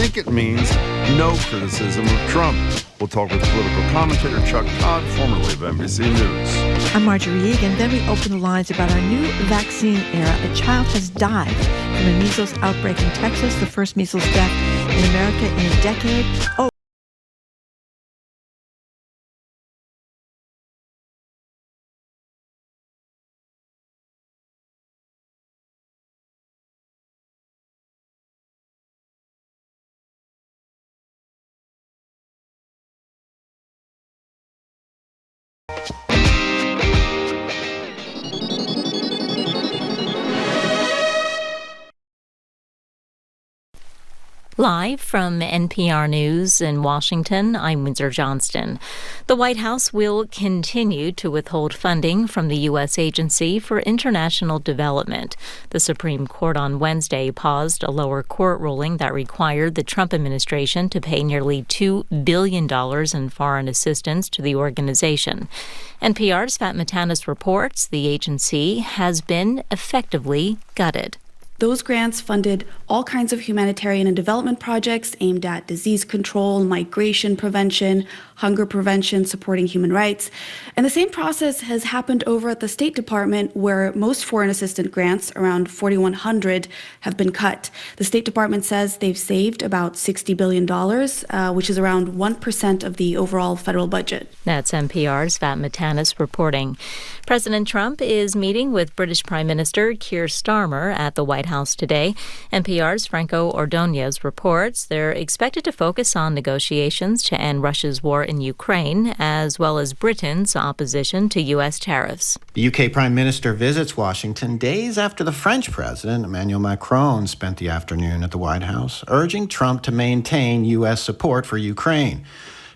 think it means no criticism of Trump. We'll talk with political commentator Chuck Todd, formerly of NBC News. I'm Marjorie Egan. Then we open the lines about our new vaccine era. A child has died from a measles outbreak in Texas, the first measles death in America in a decade. Live from NPR News in Washington, I'm Windsor Johnston. The White House will continue to withhold funding from the U.S. Agency for International Development. The Supreme Court on Wednesday paused a lower court ruling that required the Trump administration to pay nearly $2 billion in foreign assistance to the organization. NPR's Fatma Tanis reports the agency has been effectively gutted. Those grants funded all kinds of humanitarian and development projects aimed at disease control, migration prevention, hunger prevention, supporting human rights. And the same process has happened over at the State Department, where most foreign assistance grants, around 4,100, have been cut. The State Department says they've saved about $60 billion, which is around 1% of the overall federal budget. That's NPR's Fatma Tanis reporting. President Trump is meeting with British Prime Minister Keir Starmer at the White House today. NPR's Franco Ordonez reports they're expected to focus on negotiations to end Russia's war in Ukraine, as well as Britain's opposition to U.S. tariffs. The UK Prime Minister visits Washington days after the French President, Emmanuel Macron, spent the afternoon at the White House, urging Trump to maintain U.S. support for Ukraine.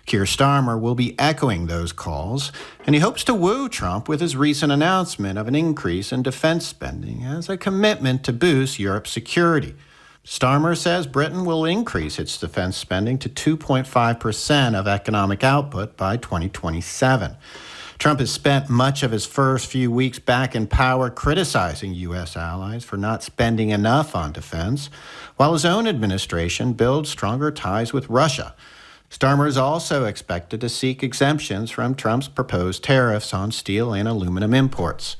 Keir Starmer will be echoing those calls, and he hopes to woo Trump with his recent announcement of an increase in defense spending as a commitment to boost Europe's security. Starmer says Britain will increase its defense spending to 2.5% of economic output by 2027. Trump has spent much of his first few weeks back in power criticizing U.S. allies for not spending enough on defense, while his own administration builds stronger ties with Russia. Starmer is also expected to seek exemptions from Trump's proposed tariffs on steel and aluminum imports.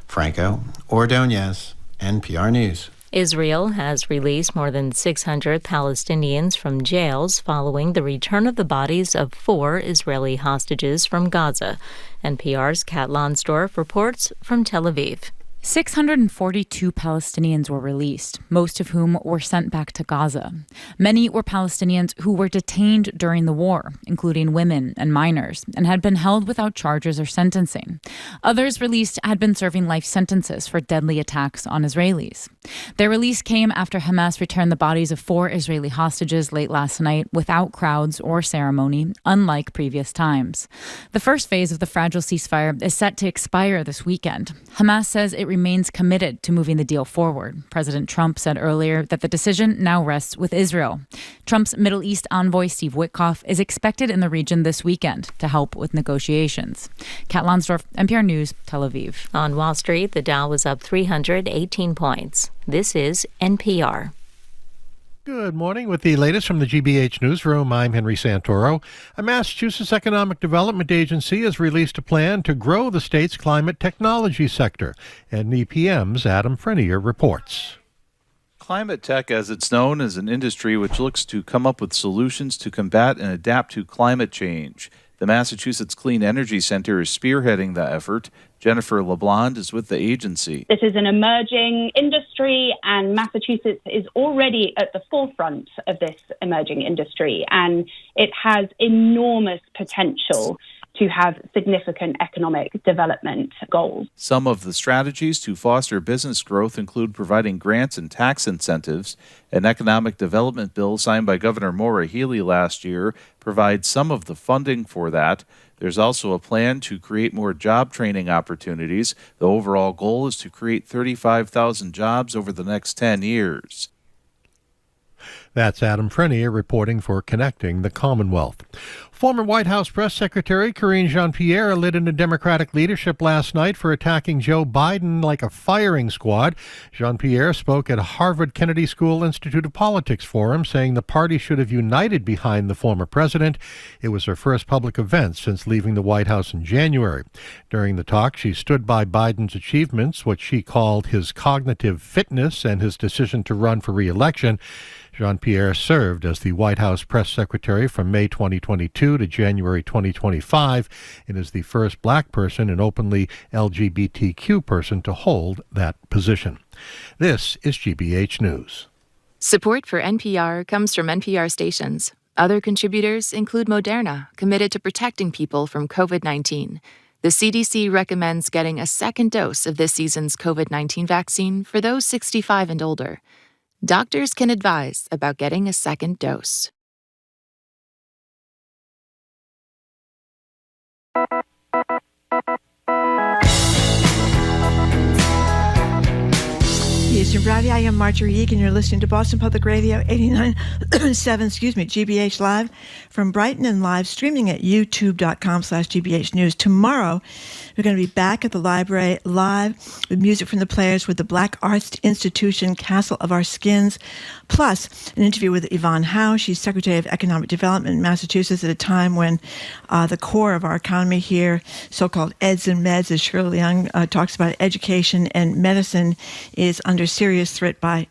Franco Ordonez, NPR News. Israel has released more than 600 Palestinians from jails following the return of the bodies of 4 Israeli hostages from Gaza. NPR's Kat Lonsdorf reports from Tel Aviv. 642 Palestinians were released, most of whom were sent back to Gaza. Many were Palestinians who were detained during the war, including women and minors, and had been held without charges or sentencing. Others released had been serving life sentences for deadly attacks on Israelis. Their release came after Hamas returned the bodies of 4 Israeli hostages late last night without crowds or ceremony, unlike previous times. The first phase of the fragile ceasefire is set to expire this weekend. Hamas says it remains committed to moving the deal forward. President Trump said earlier that the decision now rests with Israel. Trump's Middle East envoy Steve Witkoff is expected in the region this weekend to help with negotiations. Kat Lonsdorf, NPR News, Tel Aviv. On Wall Street, the Dow was up 318 points. This is NPR. Good morning. With the latest from the GBH Newsroom, I'm Henry Santoro. A Massachusetts Economic Development Agency has released a plan to grow the state's climate technology sector. And EPM's Adam Frenier reports. Climate tech, as it's known, is an industry which looks to come up with solutions to combat and adapt to climate change. The Massachusetts Clean Energy Center is spearheading the effort. Jennifer LeBlond is with the agency. This is an emerging industry, and Massachusetts is already at the forefront of this emerging industry, and it has enormous potential to have significant economic development goals. Some of the strategies to foster business growth include providing grants and tax incentives. An economic development bill signed by Governor Maura Healey last year provides some of the funding for that. There's also a plan to create more job training opportunities. The overall goal is to create 35,000 jobs over the next 10 years. That's Adam Frenier reporting for Connecting the Commonwealth. Former White House Press Secretary Karine Jean-Pierre lit into Democratic leadership last night for attacking Joe Biden like a firing squad. Jean-Pierre spoke at a Harvard Kennedy School Institute of Politics forum, saying the party should have united behind the former president. It was her first public event since leaving the White House in January. During the talk, she stood by Biden's achievements, what she called his cognitive fitness and his decision to run for re-election. Jean-Pierre served as the White House press secretary from May 2022 to January 2025 and is the first black person and openly LGBTQ person to hold that position. This is GBH News. Support for NPR comes from NPR stations. Other contributors include Moderna, committed to protecting people from COVID-19. The CDC recommends getting a second dose of this season's COVID-19 vaccine for those 65 and older. Doctors can advise about getting a second dose. Eastern Brady, I am Marjorie Egan. You're listening to Boston Public Radio 89.7, GBH Live from Brighton and live streaming at youtube.com/GBH News. Tomorrow, we're going to be back at the library live with music from the players with the Black Arts Institution, Castle of Our Skins, plus an interview with Yvonne Howe. She's Secretary of Economic Development in Massachusetts at a time when the core of our economy here, so-called eds and meds, as Shirley Leung talks about, education and medicine, is under serious threat by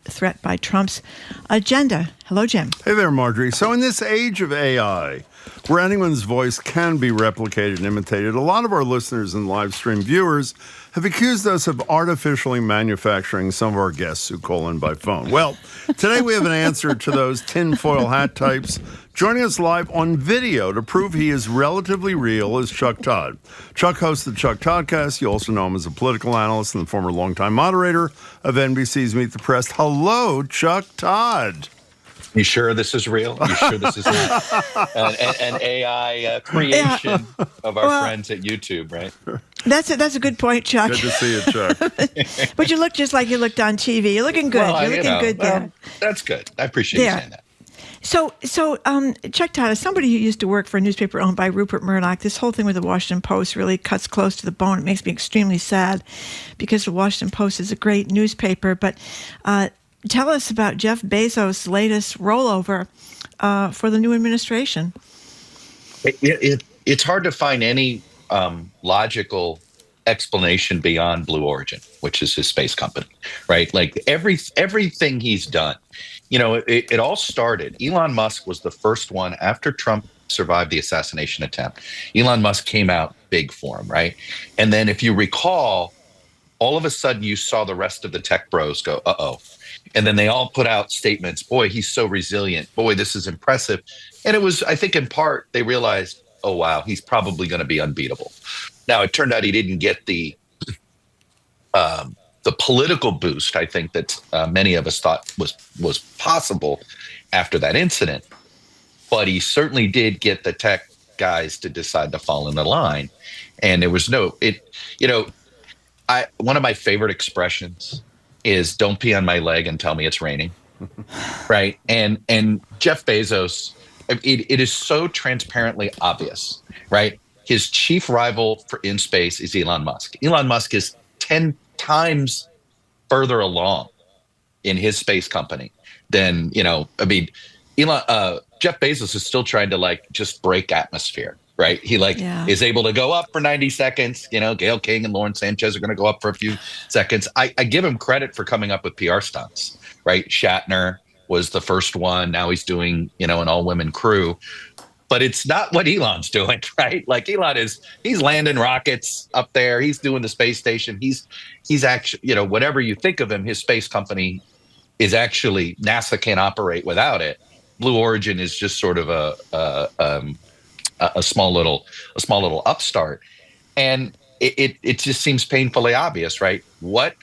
Trump's agenda. Hello, Jim. Hey there, Marjorie. So in this age of AI, where anyone's voice can be replicated and imitated, a lot of our listeners and live stream viewers have accused us of artificially manufacturing some of our guests who call in by phone. Well, today we have an answer to those tinfoil hat types. Joining us live on video to prove he is relatively real is Chuck Todd. Chuck hosts the Chuck Toddcast. You also know him as a political analyst and the former longtime moderator of NBC's Meet the Press. Hello, Chuck Todd. You sure this is real? You sure this is not an AI creation of our friends at YouTube, right? That's a good point, Chuck. Good to see you, Chuck. But you look just like you looked on TV. You're looking good. Well, You're looking good there. That's good. I appreciate you saying that. So, Chuck Todd, as somebody who used to work for a newspaper owned by Rupert Murdoch, this whole thing with the Washington Post really cuts close to the bone. It makes me extremely sad because the Washington Post is a great newspaper. But tell us about Jeff Bezos' latest rollover for the new administration. It's hard to find any logical explanation beyond Blue Origin, which is his space company, right? Like everything he's done. You know, it all started. Elon Musk was the first one after Trump survived the assassination attempt. Elon Musk came out big for him, right? And then if you recall, all of a sudden you saw the rest of the tech bros go, uh-oh. And then they all put out statements, boy, he's so resilient. Boy, this is impressive. And it was, I think in part, they realized, oh, wow, he's probably going to be unbeatable. Now, it turned out he didn't get the political boost, I think, that many of us thought was possible after that incident. But he certainly did get the tech guys to decide to fall in the line. And there was one of my favorite expressions is don't pee on my leg and tell me it's raining. Right. And Jeff Bezos, it is so transparently obvious, right? His chief rival in space is Elon Musk. Elon Musk is 10 times further along in his space company than, Jeff Bezos is still trying to just break atmosphere, right? He is able to go up for 90 seconds. Gayle King and Lauren Sanchez are going to go up for a few seconds. I give him credit for coming up with PR stunts, right? Shatner was the first one. Now he's doing, an all-women crew. But it's not what Elon's doing, right? Like he's landing rockets up there. He's doing the space station. He's actually, whatever you think of him, his space company is actually, NASA can't operate without it. Blue Origin is just sort of a small little upstart. And it just seems painfully obvious, right? What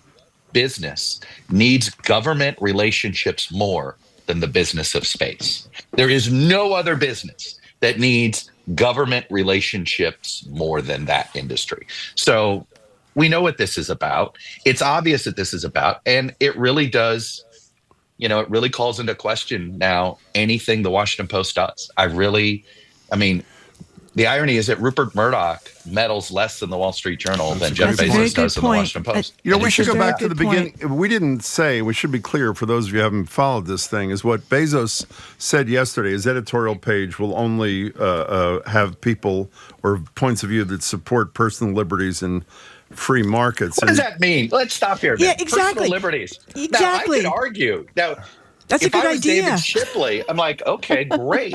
business needs government relationships more than the business of space? There is no other business that needs government relationships more than that industry. So we know what this is about. It's obvious that this is about, and it really does it really calls into question now anything the Washington Post does. The irony is that Rupert Murdoch meddles less in the Wall Street Journal than Jeff Bezos does in the Washington Post. We should go back to the beginning. We didn't say, we should be clear for those of you who haven't followed this thing, is what Bezos said yesterday. His editorial page will only have people or points of view that support personal liberties and free markets. What does that mean? Let's stop here. Yeah, exactly. Personal liberties. Exactly. Now, I could argue. Now, that's a good idea. If I was David Shipley, I'm like, okay, great.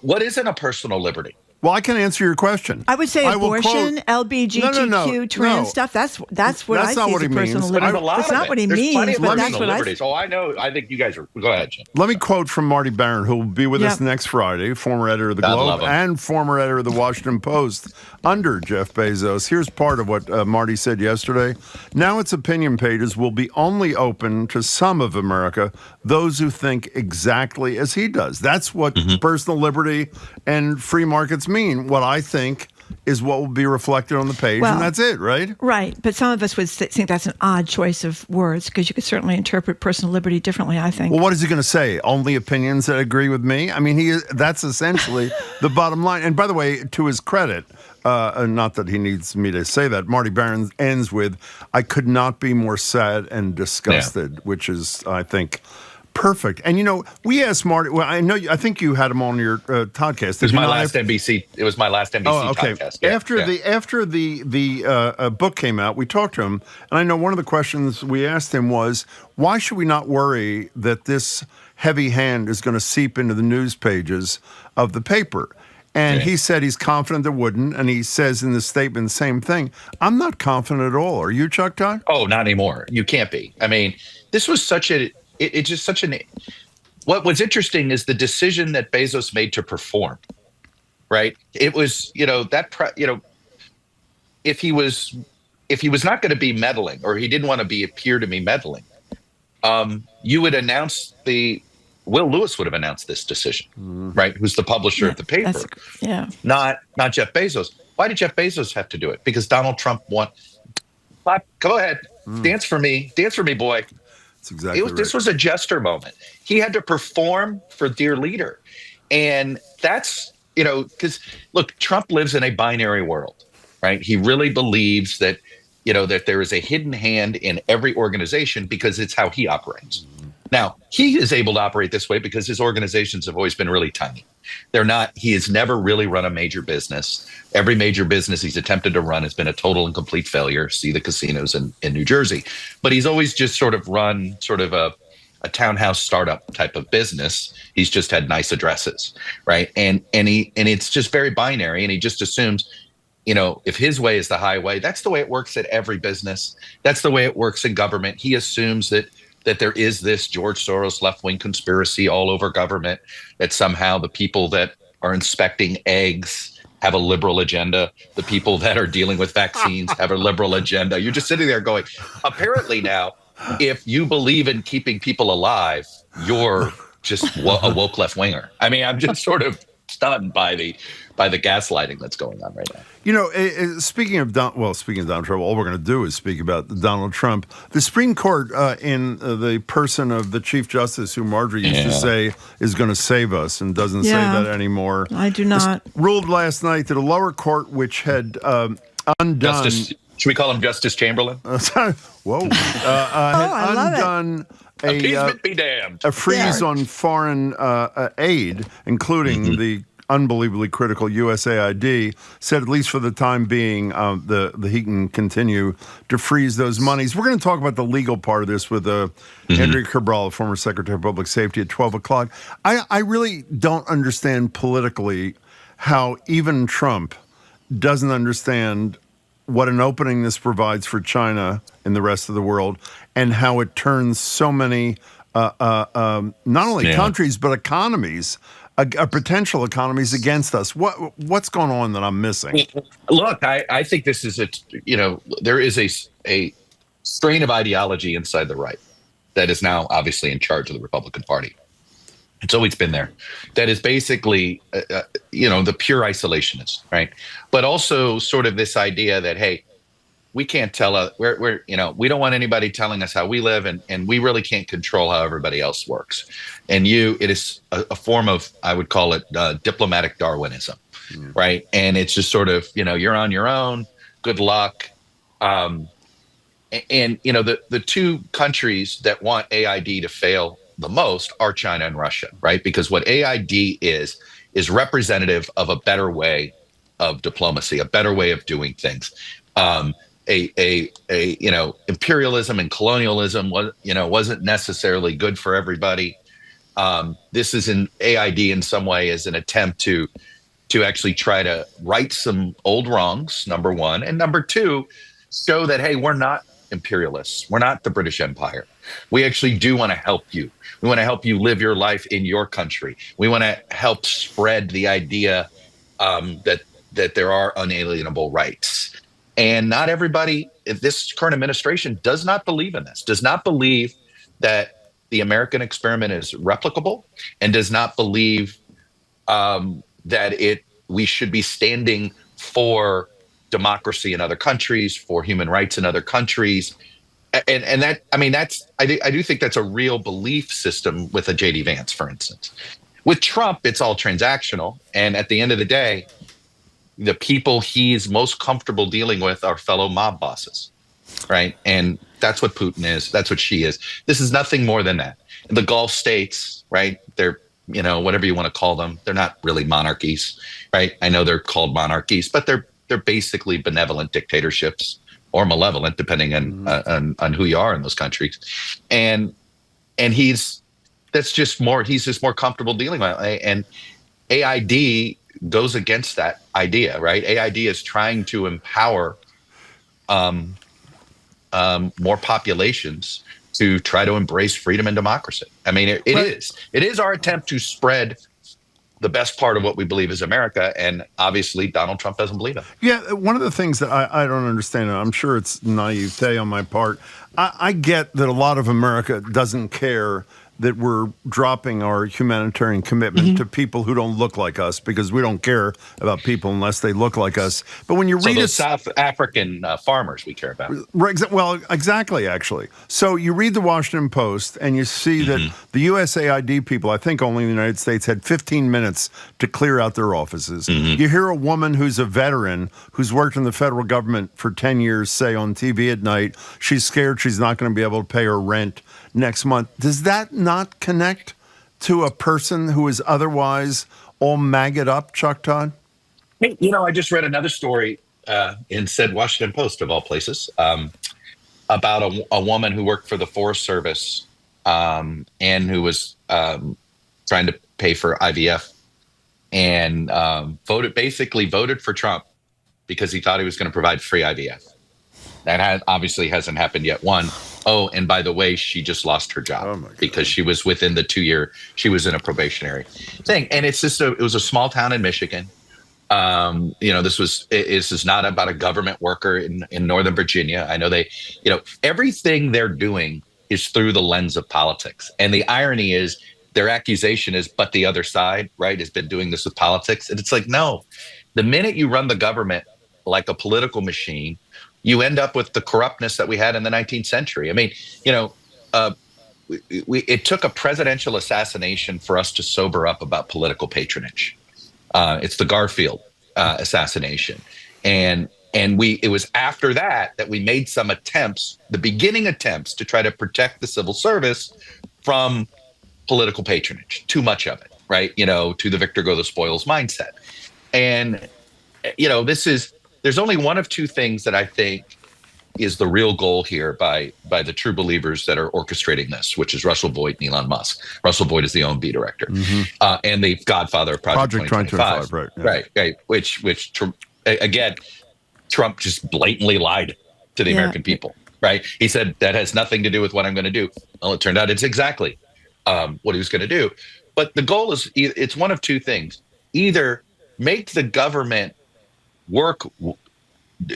What isn't a personal liberty? Well, I can answer your question. I would say abortion, LGBTQ, trans stuff. That's what I see as a personal liberty. That's not what he means, but that's what I see. Oh, I know. I think you guys are. Go ahead, Jim. Let me quote from Marty Barron, who will be with us next Friday, former editor of the Globe and former editor of the Washington Post under Jeff Bezos. Here's part of what Marty said yesterday. Now its opinion pages will be only open to some of America, those who think exactly as he does. That's what personal liberty and free markets mean. What I think is what will be reflected on the page, and that's it, right? Right, but some of us would think that's an odd choice of words, because you could certainly interpret personal liberty differently, I think. Well, what is he going to say? Only opinions that agree with me? That's essentially the bottom line. And by the way, to his credit, not that he needs me to say that, Marty Barron ends with, I could not be more sad and disgusted, which is, I think, perfect. And we asked Marty. Well, I think you had him on your podcast. It was my last NBC. It was my last NBC podcast. Yeah, after the book came out, we talked to him, and I know one of the questions we asked him was, why should we not worry that this heavy hand is going to seep into the news pages of the paper? And he said he's confident it wouldn't, and he says in the statement the same thing. I'm not confident at all. Are you, Chuck Todd? Oh, not anymore. You can't be. This was such a. It's just such an. What was interesting is the decision that Bezos made to perform, right? It was, if he was not going to be meddling, or he didn't want to appear to be meddling, you would announce Will Lewis would have announced this decision, right? Who's the publisher of the paper? Not Jeff Bezos. Why did Jeff Bezos have to do it? Because Donald Trump Go ahead, dance for me, boy. Exactly right. This was a jester moment. He had to perform for dear leader. And that's, because look, Trump lives in a binary world, right? He really believes that, that there is a hidden hand in every organization because it's how he operates. Now, he is able to operate this way because his organizations have always been really tiny. He has never really run a major business. Every major business he's attempted to run has been a total and complete failure. See the casinos in New Jersey. But he's always just sort of run a townhouse startup type of business. He's just had nice addresses, right? And it's just very binary. And he just assumes, if his way is the highway, that's the way it works at every business. That's the way it works in government. He assumes that there is this George Soros left-wing conspiracy all over government, that somehow the people that are inspecting eggs have a liberal agenda. The people that are dealing with vaccines have a liberal agenda. You're just sitting there going, apparently now, if you believe in keeping people alive, you're just a woke left-winger. I'm just sort of stunned by the gaslighting that's going on right now. Speaking of Donald Trump, all we're going to do is speak about Donald Trump. The Supreme Court, in the person of the Chief Justice, who Marjorie used to say is going to save us, and doesn't say that anymore. I do not. Ruled last night that a lower court, which had undone. Should we call him Justice Chamberlain? Whoa! Had undone appeasement be damned. A freeze on foreign aid, including the unbelievably critical USAID, said at least for the time being, he can continue to freeze those monies. We're going to talk about the legal part of this with Andrea Cabral, former Secretary of Public Safety, at 12 o'clock. I really don't understand politically how even Trump doesn't understand what an opening this provides for China and the rest of the world, and how it turns so many not only countries but economies, potential economies, against us. What's going on that I'm missing? Look, I think this is there is a strain of ideology inside the right that is now obviously in charge of the Republican Party. It's always been there. That is basically, the pure isolationist, right? But also sort of this idea that, hey, we can't tell we don't want anybody telling us how we live, and we really can't control how everybody else works. And it is a form of, I would call it diplomatic Darwinism, right? And it's just sort of, you're on your own, good luck. And the two countries that want AID to fail the most are China and Russia, right? Because what AID is representative of a better way of diplomacy, a better way of doing things. Imperialism and colonialism wasn't necessarily good for everybody. This is an AID in some way as an attempt to actually try to right some old wrongs, number one, and number two, show that, hey, we're not imperialists. We're not the British Empire. We actually do want to help you. We want to help you live your life in your country. We want to help spread the idea that there are unalienable rights. And not everybody, this current administration does not believe in this, does not believe that the American experiment is replicable, and does not believe that we should be standing for democracy in other countries, for human rights in other countries. And that, I do think that's a real belief system with a J.D. Vance, for instance. With Trump, it's all transactional. And at the end of the day, the people he's most comfortable dealing with are fellow mob bosses, right? And that's what Putin is. That's what she is. This is nothing more than that. The Gulf states, right? They're, whatever you want to call them. They're not really monarchies, right? I know they're called monarchies, but they're basically benevolent dictatorships, or malevolent, depending on who you are in those countries. And he's just more comfortable dealing with it. And AID goes against that idea, right? AID is trying to empower more populations to try to embrace freedom and democracy. It is our attempt to spread the best part of what we believe is America, and obviously Donald Trump doesn't believe it. Yeah, one of the things that I don't understand, and I'm sure it's naivete on my part, I get that a lot of America doesn't care that we're dropping our humanitarian commitment to people who don't look like us, because we don't care about people unless they look like us. But when you read those South African farmers we care about. Right, well, exactly, actually. So you read the Washington Post and you see that the USAID people, I think only in the United States, had 15 minutes to clear out their offices. You hear a woman who's a veteran who's worked in the federal government for 10 years say on TV at night, she's scared she's not going to be able to pay her rent next month. Does that not connect to a person who is otherwise all maggot up, Chuck Todd? Hey, I just read another story in said Washington Post, of all places, about a woman who worked for the Forest Service and who was trying to pay for IVF, and voted for Trump because he thought he was going to provide free IVF. That obviously hasn't happened yet. One, oh, and by the way, she just lost her job because she was within the 2-year, she was in a probationary thing. And it's just it was a small town in Michigan. This is not about a government worker in Northern Virginia. I know everything they're doing is through the lens of politics. And the irony is their accusation is, but the other side, right, has been doing this with politics. And it's like, no, the minute you run the government like a political machine, you end up with the corruptness that we had in the 19th century. It took a presidential assassination for us to sober up about political patronage. It's the Garfield assassination. And it was after that we made some attempts, the beginning attempts, to try to protect the civil service from political patronage, too much of it, right? To the victor go the spoils mindset. And, there's only one of two things that I think is the real goal here by the true believers that are orchestrating this, which is Russell Boyd and Elon Musk. Russell Boyd is the OMB director and the godfather of Project 2025. Right. Yeah. Right. Which again, Trump just blatantly lied to the American people, right? He said that has nothing to do with what I'm going to do. Well, it turned out it's exactly what he was going to do. But the goal is, it's one of two things. Either make the government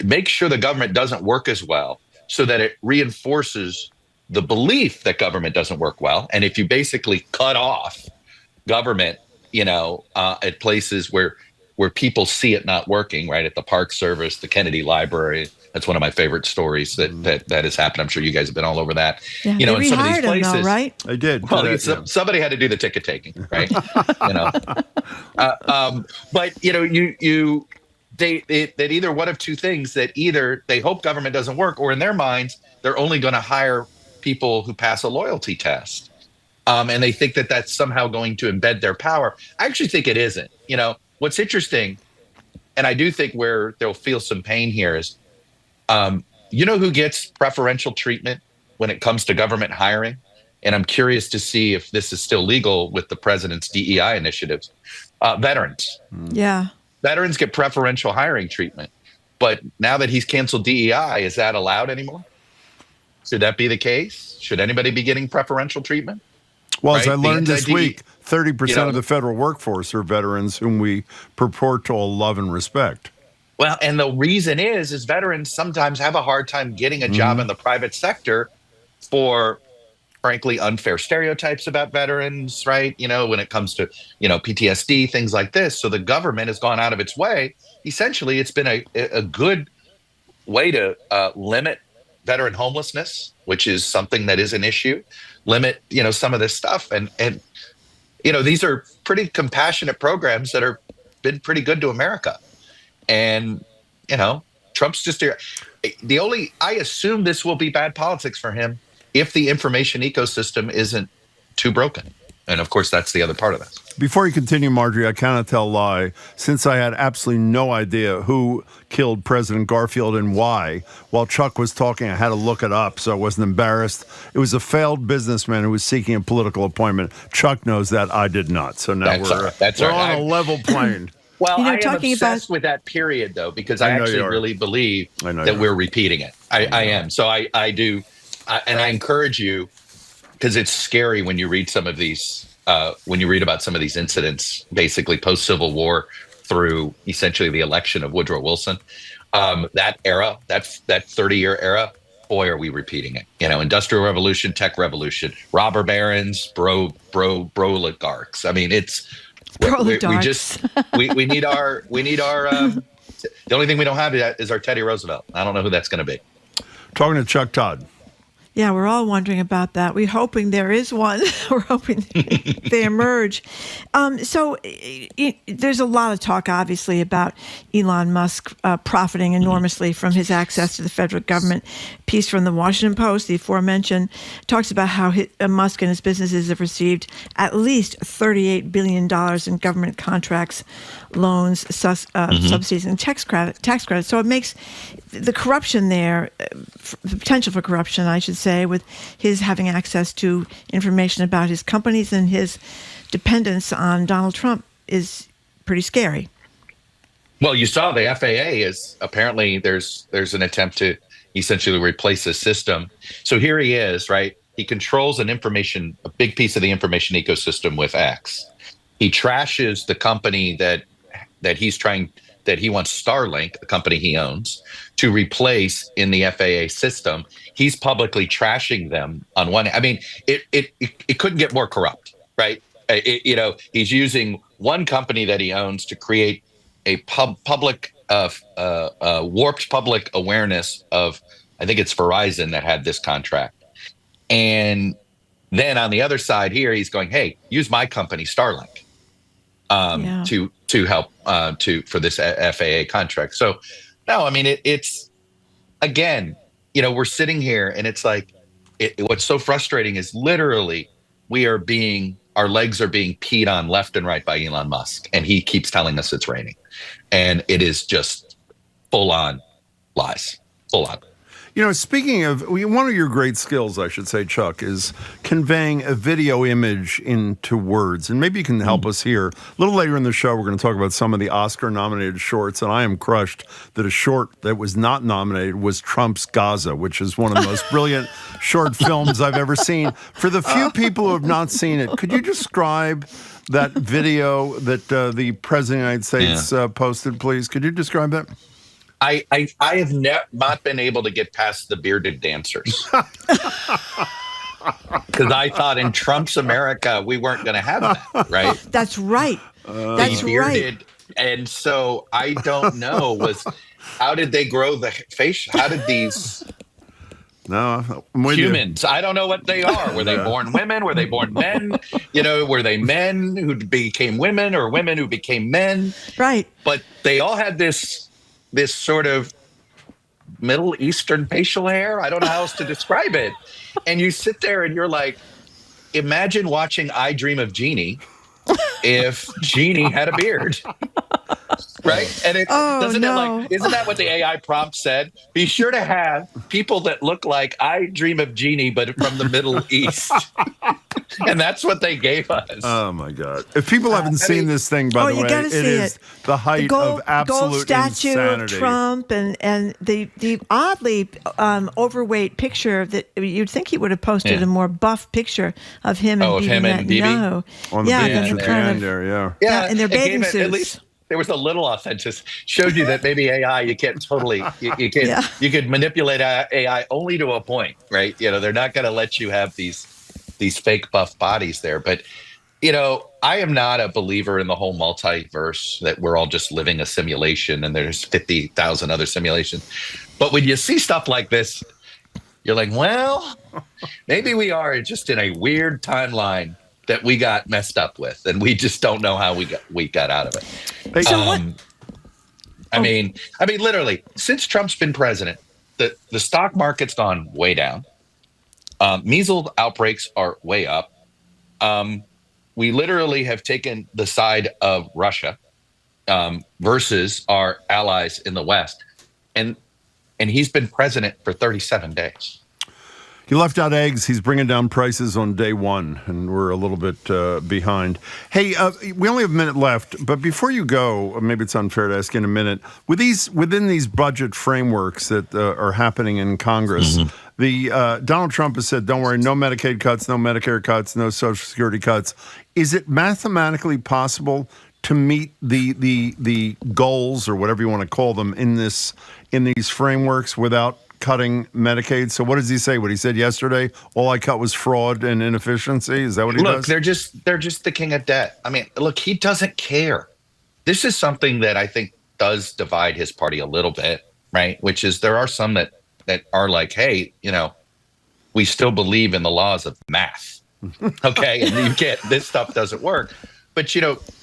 make sure the government doesn't work as well, so that it reinforces the belief that government doesn't work well. And if you basically cut off government, at places where where people see it not working, right? At the Park Service, the Kennedy Library. That's one of my favorite stories that has happened. I'm sure you guys have been all over that. Yeah, you know, they in some of these rehired him, places, though, right? I did. well, somebody had to do the ticket taking, right? You know, but you know, they either one of two things, that either they hope government doesn't work, or in their minds they're only going to hire people who pass a loyalty test, and they think that that's somehow going to embed their power. I actually think it isn't. You know, what's interesting, and I do think where they'll feel some pain here is, you know, who gets preferential treatment when it comes to government hiring? And I'm curious to see if this is still legal with the president's DEI initiatives. Veterans. Yeah. Veterans get preferential hiring treatment. But now that he's canceled DEI, is that allowed anymore? Should that be the case? Should anybody be getting preferential treatment? Well, right? as I learned this The week, 30% you know, of the federal workforce are veterans whom we purport to all love and respect. Well, and the reason is veterans sometimes have a hard time getting a job in the private sector for, frankly, unfair stereotypes about veterans, right? You know, when it comes to, you know, PTSD, things like this. So the government has gone out of its way. Essentially, it's been a good way to limit veteran homelessness, which is something that is an issue, limit, you know, some of this stuff. And you know, these are pretty compassionate programs that are been pretty good to America. And, you know, Trump's just here. I assume this will be bad politics for him if the information ecosystem isn't too broken. And of course, that's the other part of this. Before you continue, Marjorie, I cannot tell a lie. Since I had absolutely no idea who killed President Garfield and why, while Chuck was talking, I had to look it up so I wasn't embarrassed. It was a failed businessman who was seeking a political appointment. Chuck knows that. I did not. So now we're on a level plane. Well, You know, I am talking obsessed with that period, though, because I actually really believe that we're repeating it. I am. So I do. And I encourage you, because it's scary when you read some of these, when you read about some of these incidents, basically post-Civil War through essentially the election of Woodrow Wilson. That era, that 30-year era, boy, are we repeating it. You know, Industrial Revolution, Tech Revolution, robber barons, bro oligarchs. I mean, it's... We need our the only thing we don't have yet is our Teddy Roosevelt. I don't know who that's going to be. Talking to Chuck Todd. Yeah, we're all wondering about that. We're hoping there is one. We're hoping they emerge. So there's a lot of talk, obviously, about Elon Musk profiting enormously from his access to the federal government. Piece from the Washington Post, the aforementioned, talks about how Musk and his businesses have received at least $38 billion in government contracts, loans, subsidies, and tax credits. So it makes the corruption there, the potential for corruption, I should say, with his having access to information about his companies and his dependence on Donald Trump is pretty scary. Well, you saw the FAA is apparently there's an attempt to essentially replace the system. So here he is, right? He controls a big piece of the information ecosystem with X. He trashes the company that he wants, Starlink, the company he owns, to replace in the FAA system. He's publicly trashing them on one. I mean, it couldn't get more corrupt, right? You know, he's using one company that he owns to create a public warped public awareness of, I think it's Verizon that had this contract. And then on the other side here, he's going, hey, use my company, Starlink, to help for this FAA contract. So, no, I mean, it's, again, you know, we're sitting here and it's like, what's so frustrating is literally our legs are being peed on left and right by Elon Musk. And he keeps telling us it's raining. And it is just full on lies, full on. You know, speaking of, one of your great skills, I should say, Chuck, is conveying a video image into words. And maybe you can help us here. A little later in the show, we're going to talk about some of the Oscar-nominated shorts. And I am crushed that a short that was not nominated was Trump's Gaza, which is one of the most brilliant short films I've ever seen. For the few people who have not seen it, could you describe that video that the President of the United States posted, please? Could you describe that? I have not been able to get past the bearded dancers. Because I thought in Trump's America, we weren't going to have that, right? That's right. That's right. And so I don't know how did they grow the facial? How did these No, I'm with humans? I don't know what they are. Were they born women? Were they born men? Were they men who became women or women who became men? Right. But they all had this sort of Middle Eastern facial hair. I don't know how else to describe it. And you sit there and you're like, imagine watching I Dream of Jeannie if Jeannie had a beard. Right? And isn't that what the AI prompt said? Be sure to have people that look like I Dream of Jeannie, but from the Middle East. And that's what they gave us. Oh my God! If people haven't seen this thing, by the way, it is the height of absolute gold statue insanity. of Trump and the oddly overweight picture that you'd think he would have posted a more buff picture of him and Bibi. No, on the beach at the end there, in their bathing suits. At least there was a little authenticity. Showed you that maybe AI, you can't totally, you can't, you could manipulate AI only to a point, right? They're not going to let you have these fake buff bodies there. But, I am not a believer in the whole multiverse that we're all just living a simulation and there's 50,000 other simulations. But when you see stuff like this, you're like, well, maybe we are just in a weird timeline that we got messed up with, and we just don't know how we got out of it. I mean, literally, since Trump's been president, the stock market's gone way down. Measles outbreaks are way up. We literally have taken the side of Russia versus our allies in the West, and he's been president for 37 days. He left out eggs. He's bringing down prices on day one, and we're a little bit behind. Hey, we only have a minute left, but before you go, maybe it's unfair to ask in a minute, within these budget frameworks that are happening in Congress, Donald Trump has said, don't worry, no Medicaid cuts, no Medicare cuts, no Social Security cuts. Is it mathematically possible to meet the goals, or whatever you want to call them, in these frameworks without cutting Medicaid? So what does he say? What he said yesterday? All I cut was fraud and inefficiency. Is that what he does? Look, they're just the king of debt. I mean, look, he doesn't care. This is something that I think does divide his party a little bit, right? Which is there are some that are like, hey, we still believe in the laws of math. Okay, and this stuff doesn't work. But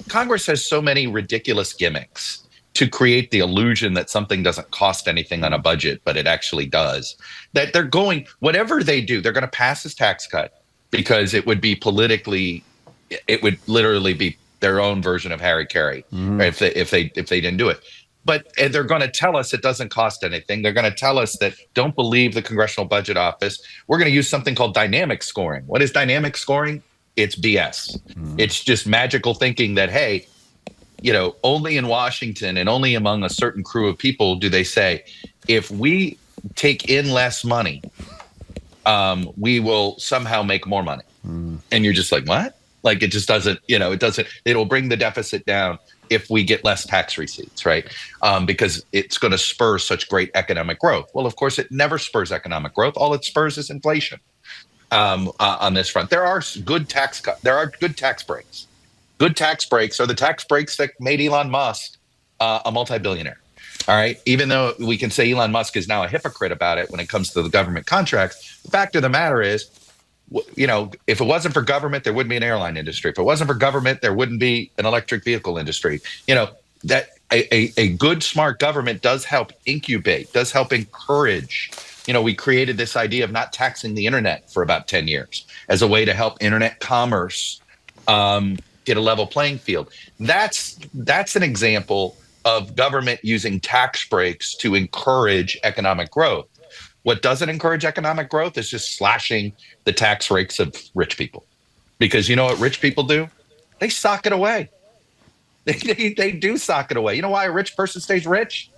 Congress has so many ridiculous gimmicks to create the illusion that something doesn't cost anything on a budget, but it actually does. That they're going, whatever they do, they're going to pass this tax cut because it would literally be their own version of Harry Carey, right, if they didn't do it. But they're going to tell us it doesn't cost anything. They're going to tell us that don't believe the Congressional Budget Office. We're going to use something called dynamic scoring. What is dynamic scoring? It's BS. It's just magical thinking that, hey, only in Washington and only among a certain crew of people do they say, if we take in less money, we will somehow make more money. And you're just like, what? Like, it just doesn't, it'll bring the deficit down if we get less tax receipts, right? Because it's going to spur such great economic growth. Well, of course, it never spurs economic growth. All it spurs is inflation on this front. There are good tax breaks. Good tax breaks are the tax breaks that made Elon Musk a multi-billionaire. All right. Even though we can say Elon Musk is now a hypocrite about it when it comes to the government contracts, the fact of the matter is, if it wasn't for government, there wouldn't be an airline industry. If it wasn't for government, there wouldn't be an electric vehicle industry. That a good, smart government does help incubate, does help encourage. We created this idea of not taxing the internet for about 10 years as a way to help internet commerce get a level playing field. That's an example of government using tax breaks to encourage economic growth. What doesn't encourage economic growth is just slashing the tax rates of rich people. Because you know what rich people do? They sock it away. They do sock it away. You know why a rich person stays rich?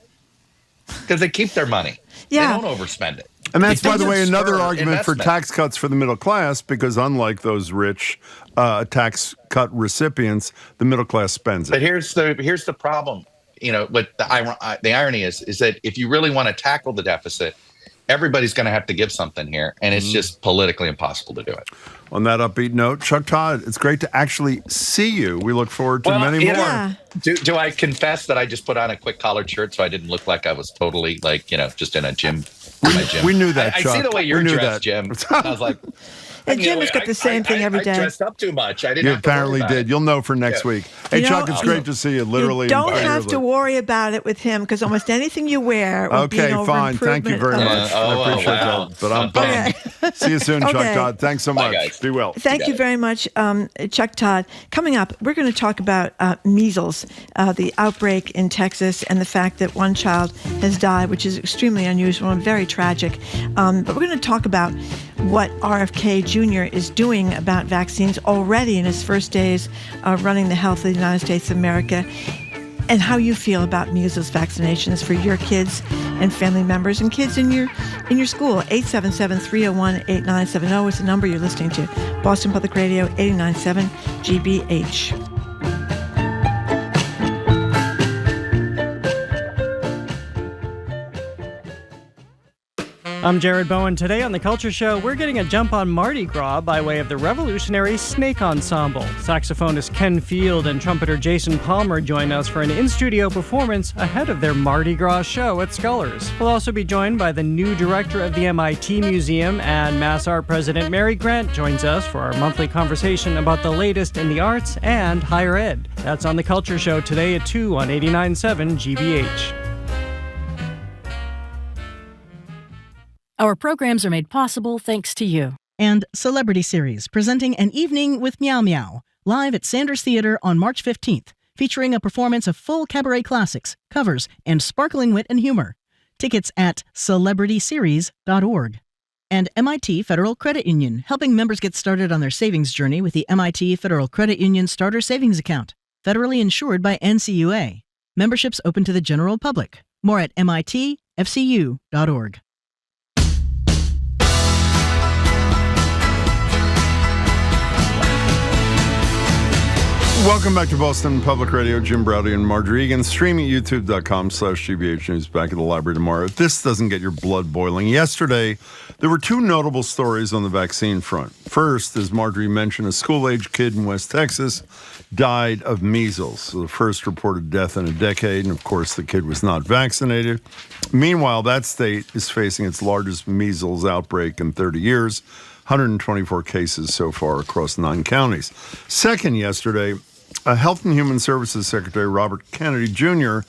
Because they keep their money. Yeah. They don't overspend it. And that's, by the way, another argument for tax cuts for the middle class, because unlike those rich tax cut recipients, the middle class spends it. But here's the problem. What the irony is that if you really want to tackle the deficit, everybody's going to have to give something here, and it's just politically impossible to do it. On that upbeat note, Chuck Todd, it's great to actually see you. We look forward to many more. Yeah. Do I confess that I just put on a quick collared shirt so I didn't look like I was totally just in a gym? We knew that, I Chuck. see the way you're dressed, Jim. I was like, And Jim has got the same thing every day. I dressed up too much. I didn't. You have to worry apparently about did. it. You'll know for next week. Hey, Chuck, it's great to see you. Literally, you don't and have to worry about it with him because almost anything you wear will be an fine. Thank you very much. I appreciate that. But I'm bummed. See you soon, Chuck Todd. Thanks so much. guys. Be well. Thank you very much, Chuck Todd. Coming up, we're going to talk about measles, the outbreak in Texas, and the fact that one child has died, which is extremely unusual and very tragic. But we're going to talk about what RFK Jr. is doing about vaccines already in his first days running the health of the United States of America, and how you feel about measles vaccinations for your kids and family members and kids in your school. 877-301-8970 is the number. You're listening to Boston Public Radio 89.7 GBH. I'm Jared Bowen. Today on The Culture Show, we're getting a jump on Mardi Gras by way of the revolutionary Snake Ensemble. Saxophonist Ken Field and trumpeter Jason Palmer join us for an in-studio performance ahead of their Mardi Gras show at Scullers. We'll also be joined by the new director of the MIT Museum, and Mass Art President Mary Grant joins us for our monthly conversation about the latest in the arts and higher ed. That's on The Culture Show today at 2 on 89.7 GBH. Our programs are made possible thanks to you. And Celebrity Series, presenting An Evening with Meow Meow, live at Sanders Theater on March 15th, featuring a performance of full cabaret classics, covers, and sparkling wit and humor. Tickets at celebrityseries.org. And MIT Federal Credit Union, helping members get started on their savings journey with the MIT Federal Credit Union Starter Savings Account, federally insured by NCUA. Memberships open to the general public. More at mitfcu.org. Welcome back to Boston Public Radio. Jim Browdy and Marjorie Egan, streaming at youtube.com/GBH News. Back at the library tomorrow. If this doesn't get your blood boiling, yesterday there were two notable stories on the vaccine front. First, as Marjorie mentioned, a school-age kid in West Texas died of measles, so the first reported death in a decade, and of course the kid was not vaccinated. Meanwhile, that state is facing its largest measles outbreak in 30 years, 124 cases so far across 9 counties. Second, yesterday, Health and Human Services Secretary Robert Kennedy Jr.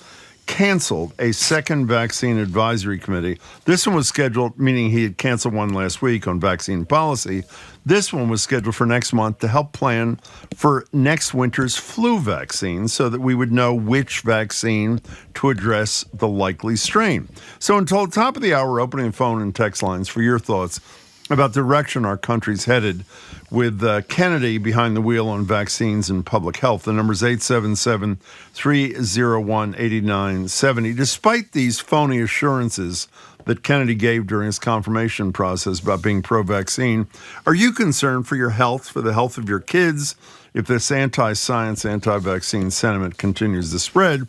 canceled a second vaccine advisory committee. This one was scheduled, meaning he had canceled one last week on vaccine policy. This one was scheduled for next month to help plan for next winter's flu vaccine so that we would know which vaccine to address the likely strain. So until the top of the hour, opening the phone and text lines for your thoughts about the direction our country's headed with Kennedy behind the wheel on vaccines and public health. The number is 877-301-8970. Despite these phony assurances that Kennedy gave during his confirmation process about being pro-vaccine, are you concerned for your health, for the health of your kids, if this anti-science, anti-vaccine sentiment continues to spread?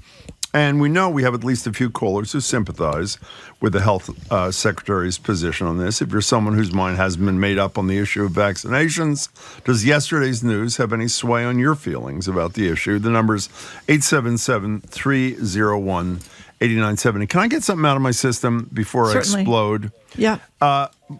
And we know we have at least a few callers who sympathize with the health secretary's position on this. If you're someone whose mind hasn't been made up on the issue of vaccinations, does yesterday's news have any sway on your feelings about the issue? The number is 877-301-8970. Can I get something out of my system before Certainly. I explode? Yeah.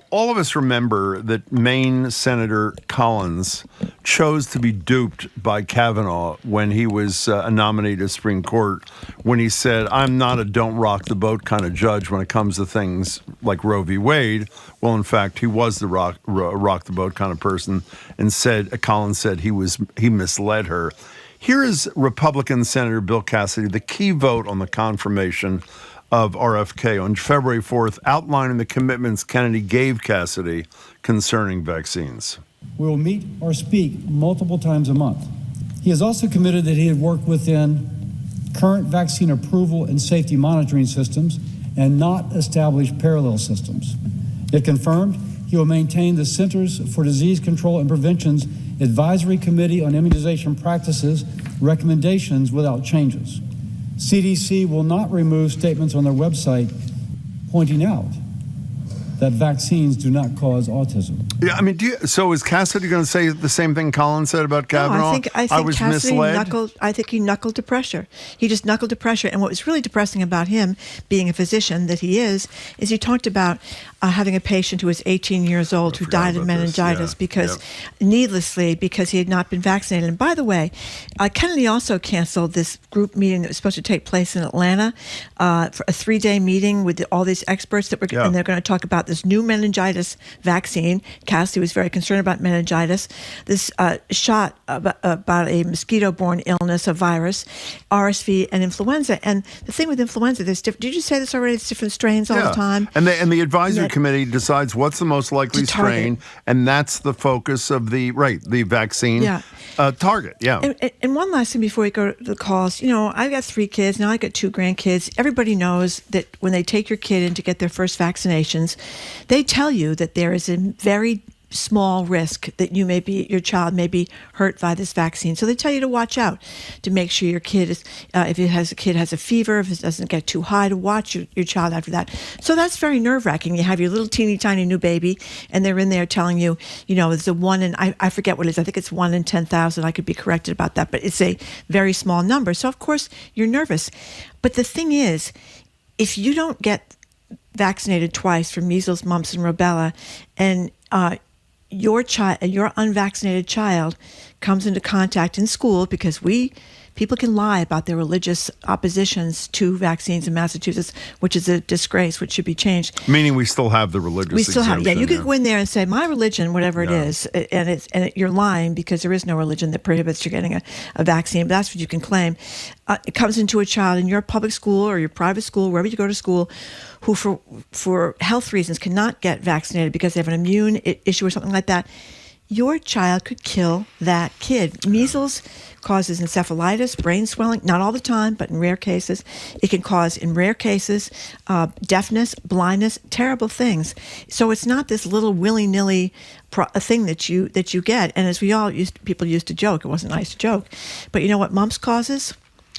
All of us remember that Maine Senator Collins chose to be duped by Kavanaugh when he was nominated to Supreme Court, when he said, I'm not a don't rock the boat kind of judge when it comes to things like Roe v. Wade. Well, in fact, he was the rock the boat kind of person, and Collins said he misled her. Here is Republican Senator Bill Cassidy, the key vote on the confirmation of RFK on February 4th, outlining the commitments Kennedy gave Cassidy concerning vaccines. We will meet or speak multiple times a month. He has also committed that he had worked within current vaccine approval and safety monitoring systems and not establish parallel systems. If confirmed, he will maintain the Centers for Disease Control and Prevention's Advisory Committee on Immunization Practices recommendations without changes. CDC will not remove statements on their website pointing out that vaccines do not cause autism. Yeah, I mean, so is Cassidy going to say the same thing Colin said about Kavanaugh? No, I think was Cassidy misled. I think he knuckled to pressure. He just knuckled to pressure. And what was really depressing about him, being a physician that he is he talked about having a patient who was 18 years old who died of meningitis needlessly because he had not been vaccinated. And by the way, Kennedy also canceled this group meeting that was supposed to take place in Atlanta for a 3-day meeting with all these experts that were, and they're going to talk about this new meningitis vaccine. Cassidy was very concerned about meningitis. This shot about a mosquito-borne illness, a virus, RSV, and influenza. And the thing with influenza, there's different. Did you say this already? It's different strains all the time. And the advisory committee decides what's the most likely strain, and that's the focus of the vaccine target. Yeah. And one last thing before we go to the calls, I've got 3 kids now. I got 2 grandkids. Everybody knows that when they take your kid in to get their first vaccinations, they tell you that there is a very small risk that your child may be hurt by this vaccine. So they tell you to watch out, to make sure your kid is, if a kid has a fever, if it doesn't get too high, to watch your child after that. So that's very nerve-wracking. You have your little teeny tiny new baby, and they're in there telling you, it's a 1 in, I forget what it is. I think it's 1 in 10,000. I could be corrected about that, but it's a very small number. So of course you're nervous. But the thing is, if you don't get vaccinated twice for measles, mumps, and rubella, and your unvaccinated child comes into contact in school, because people can lie about their religious oppositions to vaccines in Massachusetts, which is a disgrace, which should be changed. Meaning we still have the religious We still have, exemption, you could go in there and say, my religion, whatever it is, and you're lying, because there is no religion that prohibits you getting a vaccine, but that's what you can claim. It comes into a child in your public school or your private school, wherever you go to school, who for health reasons cannot get vaccinated because they have an immune issue or something like that. Your child could kill that kid. Measles causes encephalitis, brain swelling, not all the time, but in rare cases. It can cause, in rare cases, deafness, blindness, terrible things. So it's not this little willy-nilly thing that you get. And as people used to joke, it wasn't nice to joke, but you know what mumps causes?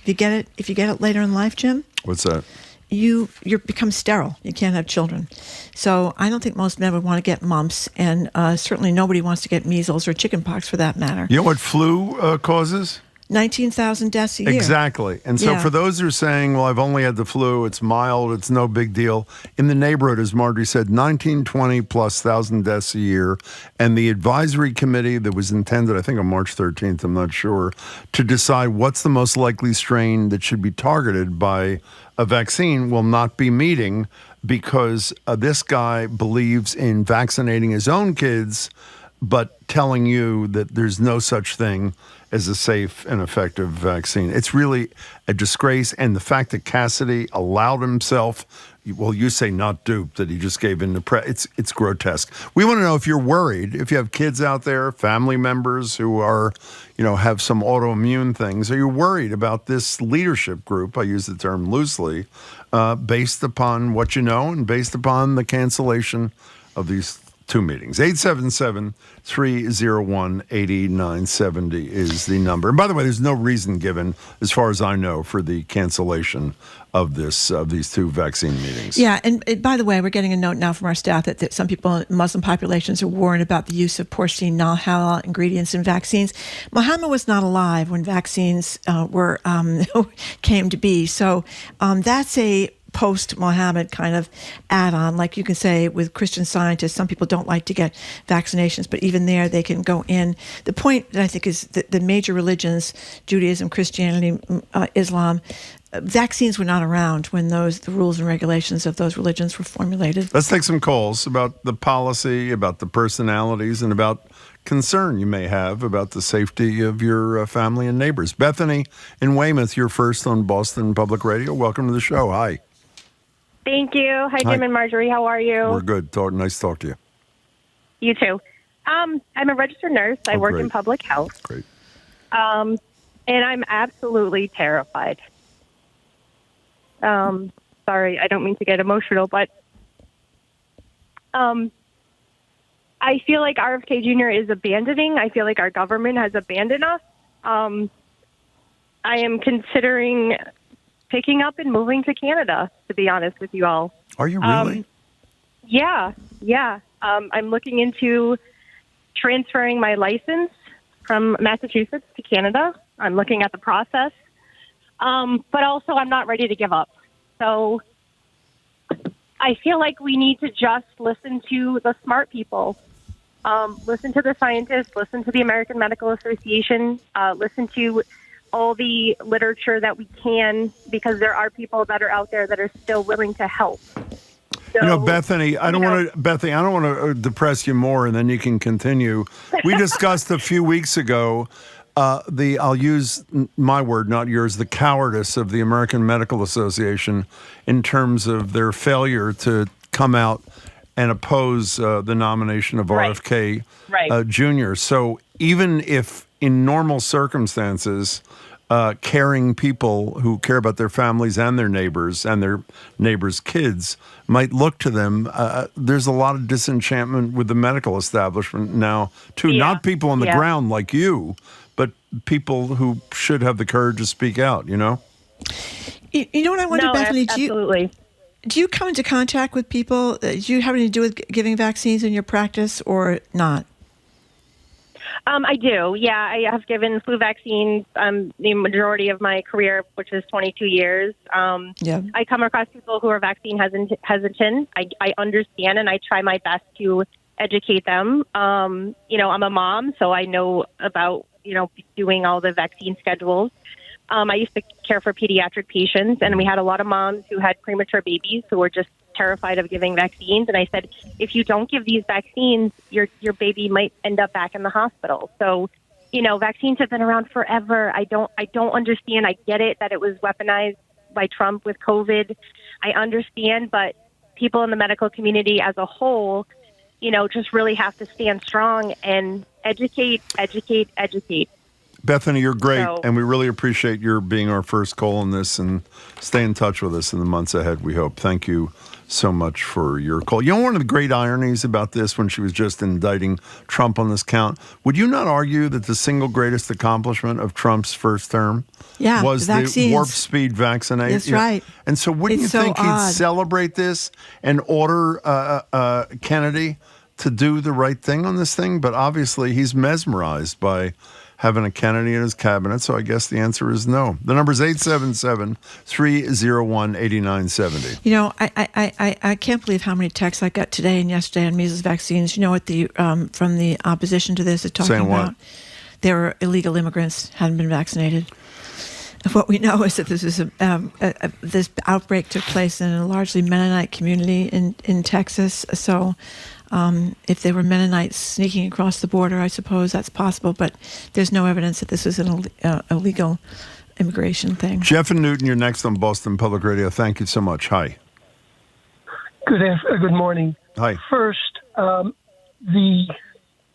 If you get it later in life, Jim? What's that? You become sterile. You can't have children. So I don't think most men would want to get mumps, and certainly nobody wants to get measles or chickenpox for that matter. You know what flu causes? 19,000 deaths a year. Exactly. And so for those who are saying, well, I've only had the flu, it's mild, it's no big deal, in the neighborhood, as Marjorie said, 20,000+ deaths a year. And the advisory committee that was intended, I think on March 13th, I'm not sure, to decide what's the most likely strain that should be targeted by a vaccine will not be meeting, because this guy believes in vaccinating his own kids, but telling you that there's no such thing as a safe and effective vaccine. It's really a disgrace. And the fact that Cassidy allowed himself, well, you say not duped, that he just gave in to press, it's grotesque. We want to know if you're worried, if you have kids out there, family members who are, have some autoimmune things. Are you worried about this leadership group? I use the term loosely, based upon what you know and based upon the cancellation of these 2 meetings. 877-301-8970 is the number. And by the way, there's no reason given, as far as I know, for the cancellation of these 2 vaccine meetings. Yeah, and by the way, we're getting a note now from our staff that some people in Muslim populations are worried about the use of porcine non-halal ingredients in vaccines. Muhammad was not alive when vaccines came to be, so that's a post-Muhammad kind of add-on. Like you can say with Christian Scientists, some people don't like to get vaccinations, but even there they can go in. The point that I think is that the major religions, Judaism, Christianity, Islam, vaccines were not around when the rules and regulations of those religions were formulated. Let's take some calls about the policy, about the personalities, and about concern you may have about the safety of your family and neighbors. Bethany in Weymouth, you're first on Boston Public Radio. Welcome to the show. Hi. Thank you. Hi, Jim and Marjorie. How are you? We're good. Nice to talk to you. You too. I'm a registered nurse. I work in public health. Great. And I'm absolutely terrified. Sorry, I don't mean to get emotional, but I feel like RFK Jr. is abandoning. I feel like our government has abandoned us. I am considering picking up and moving to Canada, to be honest with you all. Are you really? Yeah. I'm looking into transferring my license from Massachusetts to Canada. I'm looking at the process. But also I'm not ready to give up. So I feel like we need to just listen to the smart people. Listen to the scientists, listen to the American Medical Association, listen to all the literature that we can, because there are people that are out there that are still willing to help. So, Bethany, I don't want to depress you more, and then you can continue. We discussed a few weeks ago I'll use my word, not yours, the cowardice of the American Medical Association in terms of their failure to come out and oppose the nomination of RFK Jr. So even if in normal circumstances, caring people who care about their families and their neighbors kids might look to them, there's a lot of disenchantment with the medical establishment now, too. Yeah. Not people on the ground like you, but people who should have the courage to speak out, You know what I wonder, Bethany? Absolutely. Do you come into contact with people? Do you have anything to do with giving vaccines in your practice or not? I do. Yeah, I have given flu vaccines the majority of my career, which is 22 years. I come across people who are vaccine hesitant. I understand, and I try my best to educate them. I'm a mom, so I know about, doing all the vaccine schedules. I used to care for pediatric patients, and we had a lot of moms who had premature babies who were just terrified of giving vaccines. And I said, if you don't give these vaccines, your baby might end up back in the hospital. So, vaccines have been around forever. I don't understand. I get it that it was weaponized by Trump with COVID. I understand, but people in the medical community as a whole, just really have to stand strong and educate. Bethany, you're great, and we really appreciate your being our first call on this, and stay in touch with us in the months ahead, we hope. Thank you so much for your call. One of the great ironies about this, when she was just indicting Trump on this count, would you not argue that the single greatest accomplishment of Trump's first term was the warp speed vaccination? That's right. And so wouldn't you think he'd celebrate this and order Kennedy to do the right thing on this thing? But obviously he's mesmerized by having a Kennedy in his cabinet, so I guess the answer is no. The number is 877-301-8970. I can't believe how many texts I got today and yesterday on measles vaccines. What the from the opposition to this is talking about? There were illegal immigrants hadn't been vaccinated. What we know is that this is this outbreak took place in a largely Mennonite community in Texas. So if they were Mennonites sneaking across the border, I suppose that's possible, but there's no evidence that this is an illegal immigration thing. Jeff and Newton, you're next on Boston Public Radio. Thank you so much. Hi. Good morning. Hi. First, in the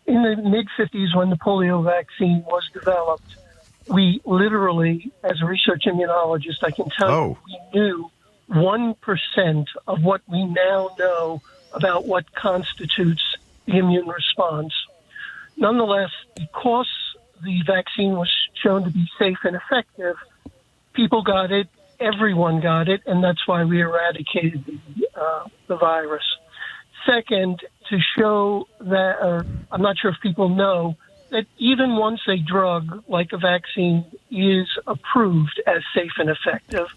mid-50s, when the polio vaccine was developed, we literally, as a research immunologist, I can tell you, we knew 1% of what we now know about what constitutes the immune response. Nonetheless, because the vaccine was shown to be safe and effective, people got it, everyone got it, and that's why we eradicated the virus. Second, to show that, I'm not sure if people know, that even once a drug like a vaccine is approved as safe and effective,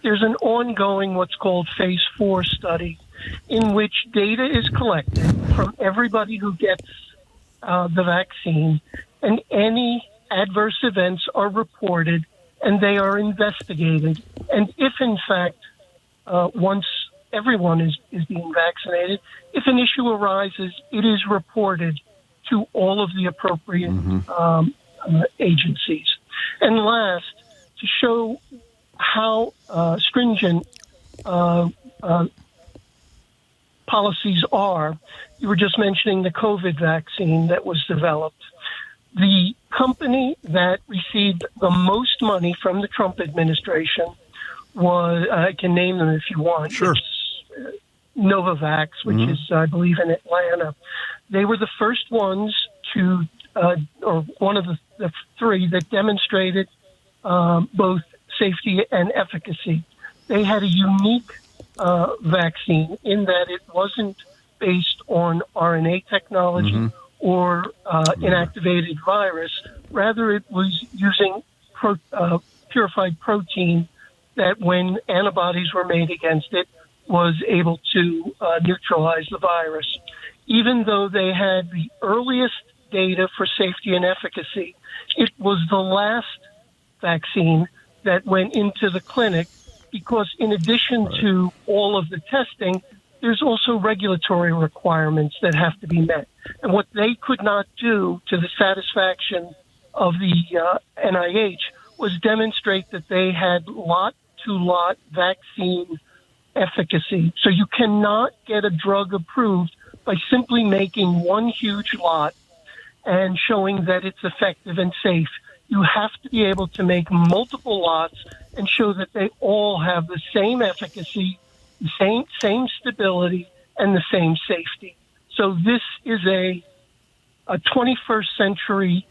there's an ongoing what's called phase 4 study in which data is collected from everybody who gets the vaccine, and any adverse events are reported and they are investigated. And if, in fact, once everyone is being vaccinated, if an issue arises, it is reported to all of the appropriate agencies. And last, to show how stringent policies are, you were just mentioning the COVID vaccine that was developed. The company that received the most money from the Trump administration was, I can name them if you want. Sure. It's Novavax, which is, I believe, in Atlanta. They were the first ones to, or one of the three that demonstrated both safety and efficacy. They had a unique vaccine in that it wasn't based on RNA technology or inactivated virus. Rather, it was using purified protein that when antibodies were made against it was able to neutralize the virus. Even though they had the earliest data for safety and efficacy, it was the last vaccine that went into the clinic because in addition to all of the testing, there's also regulatory requirements that have to be met. And what they could not do to the satisfaction of the NIH was demonstrate that they had lot-to-lot vaccine efficacy. So you cannot get a drug approved by simply making one huge lot and showing that it's effective and safe. You have to be able to make multiple lots and show that they all have the same efficacy, the same stability, and the same safety. So this is a 21st century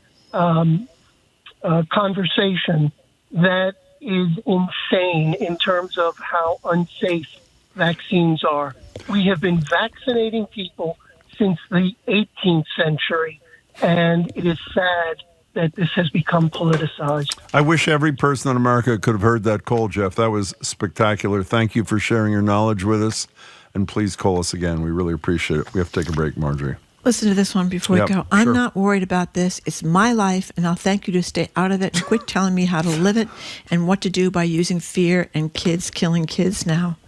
conversation that is insane in terms of how unsafe vaccines are. We have been vaccinating people since the 18th century, and it is sad that this has become politicized. I wish every person in America could have heard that call, Jeff. That was spectacular. Thank you for sharing your knowledge with us, and please call us again. We really appreciate it. We have to take a break, Marjorie. Listen to this one before we go. Sure. I'm not worried about this. It's my life, and I'll thank you to stay out of it and quit telling me how to live it and what to do by using fear and kids killing kids now.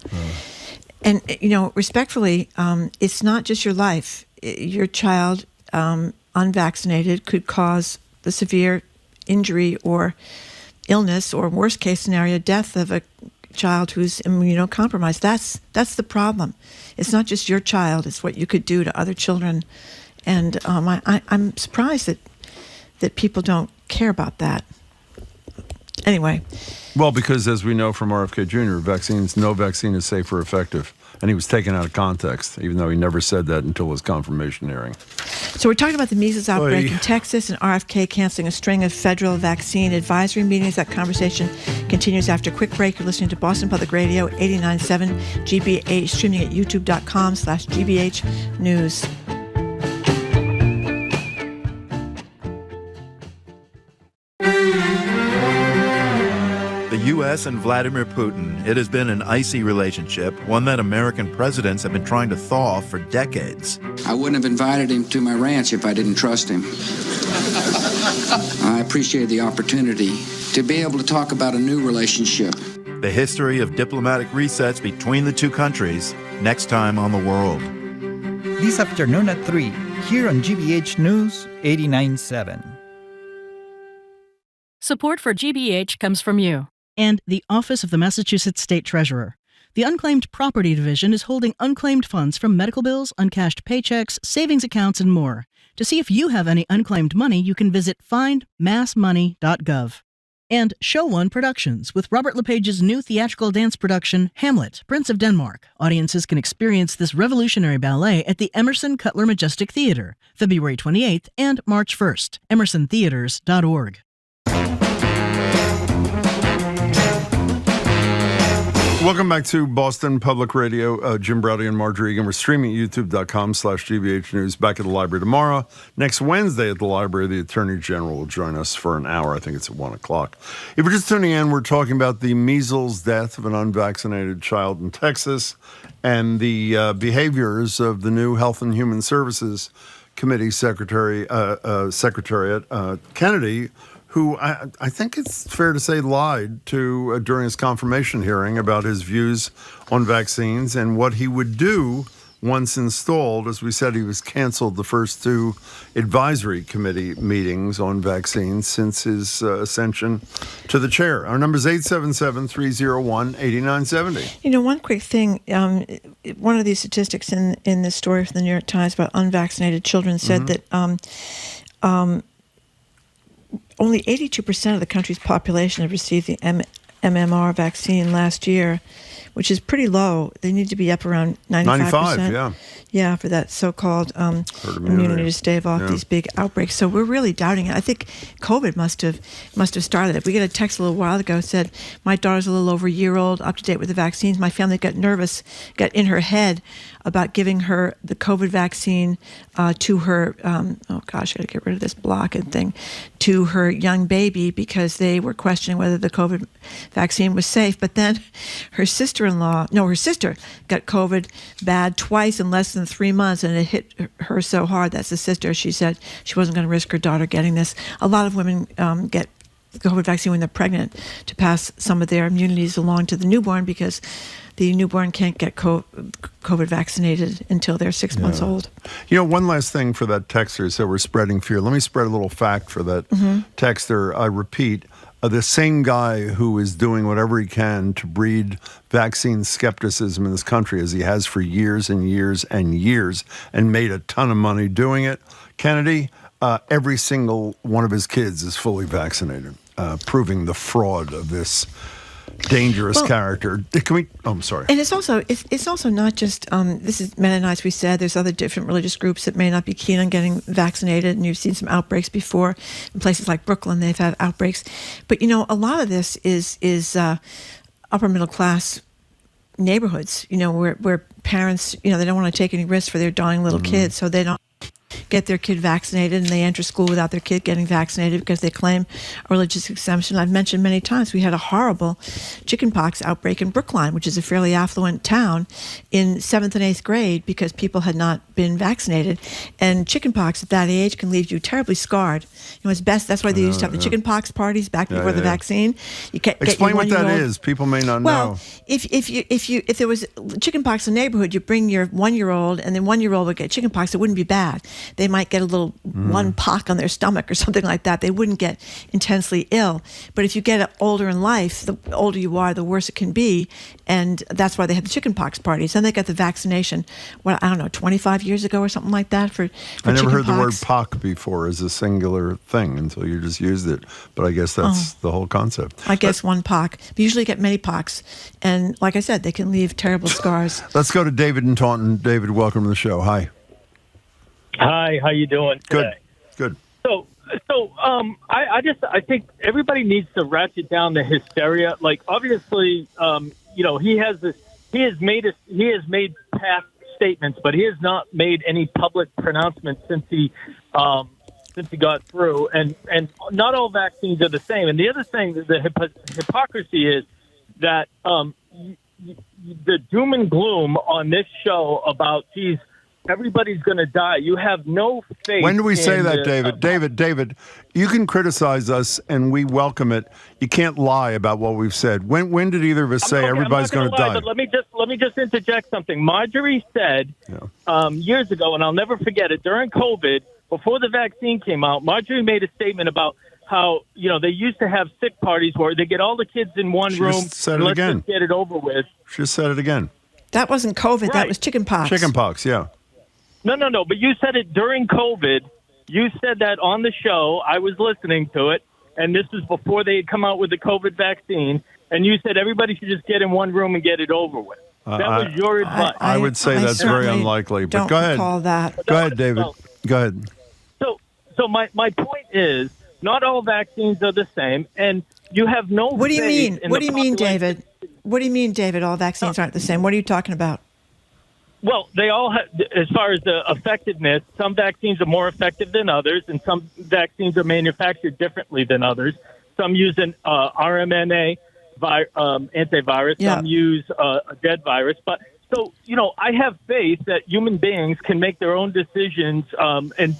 And, respectfully, it's not just your life. Your child, unvaccinated, could cause the severe injury or illness or, worst case scenario, death of a child who's immunocompromised. That's the problem. It's not just your child. It's what you could do to other children. And I'm surprised that people don't care about that. Anyway. Well, because as we know from RFK Jr., no vaccine is safe or effective. And he was taken out of context, even though he never said that until his confirmation hearing. So we're talking about the measles outbreak in Texas and RFK canceling a string of federal vaccine advisory meetings. That conversation continues after a quick break. You're listening to Boston Public Radio, 89.7 GBH, streaming at youtube.com/GBH News. The U.S. and Vladimir Putin, it has been an icy relationship, one that American presidents have been trying to thaw for decades. I wouldn't have invited him to my ranch if I didn't trust him. I appreciate the opportunity to be able to talk about a new relationship. The history of diplomatic resets between the two countries, next time on The World. This afternoon at 3, here on GBH News 89.7. Support for GBH comes from you and the Office of the Massachusetts State Treasurer. The Unclaimed Property Division is holding unclaimed funds from medical bills, uncashed paychecks, savings accounts, and more. To see if you have any unclaimed money, you can visit findmassmoney.gov. And Show One Productions with Robert LePage's new theatrical dance production, Hamlet, Prince of Denmark. Audiences can experience this revolutionary ballet at the Emerson Cutler Majestic Theater, February 28th and March 1st. emersontheaters.org. Welcome back to Boston Public Radio. Jim Browdy and Marjorie Egan. We're streaming at youtube.com/GBH News. Back at the library tomorrow. Next Wednesday at the library, the Attorney General will join us for an hour. I think it's at 1 o'clock. If you're just tuning in, we're talking about the measles death of an unvaccinated child in Texas and the behaviors of the new Health and Human Services Committee Secretariat Kennedy, who I think it's fair to say lied to during his confirmation hearing about his views on vaccines and what he would do once installed. As we said, he was canceled the first two advisory committee meetings on vaccines since his ascension to the chair. Our number is 877-301-8970. One quick thing. One of these statistics in this story from the New York Times about unvaccinated children said that only 82% of the country's population have received the MMR vaccine last year, which is pretty low. They need to be up around 95%. 95, yeah. Yeah, for that so-called immunity to stave off these big outbreaks. So we're really doubting it. I think COVID must have started it. We got a text a little while ago said, my daughter's a little over a year old, up to date with the vaccines. My family got nervous, got in her head about giving her the COVID vaccine to her, oh gosh, I got to get rid of this blocking thing, to her young baby because they were questioning whether the COVID vaccine was safe. But then her sister got COVID bad twice in less than 3 months, and it hit her so hard. That's the sister. She said she wasn't going to risk her daughter getting this. A lot of women get the COVID vaccine when they're pregnant to pass some of their immunities along to the newborn because the newborn can't get COVID vaccinated until they're 6 months old. You know, one last thing for that texter, so we're spreading fear. Let me spread a little fact for that texter. I repeat, the same guy who is doing whatever he can to breed vaccine skepticism in this country, as he has for years and years and years, and made a ton of money doing it, Kennedy, every single one of his kids is fully vaccinated, proving the fraud of this dangerous character. I'm sorry. And it's also not just this is Mennonites. We said there's other different religious groups that may not be keen on getting vaccinated, and you've seen some outbreaks before in places like Brooklyn. They've had outbreaks, but you know, a lot of this is upper middle class neighborhoods. You know, where parents, you know, they don't want to take any risks for their dying little kids, so they don't get their kid vaccinated, and they enter school without their kid getting vaccinated because they claim a religious exemption. I've mentioned many times we had a horrible chickenpox outbreak in Brookline, which is a fairly affluent town, in 7th and 8th grade because people had not been vaccinated. And chickenpox at that age can leave you terribly scarred. You know, it's best. That's why they used to have the chickenpox parties back before the vaccine. You can't explain what that is. People may not know. Well, if there was chickenpox in the neighborhood, you bring your 1-year-old, and then 1-year-old would get chickenpox. It wouldn't be bad. They might get a little one pock on their stomach or something like that. They wouldn't get intensely ill. But if you get older in life, the older you are, the worse it can be. And that's why they had the chickenpox parties. And they got the vaccination, 25 years ago or something like that for I never heard chickenpox. the word pock before as a singular thing until you just used it. But I guess that's the whole concept. I guess one pock. We usually get many pocks. And like I said, they can leave terrible scars. Let's go to David in Taunton. David, welcome to the show. Hi. Hi, how you doing today? Good. So I think everybody needs to ratchet down the hysteria. Like, obviously, you know, he has made past statements, but he has not made any public pronouncements since he got through. And not all vaccines are the same. And the other thing, the hypocrisy is that the doom and gloom on this show about, geez, everybody's going to die. You have no faith. When do we say that, David? David, you can criticize us, and we welcome it. You can't lie about what we've said. When did either of us say everybody's going to die? But let me just interject something. Marjorie said years ago, and I'll never forget it. During COVID, before the vaccine came out, Marjorie made a statement about how, you know, they used to have sick parties where they get all the kids in one room. Said it again. Let's just get it over with. She just said it again. That wasn't COVID. Right. That was chickenpox. Chickenpox, yeah. No. But you said it during COVID. You said that on the show. I was listening to it, and this was before they had come out with the COVID vaccine. And you said everybody should just get in one room and get it over with. That was your advice. I would say that's very unlikely. But go ahead. Call that. Go ahead, David. Go ahead. So my point is, not all vaccines are the same, and you have no. What do you mean? What do you mean, David? What do you mean, David? All vaccines aren't the same. What are you talking about? Well, they all have, as far as the effectiveness, some vaccines are more effective than others, and some vaccines are manufactured differently than others. Some use an RMNA antivirus, some use a dead virus. But so, you know, I have faith that human beings can make their own decisions, and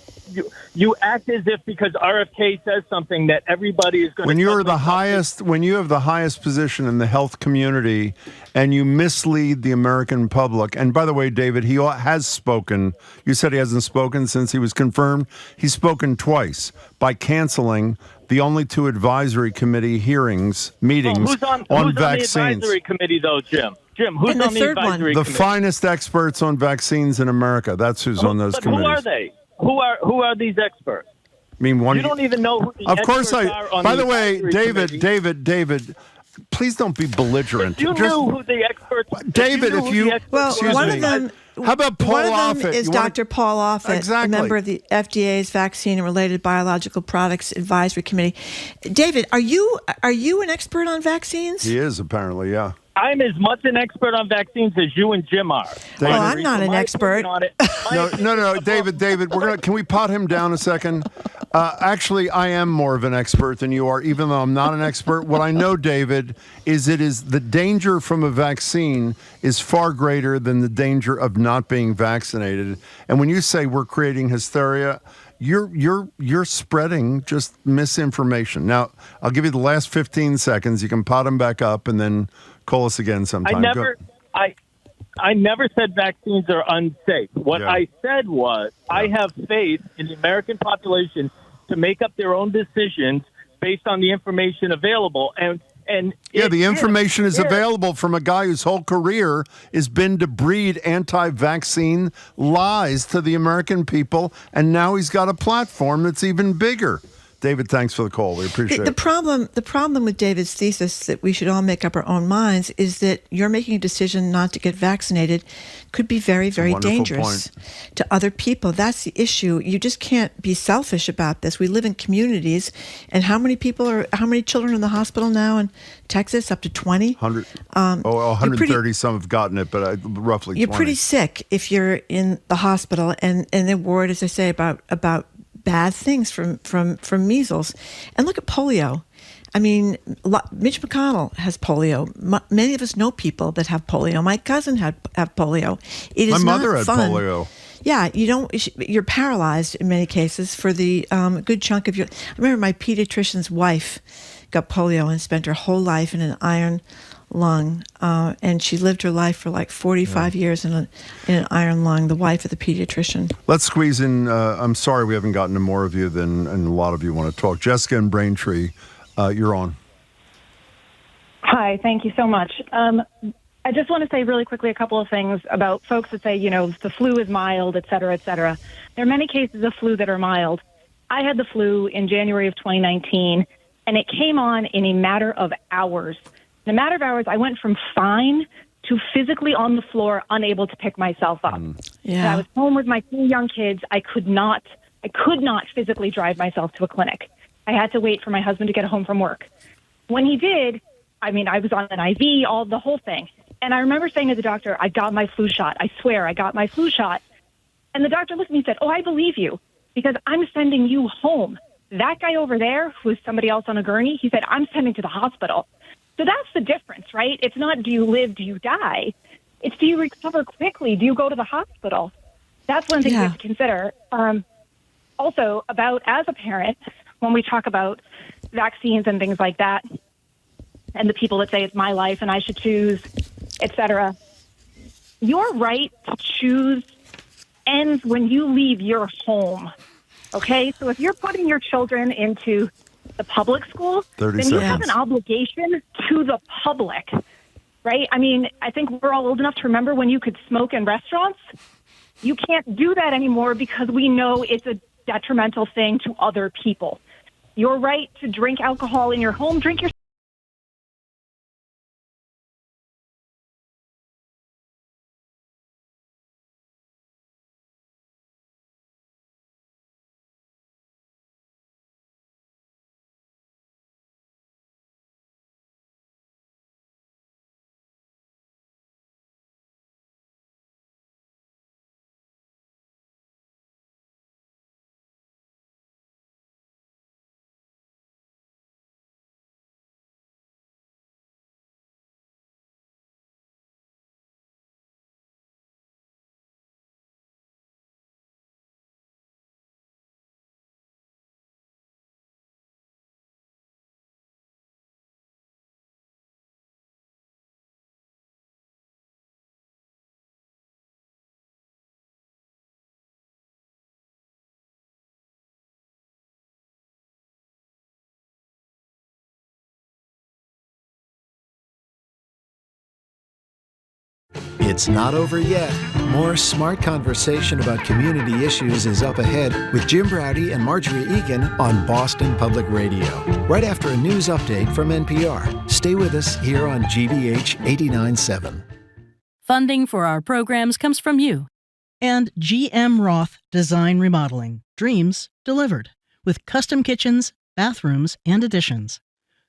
you act as if because RFK says something that everybody is going to. When you have the highest position in the health community, and you mislead the American public. And by the way, David, he has spoken. You said he hasn't spoken since he was confirmed. He's spoken twice by canceling the only 2 advisory committee meetings who's on vaccines. The advisory committee, though, Jim? Who's on the advisory committee? The finest experts on vaccines in America. That's who's on those committees. Who are they? Who are these experts? I mean, you don't even know who the of course experts are on by the way, advisory committee. David, please don't be belligerent. If you knew who the experts, David, if you excuse one me, of them. how about Paul One of them Offit? is You wanna- Dr. Paul Offit, Exactly. a member of the FDA's Vaccine and Related Biological Products Advisory Committee. David, are you an expert on vaccines? He is apparently, yeah. I'm as much an expert on vaccines as you and Jim are. Well, I'm not an expert. No, David, can we pot him down a second? Actually, I am more of an expert than you are, even though I'm not an expert. What I know, David, is the danger from a vaccine is far greater than the danger of not being vaccinated. And when you say we're creating hysteria, you're spreading just misinformation. Now, I'll give you the last 15 seconds. You can pot him back up and then call us again sometime. I never said vaccines are unsafe. What I said was I have faith in the American population to make up their own decisions based on the information available. And the information is available from a guy whose whole career has been to breed anti-vaccine lies to the American people, and now he's got a platform that's even bigger. David, thanks for the call. We appreciate it. The problem with David's thesis that we should all make up our own minds is that you're making a decision not to get vaccinated could be very, very dangerous to other people. That's the issue. You just can't be selfish about this. We live in communities, and how many children are in the hospital now in Texas? Up to 20? 130 some have gotten it, but roughly 20. You're pretty sick if you're in the hospital, and they're worried, as I say, about bad things from measles. And look at polio. I mean, Mitch McConnell has polio. Many of us know people that have polio. My cousin have polio. It is My mother not had fun. polio. Yeah, you're paralyzed in many cases for the good chunk of your. I remember my pediatrician's wife got polio and spent her whole life in an iron lung, and she lived her life for like 45 years in an iron lung, the wife of the pediatrician. Let's squeeze in, I'm sorry we haven't gotten to more of you than a lot of you want to talk. Jessica and Braintree, you're on. Hi, thank you so much. I just want to say really quickly a couple of things about folks that say, the flu is mild, et cetera, et cetera. There are many cases of flu that are mild. I had the flu in January of 2019, and it came on in a matter of hours. In a matter of hours, I went from fine to physically on the floor, unable to pick myself up. And I was home with my 2 young kids. I could not physically drive myself to a clinic. I had to wait for my husband to get home from work. When he did, I was on an IV, the whole thing. And I remember saying to the doctor, I got my flu shot. I swear I got my flu shot. And the doctor looked at me and said, I believe you, because I'm sending you home. That guy over there, who is somebody else on a gurney, he said, I'm sending to the hospital. So that's the difference, right? It's not do you live, do you die? It's do you recover quickly? Do you go to the hospital? That's one thing we have to consider. Also, as a parent, when we talk about vaccines and things like that, and the people that say it's my life and I should choose, et cetera, your right to choose ends when you leave your home, okay? So if you're putting your children into the public school, then you have an obligation to the public, right? I think we're all old enough to remember when you could smoke in restaurants. You can't do that anymore because we know it's a detrimental thing to other people. Your right to drink alcohol in your home, drink your It's not over yet. More smart conversation about community issues is up ahead with Jim Braude and Marjorie Egan on Boston Public Radio. Right after a news update from NPR. Stay with us here on GBH 89.7. Funding for our programs comes from you. And GM Roth Design Remodeling. Dreams delivered. With custom kitchens, bathrooms, and additions.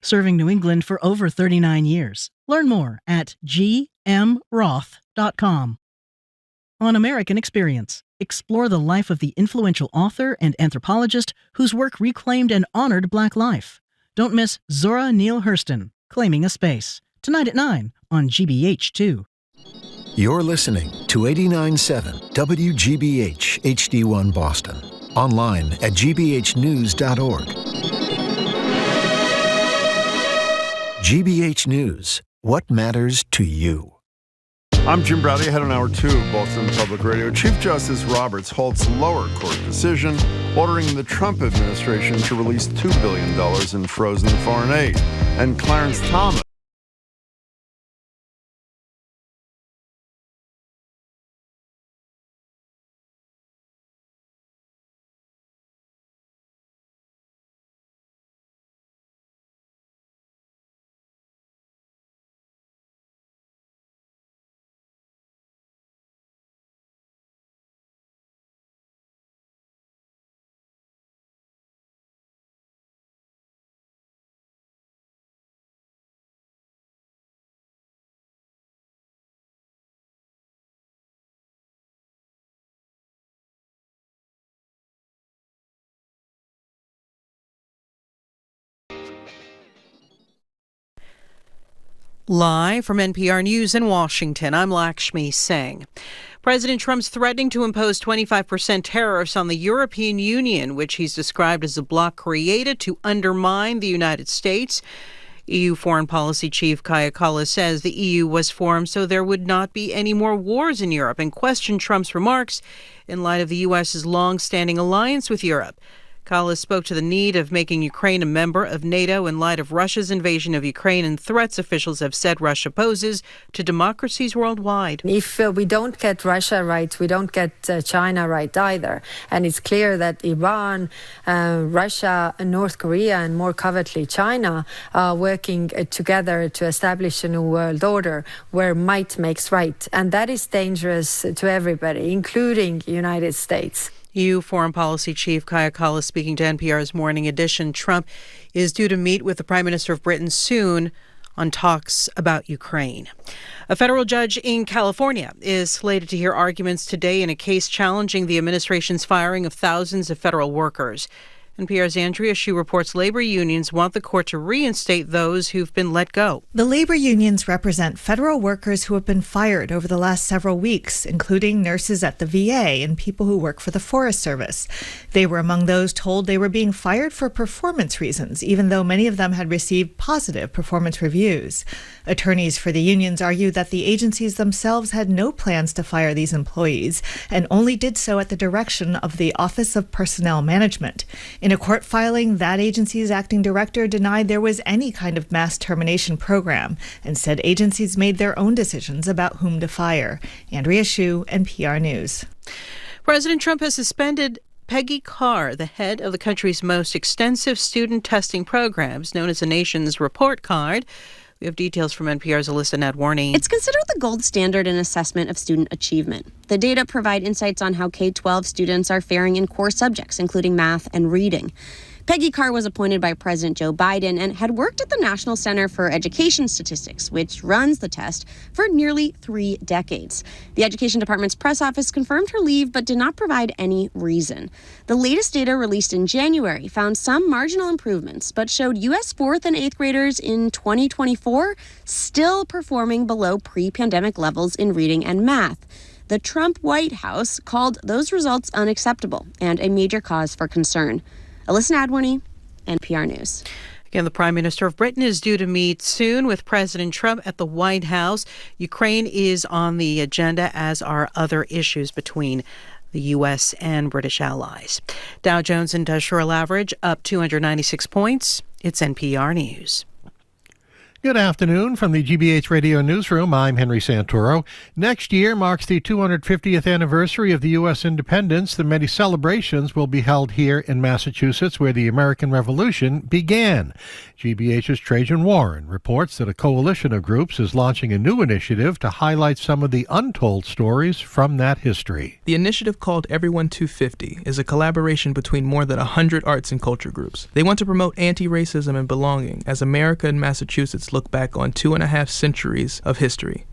Serving New England for over 39 years. Learn more at gmroth.com. On American Experience, explore the life of the influential author and anthropologist whose work reclaimed and honored Black life. Don't miss Zora Neale Hurston, Claiming a Space, tonight at 9 on GBH2. You're listening to 89.7 WGBH HD1 Boston. Online at gbhnews.org. GBH News. What matters to you? I'm Jim Braude, head on Hour 2 of Boston Public Radio. Chief Justice Roberts halts lower court decision ordering the Trump administration to release $2 billion in frozen foreign aid. And Clarence Thomas. Live from NPR News in Washington, I'm Lakshmi Singh. President Trump's threatening to impose 25% tariffs on the European Union, which he's described as a bloc created to undermine the United States. EU Foreign Policy Chief Kaja Kallas says the EU was formed so there would not be any more wars in Europe and questioned Trump's remarks in light of the U.S.'s long-standing alliance with Europe. Kallas spoke to the need of making Ukraine a member of NATO in light of Russia's invasion of Ukraine and threats officials have said Russia poses to democracies worldwide. If we don't get Russia right, we don't get China right either. And it's clear that Iran, Russia, North Korea, and more covertly China are working together to establish a new world order where might makes right. And that is dangerous to everybody, including the United States. EU Foreign Policy Chief Kaja Kallas speaking to NPR's Morning Edition. Trump is due to meet with the Prime Minister of Britain soon on talks about Ukraine. A federal judge in California is slated to hear arguments today in a case challenging the administration's firing of thousands of federal workers. NPR's Andrea Cabral reports labor unions want the court to reinstate those who've been let go. The labor unions represent federal workers who have been fired over the last several weeks, including nurses at the VA and people who work for the Forest Service. They were among those told they were being fired for performance reasons, even though many of them had received positive performance reviews. Attorneys for the unions argue that the agencies themselves had no plans to fire these employees and only did so at the direction of the Office of Personnel Management. In a court filing, that agency's acting director denied there was any kind of mass termination program and said agencies made their own decisions about whom to fire. Andrea Cabral, NPR News. President Trump has suspended Peggy Carr, the head of the country's most extensive student testing programs, known as the nation's report card. We have details from NPR's Alyssa Nadwarny. It's considered the gold standard in assessment of student achievement. The data provide insights on how K-12 students are faring in core subjects, including math and reading. Peggy Carr was appointed by President Joe Biden and had worked at the National Center for Education Statistics, which runs the test, for nearly 3 decades. The Education Department's press office confirmed her leave but did not provide any reason. The latest data released in January found some marginal improvements but showed U.S. 4th and 8th graders in 2024 still performing below pre-pandemic levels in reading and math. The Trump White House called those results unacceptable and a major cause for concern. Alyssa Nadwarny, NPR News. Again, the Prime Minister of Britain is due to meet soon with President Trump at the White House. Ukraine is on the agenda, as are other issues between the U.S. and British allies. Dow Jones Industrial Average up 296 points. It's NPR News. Good afternoon from the GBH Radio Newsroom. I'm Henry Santoro. Next year marks the 250th anniversary of the U.S. independence. The many celebrations will be held here in Massachusetts, where the American Revolution began. GBH's Trajan Warren reports that a coalition of groups is launching a new initiative to highlight some of the untold stories from that history. The initiative, called Everyone 250, is a collaboration between more than 100 arts and culture groups. They want to promote anti-racism and belonging as America and Massachusetts look back on 2.5 centuries of history.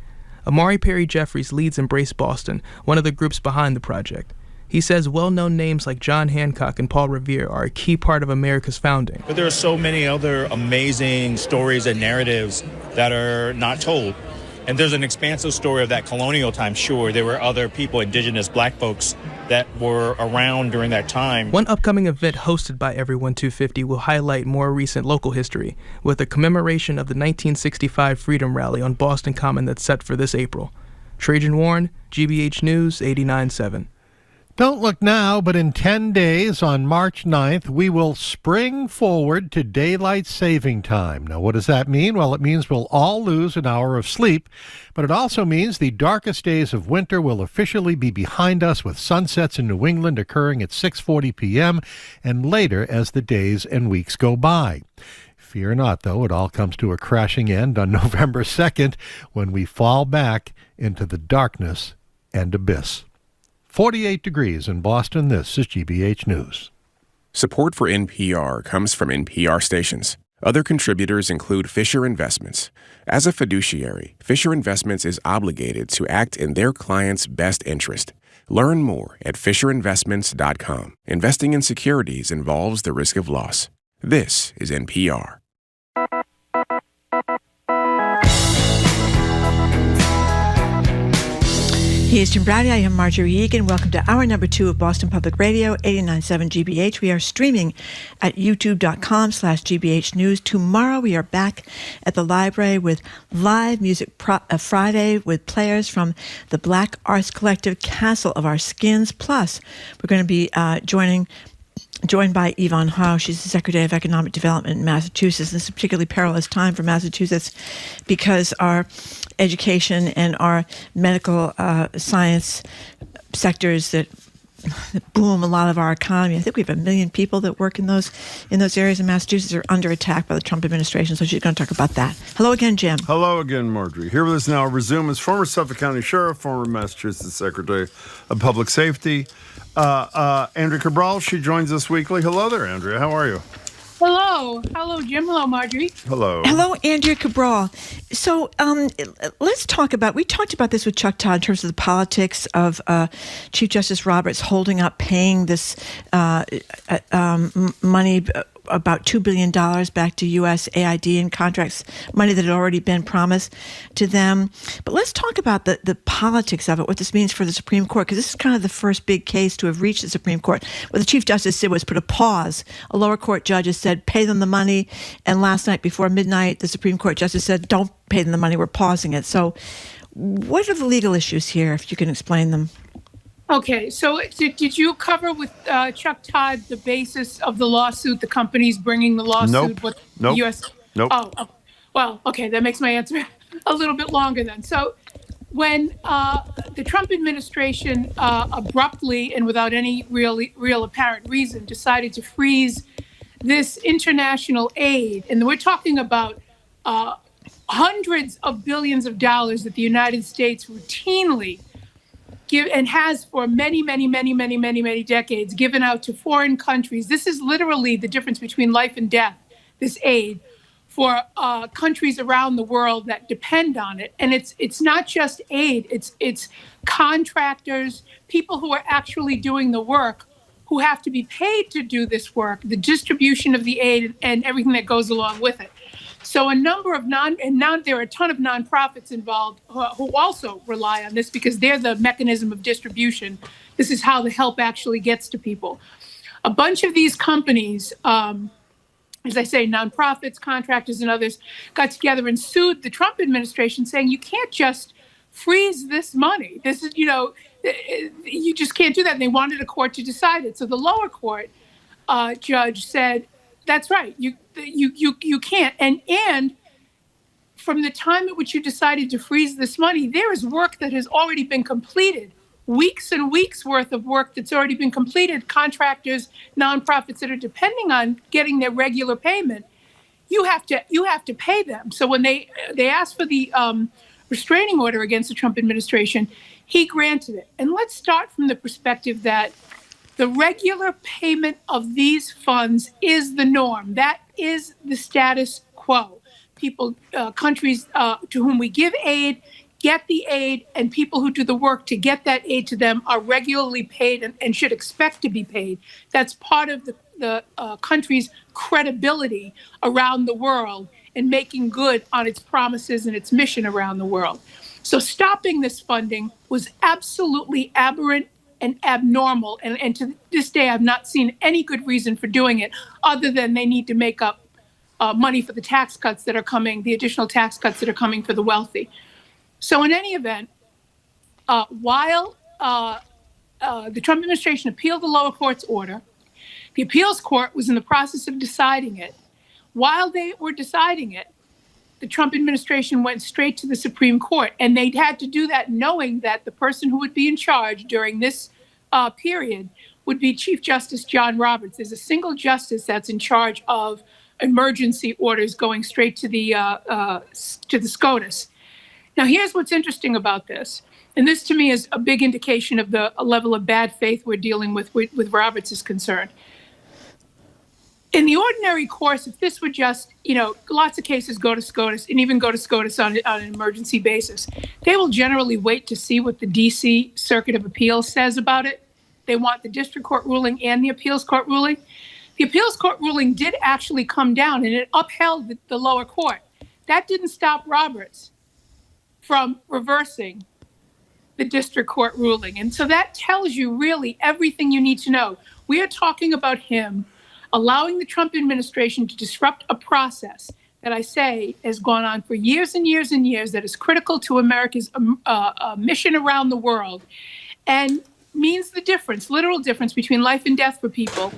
Amari Perry Jeffries leads Embrace Boston, one of the groups behind the project. He says well-known names like John Hancock and Paul Revere are a key part of America's founding. But there are so many other amazing stories and narratives that are not told. And there's an expansive story of that colonial time, sure. There were other people, indigenous black folks, that were around during that time. One upcoming event hosted by Everyone 250 will highlight more recent local history, with a commemoration of the 1965 Freedom Rally on Boston Common that's set for this April. Trajan Warren, GBH News, 89.7. Don't look now, but in 10 days, on March 9th, we will spring forward to daylight saving time. Now, what does that mean? Well, it means we'll all lose an hour of sleep, but it also means the darkest days of winter will officially be behind us, with sunsets in New England occurring at 6:40 p.m. and later as the days and weeks go by. Fear not, though, it all comes to a crashing end on November 2nd when we fall back into the darkness and abyss. 48 degrees in Boston. This is GBH News. Support for NPR comes from NPR stations. Other contributors include Fisher Investments. As a fiduciary, Fisher Investments is obligated to act in their client's best interest. Learn more at FisherInvestments.com. Investing in securities involves the risk of loss. This is NPR. He is Jim Browdy. I am Marjorie Egan. Welcome to hour number 2 of Boston Public Radio, 89.7 GBH. We are streaming at youtube.com/GBH News. Tomorrow we are back at the library with live music Friday with players from the Black Arts Collective, Castle of Our Skins. Plus, we're going to be joined by Yvonne Howe. She's the Secretary of Economic Development in Massachusetts. This is a particularly perilous time for Massachusetts because our education and our medical science sectors that boom a lot of our economy. I think we have 1 million people that work in those areas in Massachusetts are under attack by the Trump administration. So she's going to talk about that. Hello again, Jim. Hello again, Marjorie. Here with us now, resume as former Suffolk County Sheriff, former Massachusetts Secretary of Public Safety, Andrea Cabral. She joins us weekly. Hello there, Andrea. How are you? Hello, Jim. Hello, Marjorie. Hello. Hello, Andrea Cabral. So let's talk about, we talked about this with Chuck Todd in terms of the politics of Chief Justice Roberts holding up paying this money, about $2 billion back to USAID and contracts, money that had already been promised to them. But let's talk about the politics of it, what this means for the Supreme Court, because this is kind of the first big case to have reached the Supreme Court. What the Chief Justice did was put a pause. A lower court judge has said, pay them the money. And last night before midnight, the Supreme Court justice said, don't pay them the money, we're pausing it. So what are the legal issues here, if you can explain them? Okay, so did you cover with Chuck Todd the basis of the lawsuit, the companies bringing the lawsuit? Nope. Nope. Oh, well, okay, that makes my answer a little bit longer then. So when the Trump administration abruptly and without any real apparent reason decided to freeze this international aid, and we're talking about hundreds of billions of dollars that the United States routinely give and has for many decades given out to foreign countries. This is literally the difference between life and death, this aid, for countries around the world that depend on it. And it's not just aid, it's contractors, people who are actually doing the work, who have to be paid to do this work, the distribution of the aid and everything that goes along with it. So a number of now there are a ton of nonprofits involved who also rely on this because they're the mechanism of distribution. This is how the help actually gets to people. A bunch of these companies, as I say, nonprofits, contractors, and others got together and sued the Trump administration saying, you can't just freeze this money. This is, you just can't do that. And they wanted a court to decide it. So the lower court judge said, that's right. You can't. And from the time at which you decided to freeze this money, there is work that has already been completed, weeks and weeks worth of work that's already been completed, contractors, nonprofits that are depending on getting their regular payment. You have to pay them. So when they asked for the restraining order against the Trump administration, he granted it. And let's start from the perspective that the regular payment of these funds is the norm. That is the status quo. People, countries to whom we give aid, get the aid, and people who do the work to get that aid to them are regularly paid and should expect to be paid. That's part of the country's credibility around the world and making good on its promises and its mission around the world. So stopping this funding was absolutely aberrant and abnormal. And to this day, I've not seen any good reason for doing it other than they need to make up money for the tax cuts that are coming, the additional tax cuts that are coming for the wealthy. So in any event, while the Trump administration appealed the lower court's order, the appeals court was in the process of deciding it. While they were deciding it, the Trump administration went straight to the Supreme Court, and they'd had to do that knowing that the person who would be in charge during this period would be Chief Justice John Roberts. There's a single justice that's in charge of emergency orders going straight to the SCOTUS. Now, here's what's interesting about this, and this to me is a big indication of the level of bad faith we're dealing with Roberts is concerned. In the ordinary course, if this were just, lots of cases go to SCOTUS and even go to SCOTUS on an emergency basis. They will generally wait to see what the D.C. Circuit of Appeals says about it. They want the district court ruling and the appeals court ruling. The appeals court ruling did actually come down and it upheld the lower court. That didn't stop Roberts from reversing the district court ruling. And so that tells you really everything you need to know. We are talking about him allowing the Trump administration to disrupt a process that I say has gone on for years and years and years, that is critical to America's mission around the world and means the difference, literal difference between life and death for people.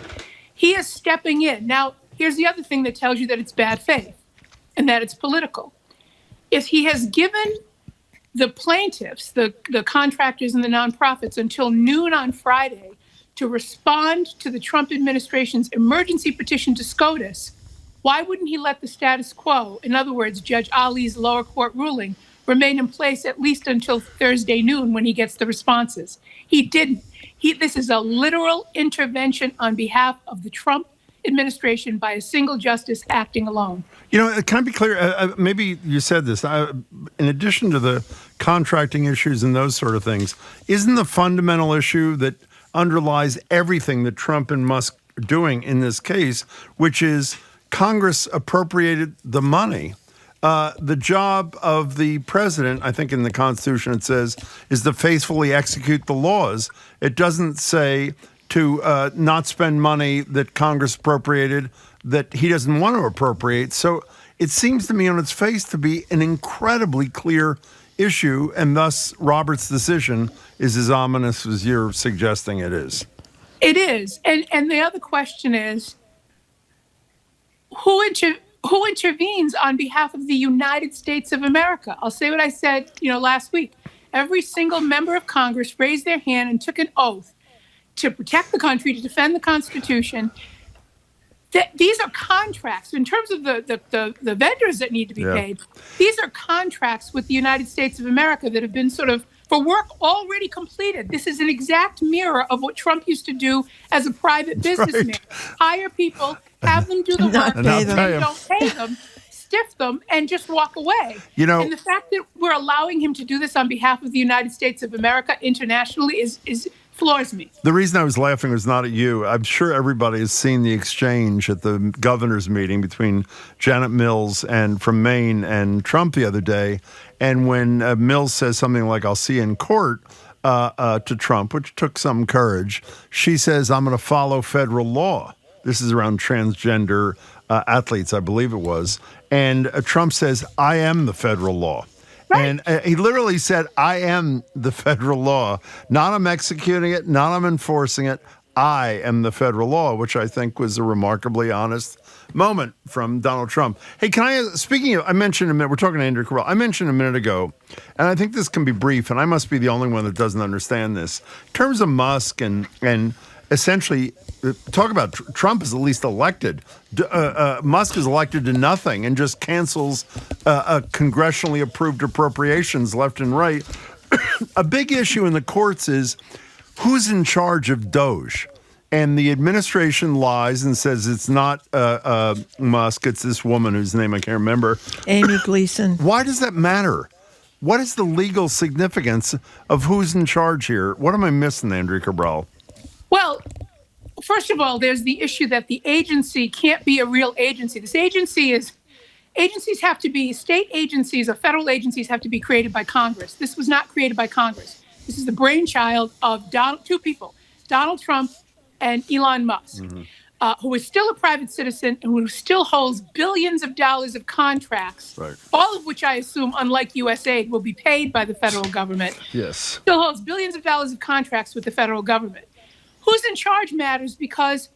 He is stepping in. Now, here's the other thing that tells you that it's bad faith and that it's political. If he has given the plaintiffs, the contractors and the nonprofits until noon on Friday to respond to the Trump administration's emergency petition to SCOTUS, why wouldn't he let the status quo, in other words, Judge Ali's lower court ruling, remain in place at least until Thursday noon when he gets the responses? He didn't. This is a literal intervention on behalf of the Trump administration by a single justice acting alone. Can I be clear? Maybe you said this. In addition to the contracting issues and those sort of things, isn't the fundamental issue that underlies everything that Trump and Musk are doing in this case, which is Congress appropriated the money? The job of the president, I think in the Constitution it says, is to faithfully execute the laws. It doesn't say to not spend money that Congress appropriated that he doesn't want to appropriate. So it seems to me on its face to be an incredibly clear issue, and thus Roberts' decision is as ominous as you're suggesting it is. It is. And the other question is, who intervenes on behalf of the United States of America? I'll say what I said, last week. Every single member of Congress raised their hand and took an oath to protect the country, to defend the Constitution. These are contracts. In terms of the vendors that need to be paid, these are contracts with the United States of America that have been sort of for work already completed. This is an exact mirror of what Trump used to do as a private businessman. Right. Hire people, have them do the work, and don't pay them, stiff them, and just walk away. And the fact that we're allowing him to do this on behalf of the United States of America internationally is floors me. The reason I was laughing was not at you. I'm sure everybody has seen the exchange at the governor's meeting between Janet Mills from Maine and Trump the other day. And when Mills says something like, "I'll see you in court," to Trump, which took some courage, she says, "I'm going to follow federal law." This is around transgender athletes, I believe it was. And Trump says, "I am the federal law." Right. And he literally said, "I am the federal law. Not I'm executing it, not I'm enforcing it. I am the federal law, which I think was a remarkably honest moment from Donald Trump. Hey, speaking of, we're talking to Andrea Cabral. I mentioned a minute ago, and I think this can be brief, and I must be the only one that doesn't understand this. In terms of Musk and essentially, talk about Trump is at least elected. Musk is elected to nothing and just cancels congressionally approved appropriations left and right. A big issue in the courts is who's in charge of DOGE. And the administration lies and says it's not Musk, it's this woman whose name I can't remember. Amy Gleason. Why does that matter? What is the legal significance of who's in charge here? What am I missing, Andrea Cabral? Well, first of all, there's the issue that the agency can't be a real agency. Agencies have to be, state agencies or federal agencies have to be created by Congress. This was not created by Congress. This is the brainchild of two people, Donald Trump and Elon Musk, who is still a private citizen and who still holds billions of dollars of contracts, all of which I assume, unlike USAID, will be paid by the federal government. Yes. Still holds billions of dollars of contracts with the federal government. Who's in charge matters because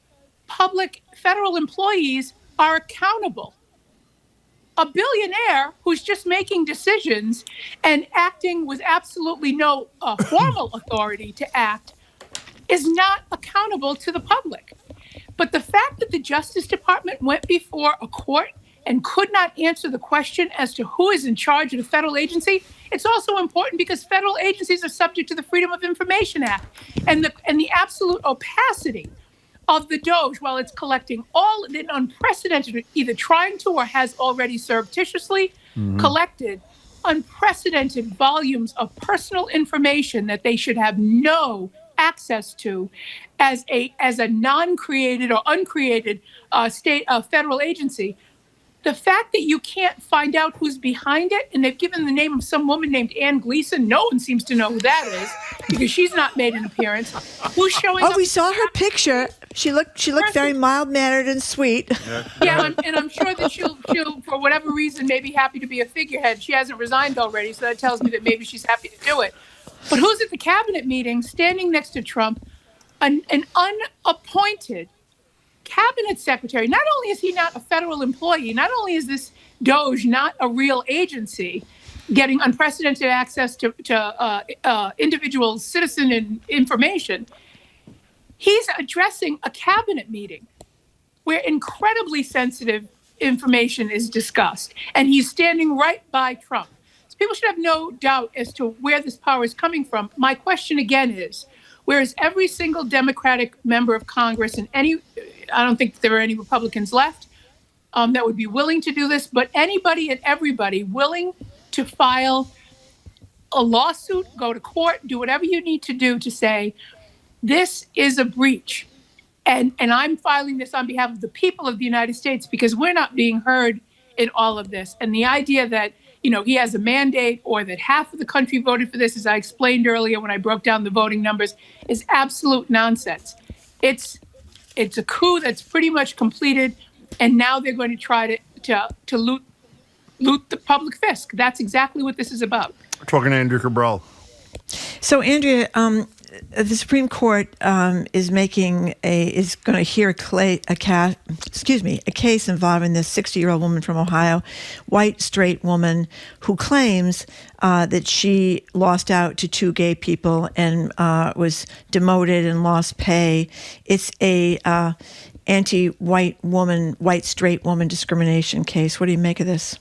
public federal employees are accountable. A billionaire who's just making decisions and acting with absolutely no formal authority to act is not accountable to the public. But the fact that the Justice Department went before a court and could not answer the question as to who is in charge of the federal agency, it's also important because federal agencies are subject to the Freedom of Information Act and the absolute opacity of the DOGE while it's collecting all the unprecedented, either trying to or has already surreptitiously collected unprecedented volumes of personal information that they should have no access to as a non-created or uncreated federal agency. The fact that you can't find out who's behind it, and they've given the name of some woman named Ann Gleason, no one seems to know who that is because she's not made an appearance. Who's showing up? Oh, we saw her picture. She looked very mild-mannered and sweet. Yeah, and I'm sure that she'll, for whatever reason, may be happy to be a figurehead. She hasn't resigned already, so that tells me that maybe she's happy to do it. But who's at the cabinet meeting standing next to Trump? An unappointed cabinet secretary. Not only is he not a federal employee, not only is this DOGE not a real agency getting unprecedented access to individual citizen information, he's addressing a cabinet meeting where incredibly sensitive information is discussed, and he's standing right by Trump. So people should have no doubt as to where this power is coming from. My question again is, whereas every single Democratic member of Congress and I don't think there are any Republicans left that would be willing to do this, but anybody and everybody willing to file a lawsuit, go to court, do whatever you need to do to say, this is a breach. And I'm filing this on behalf of the people of the United States because we're not being heard in all of this. And the idea that, he has a mandate or that half of the country voted for this, as I explained earlier when I broke down the voting numbers, is absolute nonsense. It's a coup that's pretty much completed, and now they're going to try to loot the public fisc. That's exactly what this is about. We're talking to Andrea Cabral. So, Andrea, the Supreme Court is going to hear a case involving this 60-year-old woman from Ohio, white straight woman, who claims that she lost out to two gay people and was demoted and lost pay. It's a anti-white woman, white straight woman discrimination case. What do you make of this?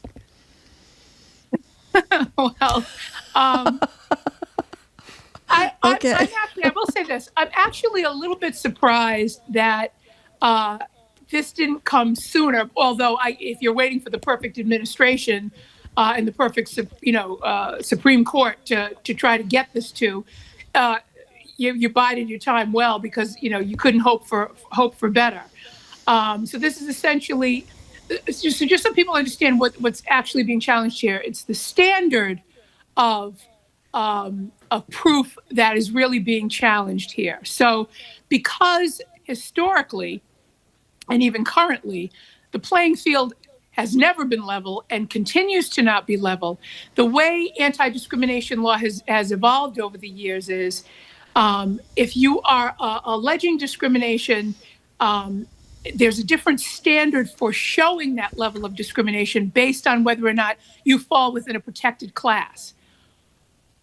Well, I will say this. I'm actually a little bit surprised that this didn't come sooner. Although, if you're waiting for the perfect administration and the perfect, Supreme Court to try to get this to, you bided your time well because you couldn't hope for better. So this is essentially just so people understand what's actually being challenged here. It's the standard of proof that is really being challenged here. So because historically and even currently, the playing field has never been level and continues to not be level, the way anti-discrimination law has evolved over the years is If you are alleging discrimination, there's a different standard for showing that level of discrimination based on whether or not you fall within a protected class.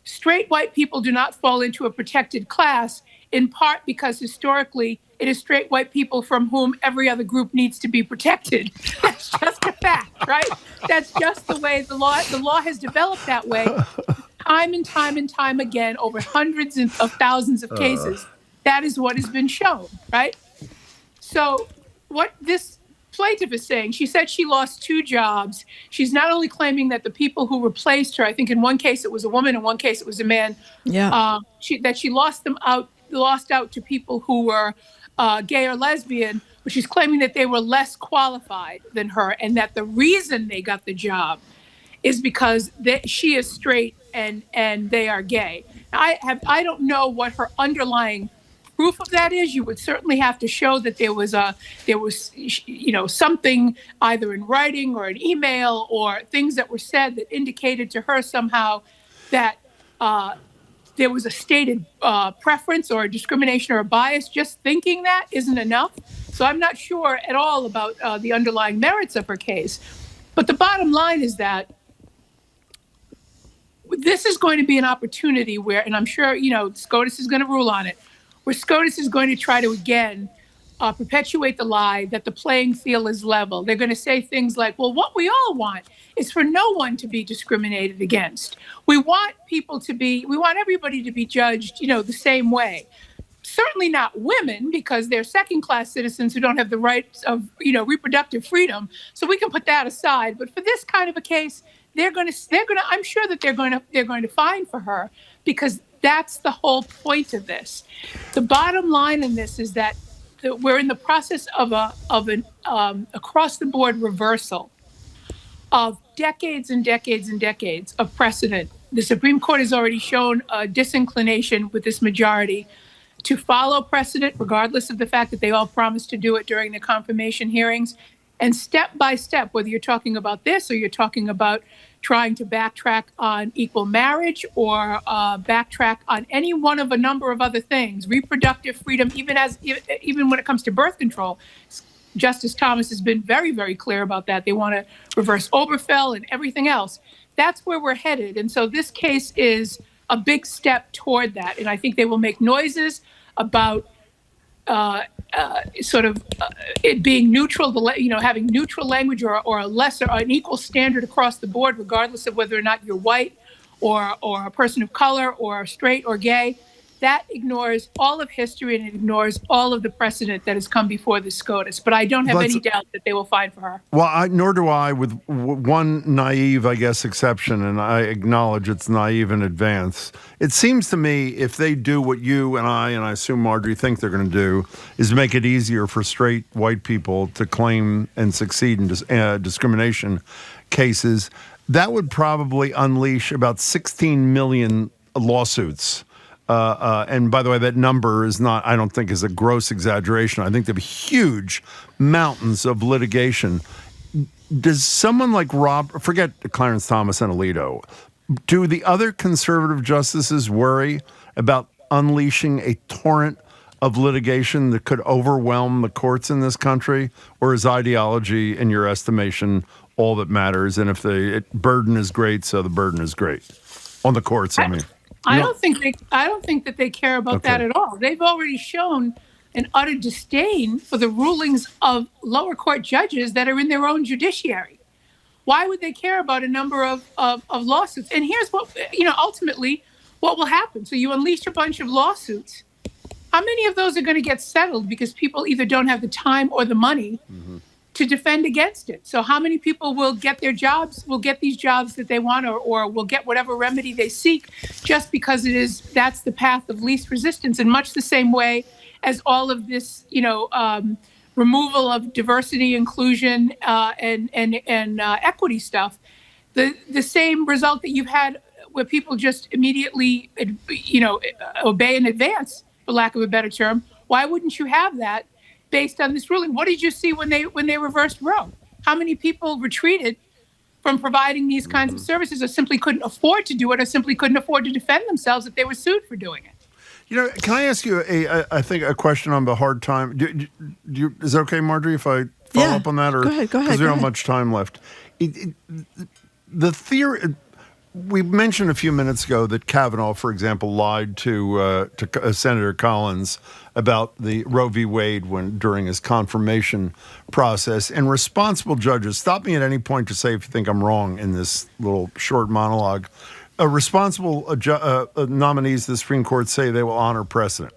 Straight white people do not fall into a protected class, in part because historically it is straight white people from whom every other group needs to be protected. That's just a fact, right? That's just the way the law has developed that way time and time and time again over hundreds of thousands of cases. That is what has been shown, right? So what this plaintiff is saying, she said she lost 2 jobs. She's not only claiming that the people who replaced her, I think in one case it was a woman, in one case it was a man, that she lost out to people who were gay or lesbian, but she's claiming that they were less qualified than her, and that the reason they got the job is because she is straight and they are gay. I don't know what her underlying proof of that is. You would certainly have to show that there was something either in writing or an email or things that were said that indicated to her somehow that there was a stated preference or a discrimination or a bias. Just thinking that isn't enough. So I'm not sure at all about the underlying merits of her case. But the bottom line is that this is going to be an opportunity where, and I'm sure, SCOTUS is going to rule on it, where SCOTUS is going to try to, again, perpetuate the lie that the playing field is level. They're going to say things like, well, what we all want is for no one to be discriminated against. We want everybody to be judged, the same way. Certainly not women, because they're second-class citizens who don't have the rights of, reproductive freedom. So we can put that aside. But for this kind of a case, I'm sure that they're going to fine for her, because that's the whole point of this. The bottom line in this is that we're in the process of an across-the-board reversal of decades and decades and decades of precedent. The Supreme Court has already shown a disinclination with this majority to follow precedent, regardless of the fact that they all promised to do it during the confirmation hearings. And step by step, whether you're talking about this or you're talking about trying to backtrack on equal marriage or backtrack on any one of a number of other things, reproductive freedom, even when it comes to birth control. Justice Thomas has been very, very clear about that. They want to reverse Obergefell and everything else. That's where we're headed. And so this case is a big step toward that. And I think they will make noises about it being neutral, having neutral language or a lesser or an equal standard across the board, regardless of whether or not you're white or a person of color or straight or gay. That ignores all of history and it ignores all of the precedent that has come before the SCOTUS. But I don't have any doubt that they will fine for her. Well, nor do I, with one naive, I guess, exception, and I acknowledge it's naive in advance. It seems to me if they do what you and I assume Marjorie think they're going to do, is make it easier for straight white people to claim and succeed in discrimination cases, that would probably unleash about 16 million lawsuits. And by the way, that number is not, I don't think, is a gross exaggeration. I think there'll be huge mountains of litigation. Does someone like forget Clarence Thomas and Alito, do the other conservative justices worry about unleashing a torrent of litigation that could overwhelm the courts in this country? Or is ideology, in your estimation, all that matters? And if the burden is great, so the burden is great. On the courts, I mean. I don't think that they care about that at all. They've already shown an utter disdain for the rulings of lower court judges that are in their own judiciary. Why would they care about a number of lawsuits? And here's what, ultimately what will happen. So you unleash a bunch of lawsuits. How many of those are going to get settled because people either don't have the time or the money to defend against it? So how many people will get their jobs, will get these jobs that they want, or will get whatever remedy they seek just because that's the path of least resistance? In much the same way as all of this, removal of diversity, inclusion, and equity stuff, the same result that you've had where people just immediately, obey in advance, for lack of a better term. Why wouldn't you have that based on this ruling? What did you see when they reversed Roe? How many people retreated from providing these kinds of services or simply couldn't afford to do it or simply couldn't afford to defend themselves if they were sued for doing it? Can I ask you I think a question on the hard time? Is it okay, Marjorie, if I follow up on that? Or, go ahead. Because we don't have much time left. The theory, we mentioned a few minutes ago that Kavanaugh, for example, lied to Senator Collins about the Roe v. Wade during his confirmation process. And responsible judges, stop me at any point to say if you think I'm wrong in this little short monologue. Responsible nominees to the Supreme Court say they will honor precedent.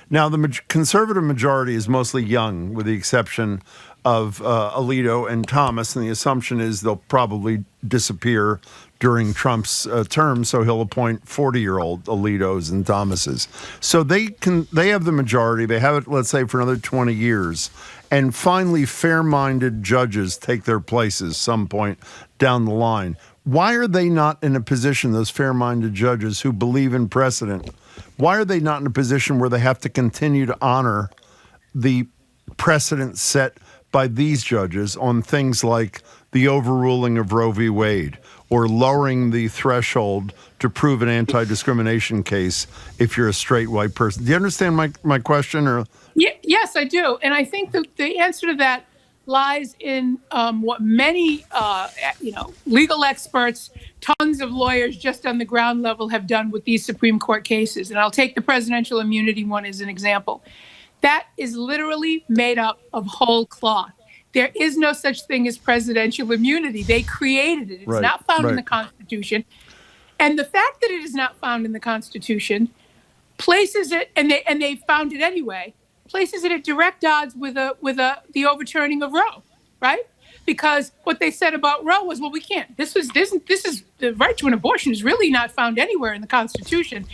Now, the conservative majority is mostly young, with the exception of Alito and Thomas, and the assumption is they'll probably disappear during Trump's term, so he'll appoint 40-year-old Alitos and Thomases. So they have the majority. They have it, let's say, for another 20 years. And finally, fair-minded judges take their places some point down the line. Why are they not in a position, those fair-minded judges who believe in precedent, why are they not in a position where they have to continue to honor the precedent set by these judges on things like the overruling of Roe v. Wade or lowering the threshold to prove an anti-discrimination case if you're a straight white person? Do you understand my question? Or Yes, I do. And I think the answer to that lies in what many, legal experts, tons of lawyers just on the ground level have done with these Supreme Court cases. And I'll take the presidential immunity one as an example. That is literally made up of whole cloth. There is no such thing as presidential immunity. They created it. It's not found in the Constitution. And the fact that it is not found in the Constitution places it, and they found it anyway, places it at direct odds with the overturning of Roe, right? Because what they said about Roe was, well, we can't. This is the right to an abortion is really not found anywhere in the Constitution.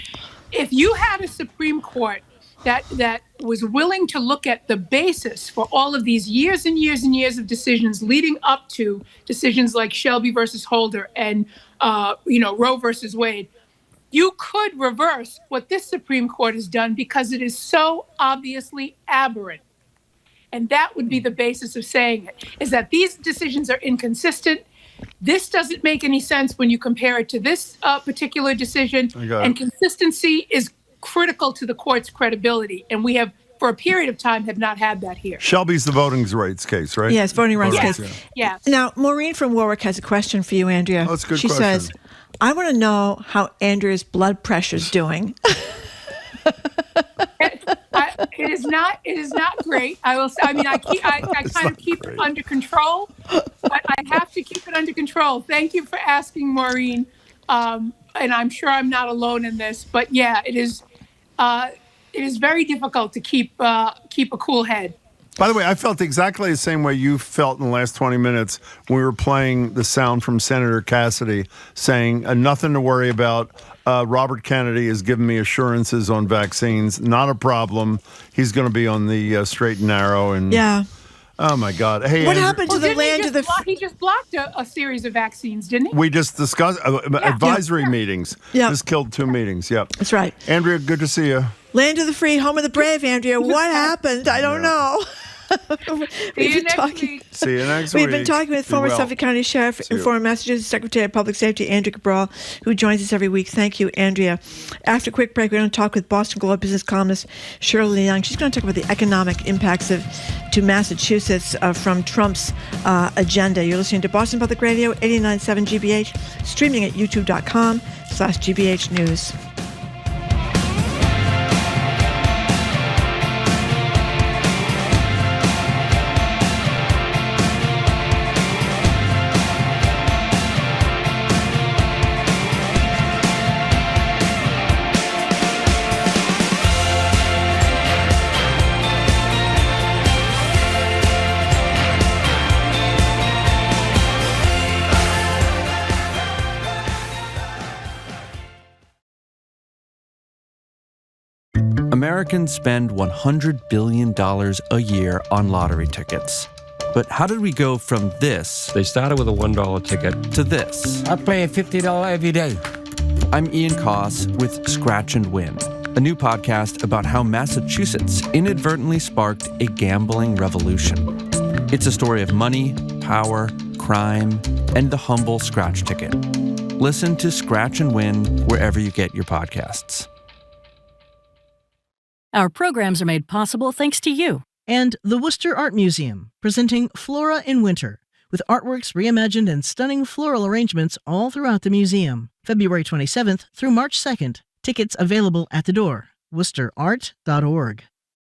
If you had a Supreme Court that was willing to look at the basis for all of these years and years and years of decisions leading up to decisions like Shelby versus Holder and Roe versus Wade, you could reverse what this Supreme Court has done because it is so obviously aberrant. And that would be the basis of saying it, is that these decisions are inconsistent. This doesn't make any sense when you compare it to this particular decision. And consistency is critical to the court's credibility. And we have, for a period of time, have not had that here. Shelby's the voting rights case, right? Yes, voting rights case. Yes. Now, Maureen from Warwick has a question for you, Andrea. Oh, that's a good question. She says, I want to know how Andrea's blood pressure's doing. It is not great. I will say, I kind of keep it under control, but I have to keep it under control. Thank you for asking, Maureen. And I'm sure I'm not alone in this, but yeah, it is very difficult to keep a cool head. By the way, I felt exactly the same way you felt in the last 20 minutes when we were playing the sound from Senator Cassidy saying, nothing to worry about. Robert Kennedy has given me assurances on vaccines. Not a problem. He's going to be on the straight and narrow. And yeah. Oh, my God. Hey, what happened to the land of the... He just blocked a series of vaccines, didn't he? We just discussed advisory meetings. Yeah. Just killed 2 meetings. Yep. That's right. Andrea, good to see you. Land of the free, home of the brave, Andrea. What happened? I don't know. See you next week. See you next week. We've been talking with former Suffolk County Sheriff and former Massachusetts Secretary of Public Safety, Andrea Cabral, who joins us every week. Thank you, Andrea. After a quick break, we're going to talk with Boston Globe business columnist Shirley Leung. She's going to talk about the economic impacts to Massachusetts from Trump's agenda. You're listening to Boston Public Radio, 89.7 GBH, streaming at youtube.com/GBH News. Americans spend $100 billion a year on lottery tickets. But how did we go from this? They started with a $1 ticket. To this. I play a $50 every day. I'm Ian Koss with Scratch and Win, a new podcast about how Massachusetts inadvertently sparked a gambling revolution. It's a story of money, power, crime, and the humble scratch ticket. Listen to Scratch and Win wherever you get your podcasts. Our programs are made possible thanks to you. And the Worcester Art Museum, presenting Flora in Winter, with artworks reimagined and stunning floral arrangements all throughout the museum. February 27th through March 2nd. Tickets available at the door. WorcesterArt.org.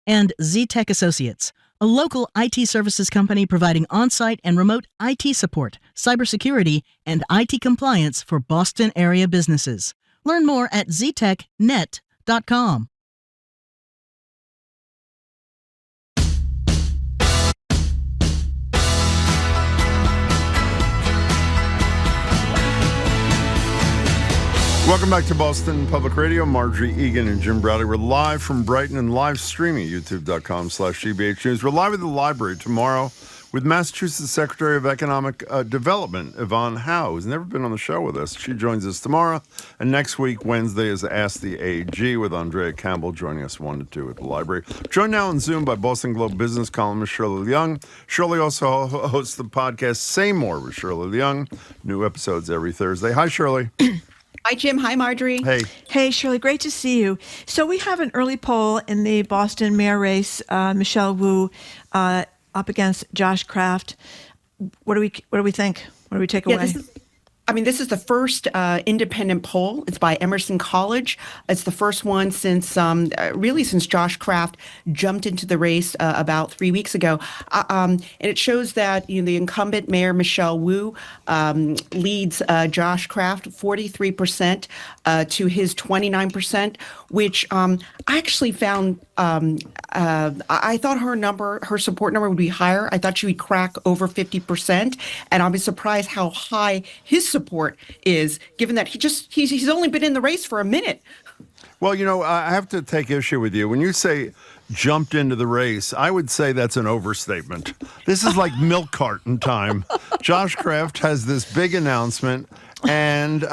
And Z-Tech Associates, a local IT services company providing on-site and remote IT support, cybersecurity, and IT compliance for Boston area businesses. Learn more at ztechnet.com. Welcome back to Boston Public Radio. Marjorie Egan and Jim Browdy. We're live from Brighton and live streaming at youtube.com/GBH News. We're live at the library tomorrow with Massachusetts Secretary of Economic Development, Yvonne Howe, who's never been on the show with us. She joins us tomorrow. And next week, Wednesday, is Ask the AG with Andrea Cabral joining us 1 to 2 at the library. Joined now on Zoom by Boston Globe business columnist Shirley Leung. Shirley also hosts the podcast Say More with Shirley Leung. New episodes every Thursday. Hi, Shirley. Hi, Jim. Hi, Marjorie. Hey. Hey, Shirley. Great to see you. So we have an early poll in the Boston mayor race. Michelle Wu up against Josh Kraft. What do we think? What do we take away? This is the first independent poll. It's by Emerson College. It's the first one since Josh Kraft jumped into the race about 3 weeks ago. And it shows that the incumbent mayor, Michelle Wu, leads Josh Kraft 43% to his 29%, which I actually found, I thought her support number would be higher. I thought she would crack over 50%. And I was surprised how high his support is, given that he's only been in the race for a minute. Well, I have to take issue with you. When you say jumped into the race, I would say that's an overstatement. This is like milk carton time. Josh Kraft has this big announcement, and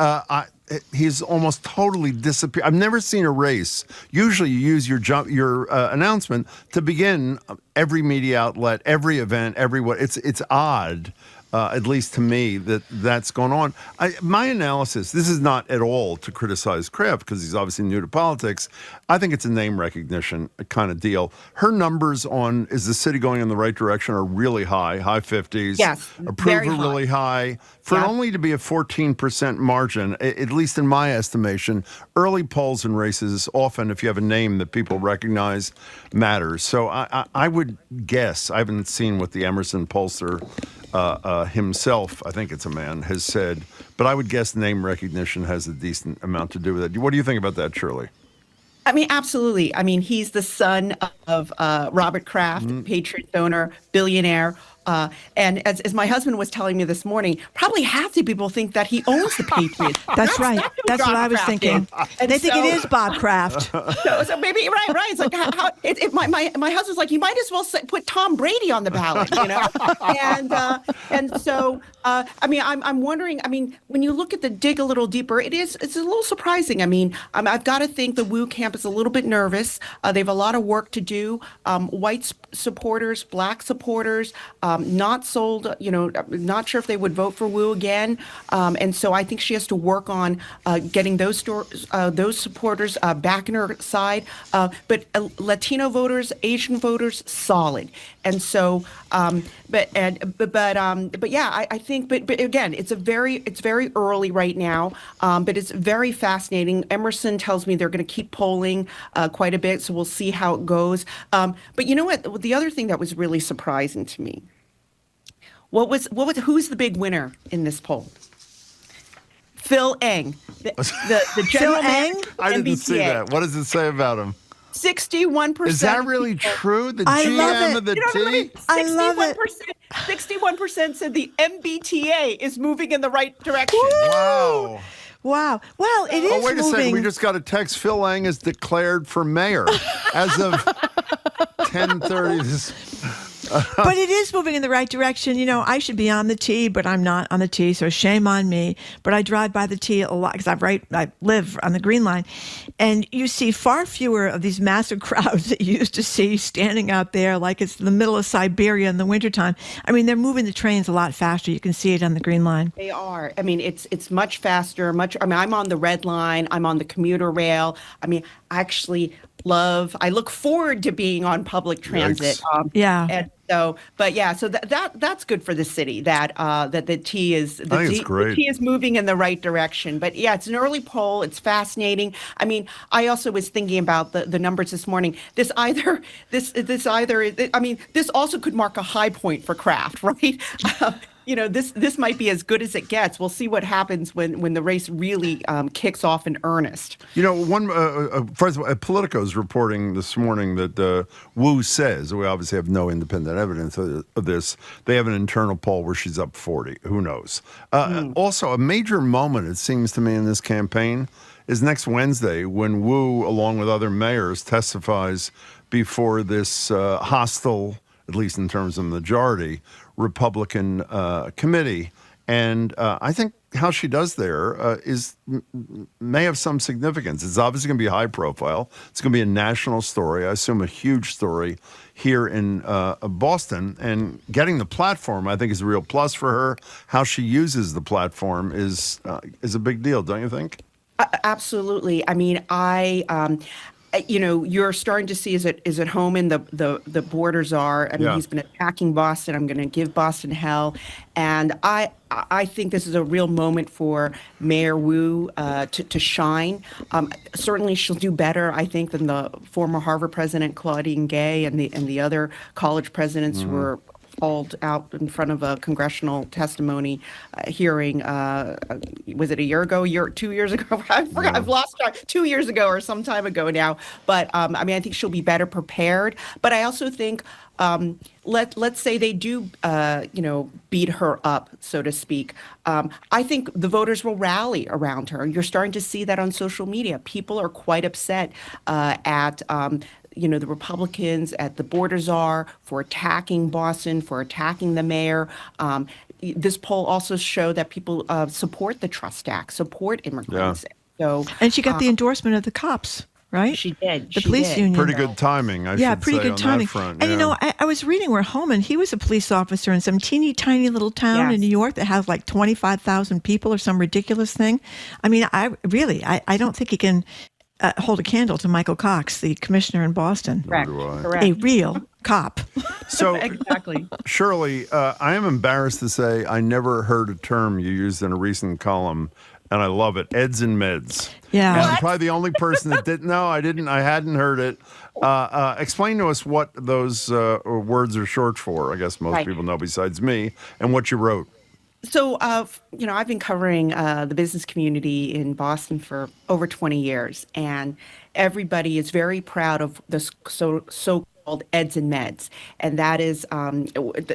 he's almost totally disappeared. I've never seen a race. Usually you use your announcement to begin every media outlet, every event, everywhere. It's odd. At least to me, that's going on. My analysis, this is not at all to criticize Kraft because he's obviously new to politics. I think it's a name recognition kind of deal. Her numbers on is the city going in the right direction are really high 50s. Yes, approval really high. For only to be a 14% margin, at least in my estimation, early polls and races often, if you have a name that people recognize, matters. So I would guess, I haven't seen what the Emerson pollster himself, I think it's a man, has said, but I would guess name recognition has a decent amount to do with it. What do you think about that, Shirley? Absolutely. He's the son of Robert Kraft, Patriot donor, billionaire. And as my husband was telling me this morning, probably half the people think that he owns the Patriots. That's right. That's what I was thinking. They think it is Bob Kraft. So maybe right. It's like my husband's like, you might as well put Tom Brady on the ballot, and so I'm wondering. When you look at the dig a little deeper, it's a little surprising. I've got to think the Wu camp is a little bit nervous. They have a lot of work to do. White supporters, black supporters. Not sold, not sure if they would vote for Wu again. And so I think she has to work on getting those supporters back in her side. But Latino voters, Asian voters, solid. And so, I think, but again, it's very early right now. But it's very fascinating. Emerson tells me they're going to keep polling quite a bit, so we'll see how it goes. But you know what? The other thing that was really surprising to me. Who's the big winner in this poll? Phil Eng, the general manager of I didn't MBTA. see that. What does it say about him? 61%. Is that really true? The GM of the T? I love it. 61% said the MBTA is moving in the right direction. Wow. Well, it is moving. Wait a second. We just got a text. Phil Lang is declared for mayor as of 10:30. But it is moving in the right direction. I should be on the T, but I'm not on the T, so shame on me. But I drive by the T a lot because I live on the Green Line. And you see far fewer of these massive crowds that you used to see standing out there like it's the middle of Siberia in the wintertime. They're moving the trains a lot faster. You can see it on the Green Line. They are. It's much faster. I'm on the Red Line. I'm on the commuter rail. Actually, I look forward to being on public transit. Yeah. And so, but yeah, so that's good for the city that the T is I think it's great. The T is moving in the right direction. But yeah, it's an early poll. It's fascinating. I mean, I also was thinking about the numbers this morning. This also could mark a high point for Kraft, right? This might be as good as it gets. We'll see what happens when the race really kicks off in earnest. First of all, Politico is reporting this morning that Wu says, we obviously have no independent evidence of this, they have an internal poll where she's up 40. Who knows? Also, a major moment, it seems to me, in this campaign is next Wednesday when Wu, along with other mayors, testifies before this hostile, at least in terms of majority, Republican committee. And I think how she does there may have some significance. It's obviously going to be high profile. It's going to be a national story. I assume a huge story here in Boston. And getting the platform, I think, is a real plus for her. How she uses the platform is a big deal, don't you think? Absolutely. I mean, you're starting to see is at home in the borders are. I mean, he's been attacking Boston. I'm going to give Boston hell. And I think this is a real moment for Mayor Wu to shine. Certainly, she'll do better, I think, than the former Harvard president Claudine Gay and the other college presidents who were hauled out in front of a congressional testimony hearing. Was it a year ago? 2 years ago? I forgot. I've lost track. 2 years ago or some time ago now. But I think she'll be better prepared. But I also think let's say they do beat her up, so to speak. I think the voters will rally around her. You're starting to see that on social media. People are quite upset at the Republicans at the borders are for attacking Boston, for attacking the mayor. This poll also showed that people support the Trust Act, support immigrants. Yeah. And she got the endorsement of the cops, right? She did. The police union. Pretty good timing, I should pretty say, good on timing. that front. And I was reading where Holman, he was a police officer in some teeny tiny little town in New York that has like 25,000 people or some ridiculous thing. I mean, I don't think he can hold a candle to Michael Cox, the commissioner in Boston. Correct. A real cop. So, exactly. Shirley, I am embarrassed to say I never heard a term you used in a recent column, and I love it. Eds and meds. Yeah. And I'm probably the only person that didn't know. I hadn't heard it. Explain to us what those words are short for. I guess most people know besides me, and what you wrote. So, I've been covering the business community in Boston for over 20 years, and everybody is very proud of the so-called eds and meds, and that is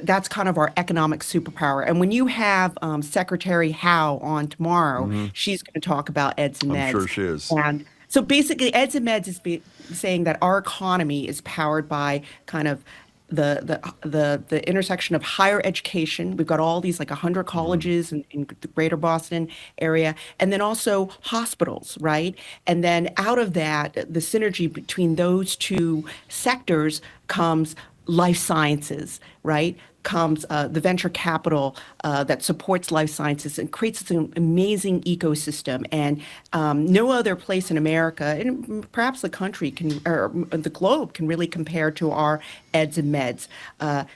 that's kind of our economic superpower. And when you have Secretary Howe on tomorrow, she's going to talk about eds and meds. I'm sure she is. And so basically, eds and meds is saying that our economy is powered by kind of the intersection of higher education. We've got all these 100 colleges in the greater Boston area, and then also hospitals, right? And then out of that, the synergy between those two sectors comes life sciences, right? Comes the venture capital that supports life sciences and creates an amazing ecosystem. And no other place in America, and perhaps the country or the globe, can really compare to our eds and meds.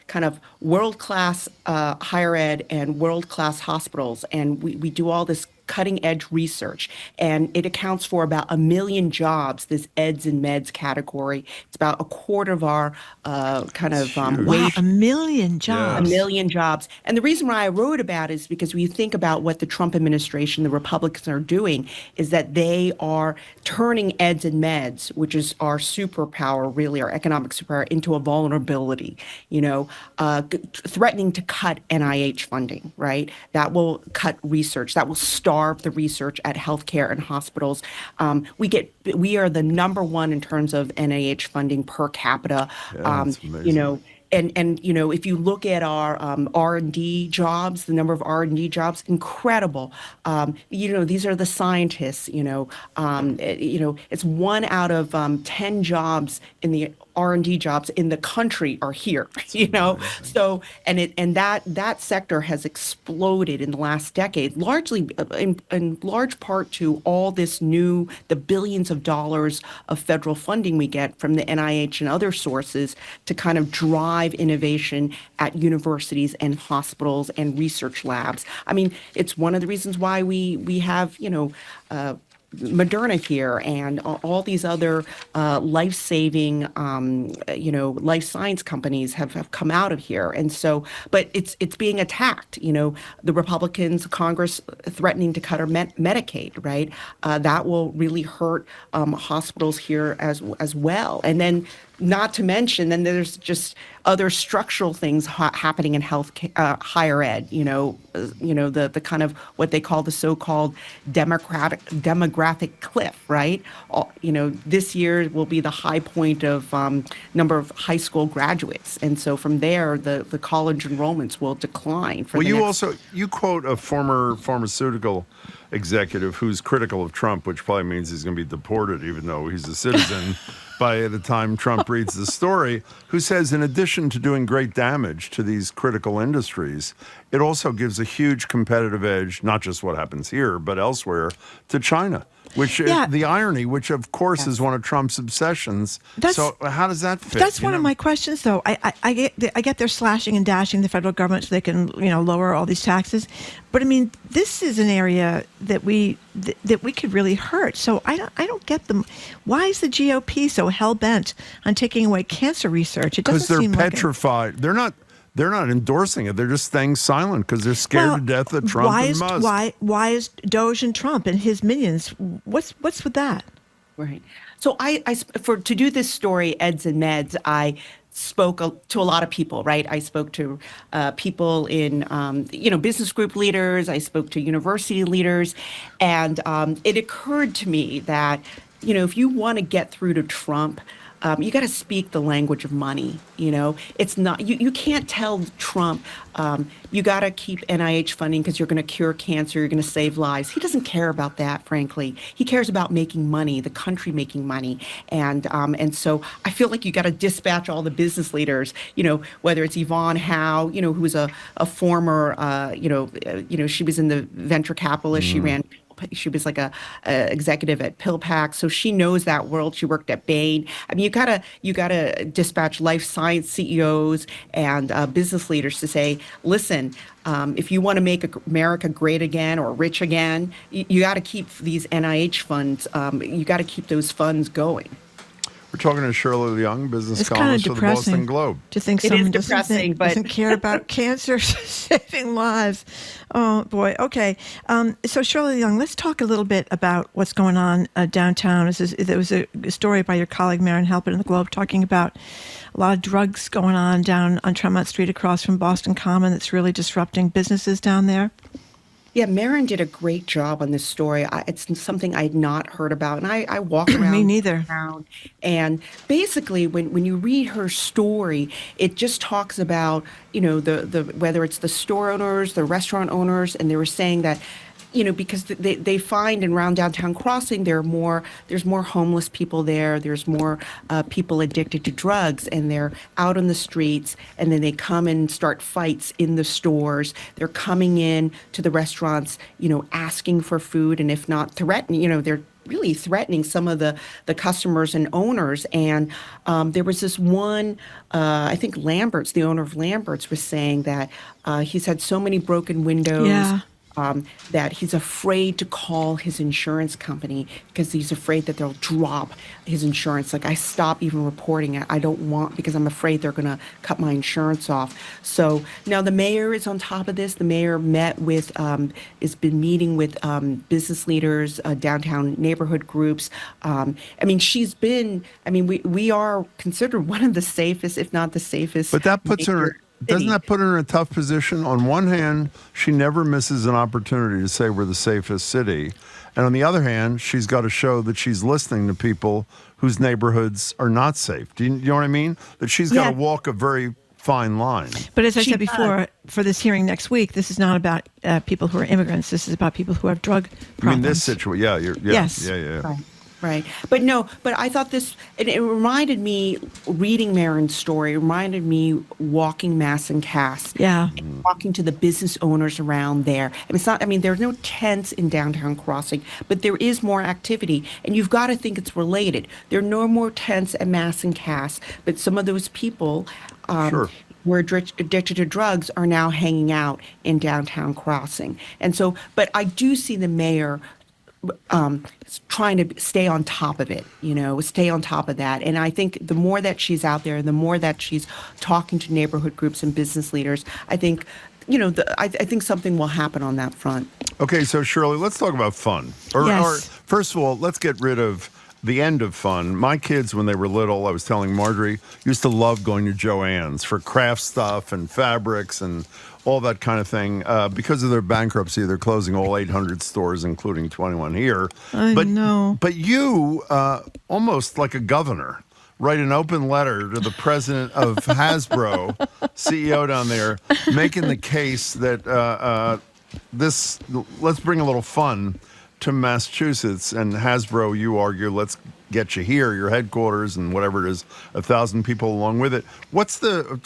Kind of world-class higher ed and world-class hospitals. And we do all this cutting-edge research, and it accounts for about 1 million jobs, this eds and meds category. It's about a quarter of our wage. Wow, 1 million jobs. 1 million jobs. And the reason why I wrote about it is because when you think about what the Trump administration, the Republicans are doing, is that they are turning eds and meds, which is our superpower, really, our economic superpower, into a vulnerability, threatening to cut NIH funding, right? That will cut research. That will starve the research at healthcare and hospitals. We are the number one in terms of NIH funding per capita. That's amazing. And if you look at our R&D jobs, the number of R&D jobs, incredible. These are the scientists. It's 1 out of 10 jobs in the R&D jobs in the country are here, you know. So that sector has exploded in the last decade, largely in large part to all this the billions of dollars of federal funding we get from the NIH and other sources to kind of drive innovation at universities and hospitals and research labs. I mean, it's one of the reasons why we have, Moderna here and all these other life-saving, life science companies have come out of here. And so, but it's being attacked. The Republicans, Congress threatening to cut our Medicaid, right? That will really hurt hospitals here as well. And then, not to mention, then there's just other structural things happening in higher ed. The kind of what they call the so-called demographic cliff, right? This year will be the high point of number of high school graduates, and so from there, the college enrollments will decline. You quote a former pharmaceutical executive who's critical of Trump, which probably means he's going to be deported, even though he's a citizen. By the time Trump reads the story, who says, in addition to doing great damage to these critical industries, it also gives a huge competitive edge, not just what happens here, but elsewhere, to China. Which the irony, which of course is one of Trump's obsessions. So how does that fit? That's one of my questions, though. I get they're slashing and dashing the federal government so they can lower all these taxes, but I mean this is an area that we could really hurt. So I don't get them. Why is the GOP so hell bent on taking away cancer research? Because they're petrified. They're not endorsing it. They're just staying silent because they're scared to death of Trump and Musk. Why is DOGE and Trump and his minions? What's with that? Right. So to do this story, Eds and Meds, I spoke to a lot of people, right? I spoke to people in, business group leaders. I spoke to university leaders. And it occurred to me that, if you want to get through to Trump, you got to speak the language of money. It's not, you can't tell Trump, you got to keep NIH funding because you're going to cure cancer, you're going to save lives. He doesn't care about that, frankly. He cares about making money, the country making money. And so I feel like you got to dispatch all the business leaders, whether it's Yvonne Howe, who was a former, she was in the venture capitalist, she was like a executive at PillPack, so she knows that world. She worked at Bain. I mean, you gotta dispatch life science CEOs and business leaders to say, listen, if you want to make America great again or rich again, you got to keep these NIH funds. You got to keep those funds going. We're talking to Shirley Leung, business columnist for the Boston Globe. To think someone doesn't care about cancer saving lives. Oh, boy. Okay. So, Shirley Leung, let's talk a little bit about what's going on downtown. There was a story by your colleague, Maren Halpern, in the Globe, talking about a lot of drugs going on down on Tremont Street across from Boston Common that's really disrupting businesses down there. Yeah, Maren did a great job on this story. It's something I had not heard about, and I walk around. Me neither. And basically, when you read her story, it just talks about the whether it's the store owners, the restaurant owners, and they were saying that. Because they find in around downtown Crossing there's more homeless people there. There's more people addicted to drugs, and they're out on the streets. And then they come and start fights in the stores. They're coming in to the restaurants, asking for food, and if not threatening, they're really threatening some of the customers and owners. And there was this one, I think Lambert's, the owner of Lambert's, was saying that he's had so many broken windows. Yeah. That he's afraid to call his insurance company because he's afraid that they'll drop his insurance. Like, I stop even reporting it. I don't want, because I'm afraid they're going to cut my insurance off. So now the mayor is on top of this. The mayor has been meeting with business leaders, downtown neighborhood groups. We are considered one of the safest, if not the safest. But that puts her. Doesn't that put her in a tough position? On one hand, she never misses an opportunity to say we're the safest city. And on the other hand, she's got to show that she's listening to people whose neighborhoods are not safe. Do you know what I mean? That she's got to walk a very fine line. But as I said before, for this hearing next week, this is not about people who are immigrants. This is about people who have drug problems. I mean, this situation, Yes. Yeah. Right. But I thought it reminded me, reading Marin's story, it reminded me walking Mass and Cass. Yeah. And talking to the business owners around there. There's no tents in downtown Crossing, but there is more activity. And you've got to think it's related. There are no more tents at Mass and Cass, but some of those people who are addicted to drugs are now hanging out in downtown Crossing. And so, but I do see the mayor trying to stay on top of it, stay on top of that. And I think the more that she's out there, the more that she's talking to neighborhood groups and business leaders, I think, I think something will happen on that front. Okay, so Shirley, let's talk about fun. Or first of all, let's get rid of the end of fun. My kids, when they were little, I was telling Marjorie, used to love going to Joann's for Kraft stuff and fabrics and all that kind of thing. Because of their bankruptcy, they're closing all 800 stores, including 21 here. I know. But you, almost like a governor, write an open letter to the president of Hasbro, CEO down there, making the case that let's bring a little fun to Massachusetts. And Hasbro, you argue, let's get you here, your headquarters, and whatever it is, 1,000 people along with it.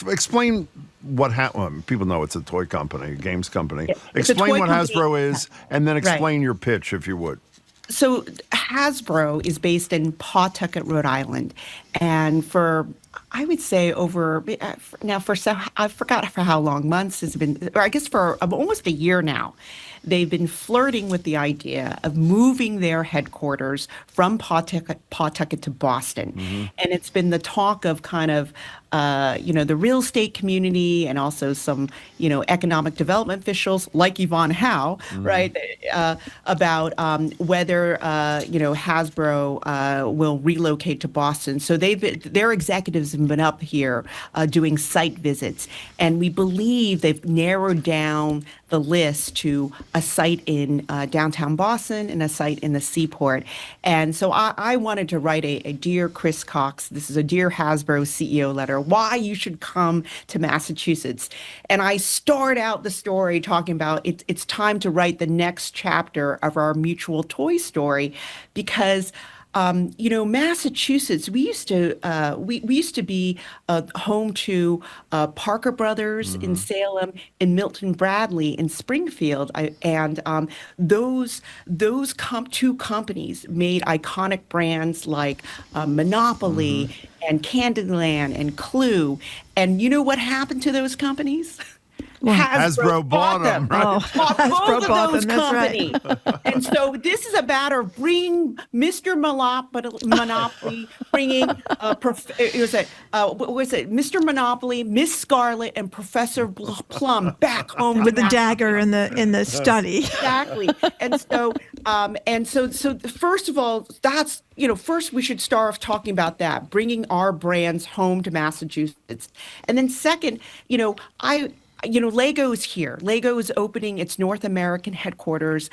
Explain what happened. People know it's a toy company, a games company. Explain what Hasbro is, and then explain your pitch, if you would. So Hasbro is based in Pawtucket, Rhode Island. And for, I would say I forgot for how long, months has been, or I guess for almost a year now, they've been flirting with the idea of moving their headquarters from Pawtucket to Boston. Mm-hmm. And it's been the talk of kind of, the real estate community and also some, economic development officials like Yvonne Howe, right, about whether, Hasbro will relocate to Boston. So their executives have been up here doing site visits. And we believe they've narrowed down the list to a site in downtown Boston and a site in the Seaport. And so I wanted to write a Dear Chris Cox, this is a Dear Hasbro CEO letter, why you should come to Massachusetts. And I start out the story talking about it's time to write the next chapter of our mutual toy story because Massachusetts, we used to be home to Parker Brothers in Salem and Milton Bradley in Springfield, those two companies made iconic brands like Monopoly and Candyland and Clue. And you know what happened to those companies? Hasbro bought them. Right? Hasbro bought those companies. Right. And so this is a matter of bringing Mr. Monopoly, bringing Mr. Monopoly, Miss Scarlet, and Professor Plum back home with the dagger in the study. Exactly. And so first of all, that's first we should start off talking about that, bringing our brands home to Massachusetts, and then second, Lego is here. Lego is opening its North American headquarters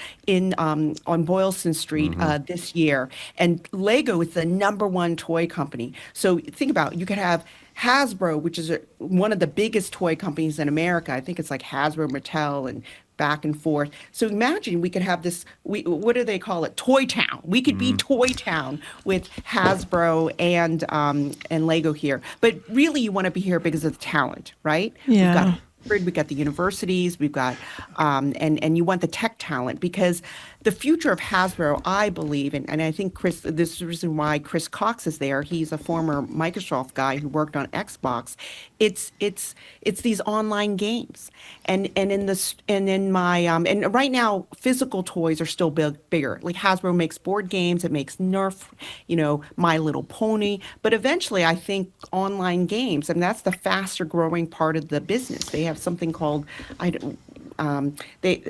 on Boylston Street this year. And Lego is the #1 toy company. So think about it. You could have Hasbro, which is one of the biggest toy companies in America. I think it's like Hasbro, Mattel, and back and forth. So imagine we could have this, what do they call it? Toy Town. We could be Toy Town with Hasbro and Lego here. But really you want to be here because of the talent, right? Yeah. We've got the universities, we've got, and you want the tech talent because the future of Hasbro, I believe, and I think this is the reason why Chris Cox is there. He's a former Microsoft guy who worked on Xbox. It's these online games, and right now physical toys are still bigger. Like Hasbro makes board games, it makes Nerf, My Little Pony, but eventually I think online games, and that's the faster growing part of the business. They have something called they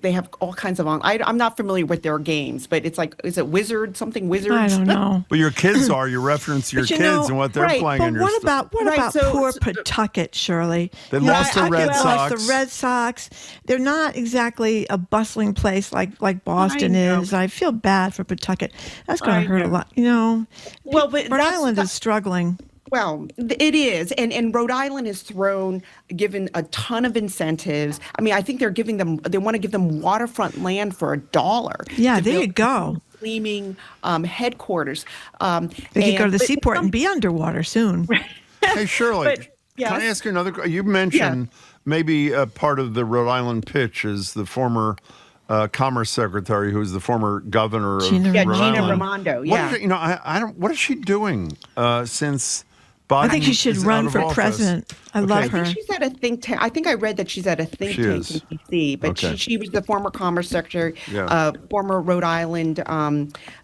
have all kinds of I'm not familiar with their games, but it's like, is it Wizards? I don't know. Well, your kids are. You reference your kids and what they're playing in your What about poor Pawtucket, Shirley? They lost the Red Sox. Lost the Red Sox. They're not exactly a bustling place like Boston is. I feel bad for Pawtucket. That's going to hurt a lot. Well, but Rhode Island is struggling. Well, it is. And Rhode Island has given a ton of incentives. I mean, I think they want to give them waterfront land for $1. Yeah, there you go. gleaming headquarters. They could go to the seaport and be underwater soon. Hey, Shirley, yes. can I ask you another? You mentioned maybe part of the Rhode Island pitch is the former Commerce Secretary, who's the former governor of Rhode Gina Island. Raimondo. What is, I don't. What is she doing since Biden? I think she should is run out for of office? president. I love her. I think she's at a think tank. I think I read that she's at a think She tank is. in D.C., but she was the former Commerce Secretary, former Rhode Island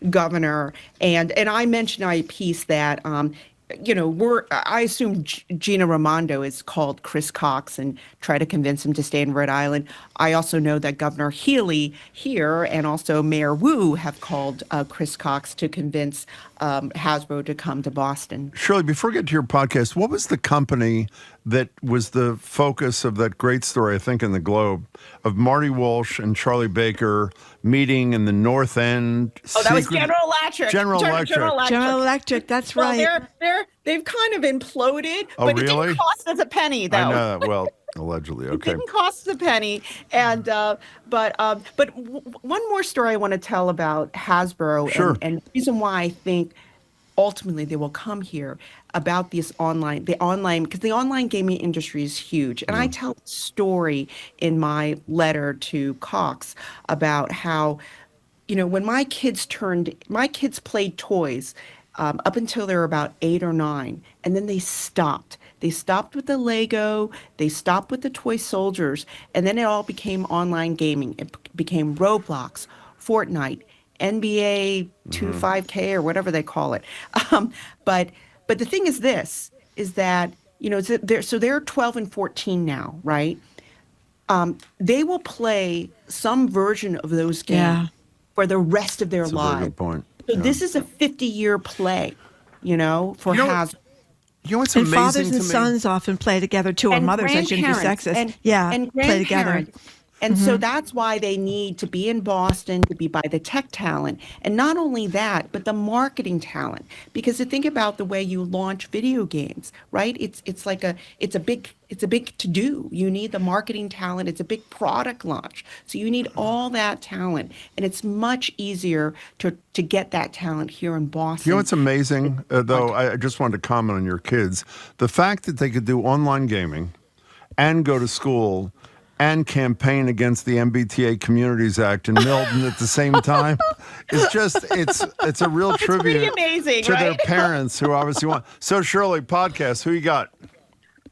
governor. And I mentioned in my piece that, I assume Gina Raimondo is called Chris Cox and try to convince him to stay in Rhode Island. I also know that Governor Healy here and also Mayor Wu have called Chris Cox to convince Hasbro to come to Boston. Shirley, before we get to your podcast, what was the company that was the focus of that great story, I think, in the Globe, of Marty Walsh and Charlie Baker meeting in the North End? Oh, that was General Electric. General Electric, that's right. They've kind of imploded, Oh, but it really? didn't cost us a penny, though. I know. Well, allegedly. It Okay. didn't cost us a penny. And but one more story I want to tell about Hasbro and the reason why I think ultimately they will come here about because the online gaming industry is huge. And I tell a story in my letter to Cox about how, when my kids played toys up until they were about 8 or 9, and then they stopped. They stopped with the Lego, they stopped with the toy soldiers, and then it all became online gaming. It became Roblox, Fortnite, NBA 25K or whatever they call it. But the thing is this, is that, they're 12 and 14 now, right? They will play some version of those games for the rest of their That's lives. a very good point. So this is a 50-year play, for Hasbro. What's and amazing fathers to and me? sons often play together too, or mothers. I shouldn't be sexist. And play together. grandparents. And so that's why they need to be in Boston, to be by the tech talent. And not only that, but the marketing talent. Because to think about the way you launch video games, right? It's a big to-do. You need the marketing talent. It's a big product launch. So you need all that talent. And it's much easier to get that talent here in Boston. You know what's amazing, though? I just wanted to comment on your kids. The fact that they could do online gaming and go to school and campaign against the MBTA Communities Act in Milton at the same time is just, it's a real tribute amazing, to their right? parents who obviously want. So, Shirley, podcast, who you got?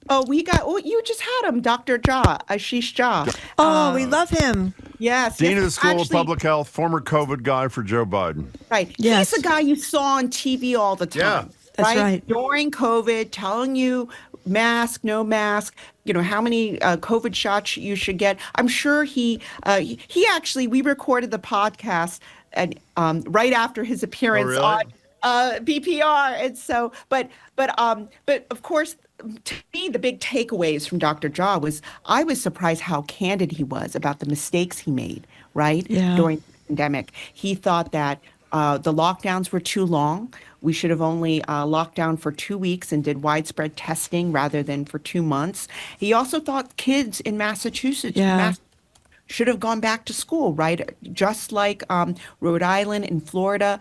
You just had him, Dr. Ashish Jha. Oh, we love him. Yes. Dean of the School of Public Health, former COVID guy for Joe Biden. Right. Yes. He's the guy you saw on TV all the time. Yeah. That's right. During COVID, telling you mask, no mask, how many COVID shots you should get. I'm sure he actually, we recorded the podcast and right after his appearance on BPR. And so, but of course, to me, the big takeaways from Dr. Jha was I was surprised how candid he was about the mistakes he made, right? Yeah. During the pandemic. He thought that the lockdowns were too long. We should have only locked down for 2 weeks and did widespread testing rather than for 2 months. He also thought kids in Massachusetts should have gone back to school, right? Just like Rhode Island and Florida.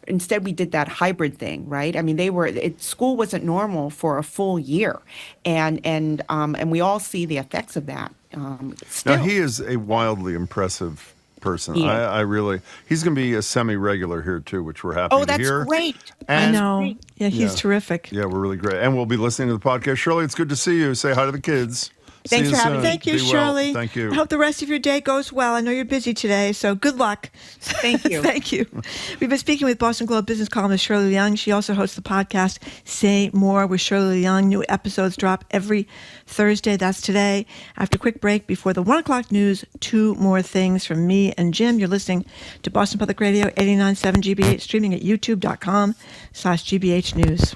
Instead, we did that hybrid thing, right? I mean, school wasn't normal for a full year, and we all see the effects of that. Now, he is a wildly impressive person. Yeah. He's going to be a semi-regular here too, which we're happy to hear. Oh, that's great. And I know. Yeah, he's terrific. Yeah, we're really great. And we'll be listening to the podcast. Shirley, it's good to see you. Say hi to the kids. Thanks for having me. Thank you, Be well. Shirley. Thank you. I hope the rest of your day goes well. I know you're busy today, so good luck. Thank you. Thank you. We've been speaking with Boston Globe business columnist Shirley Leung. She also hosts the podcast Say More with Shirley Leung. New episodes drop every Thursday. That's today. After a quick break before the 1 o'clock news, 2 more things from me and Jim. You're listening to Boston Public Radio 89.7 GBH, streaming at youtube.com/GBH News.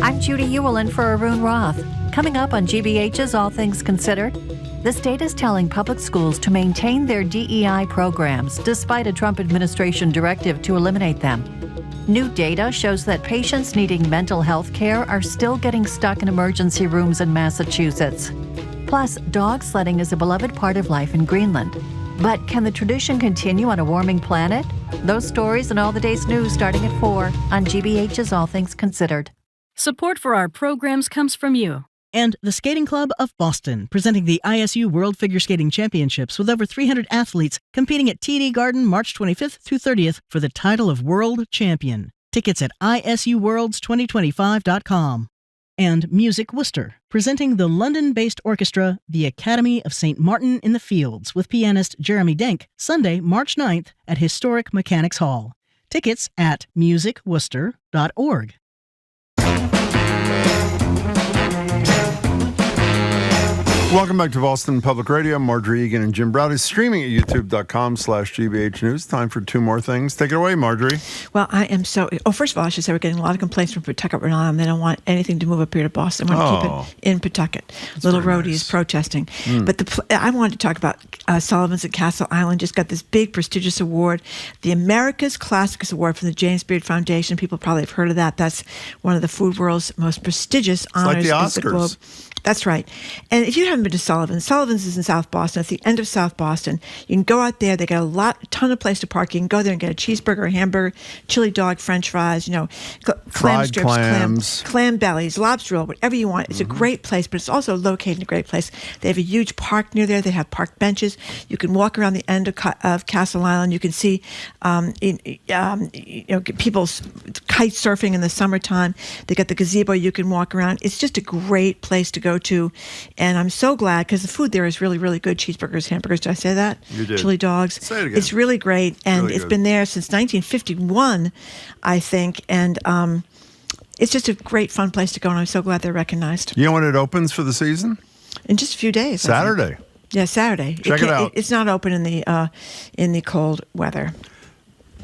I'm Judy Ewell in for Arun Roth. Coming up on GBH's All Things Considered, the state is telling public schools to maintain their DEI programs despite a Trump administration directive to eliminate them. New data shows that patients needing mental health care are still getting stuck in emergency rooms in Massachusetts. Plus, dog sledding is a beloved part of life in Greenland. But can the tradition continue on a warming planet? Those stories and all the day's news starting at 4 on GBH's All Things Considered. Support for our programs comes from you. And the Skating Club of Boston, presenting the ISU World Figure Skating Championships with over 300 athletes competing at TD Garden March 25th through 30th for the title of World Champion. Tickets at isuworlds2025.com. And Music Worcester, presenting the London-based orchestra, the Academy of St. Martin in the Fields, with pianist Jeremy Denk, Sunday, March 9th at Historic Mechanics Hall. Tickets at musicworcester.org. Welcome back to Boston Public Radio. Marjorie Egan and Jim Browdy streaming at youtube.com/GBH News. Time for two more things. Take it away, Marjorie. Well, I am so... Oh, first of all, I should say we're getting a lot of complaints from Pawtucket, Rhode Island. They don't want anything to move up here to Boston. They want to keep it in Pawtucket. Little roadie is protesting. But I wanted to talk about Sullivan's at Castle Island. Just got this big, prestigious award, the America's Classics Award from the James Beard Foundation. People probably have heard of that. That's one of the food world's most prestigious honors. It's like the Oscars. That's right. And if you haven't been to Sullivan's is in South Boston. It's the end of South Boston. You can go out there. They got a ton of place to park. You can go there and get a cheeseburger, a hamburger, chili dog, French fries, clam strips, clams, clam bellies, lobster roll, whatever you want. It's a great place, but it's also located in a great place. They have a huge park near there. They have park benches. You can walk around the end of Castle Island. You can see people kite surfing in the summertime. They got the gazebo. You can walk around. It's just a great place to go to, and I'm so glad because the food there is really, really good. Cheeseburgers, hamburgers. Did I say that? You did. Chili dogs. Say it again. It's really great, and really it's good. been there since 1951, I think, and it's just a great, fun place to go, and I'm so glad they're recognized. You know when it opens for the season? In just a few days. Saturday. Yeah, Saturday. Check it out. It's not open in the cold weather.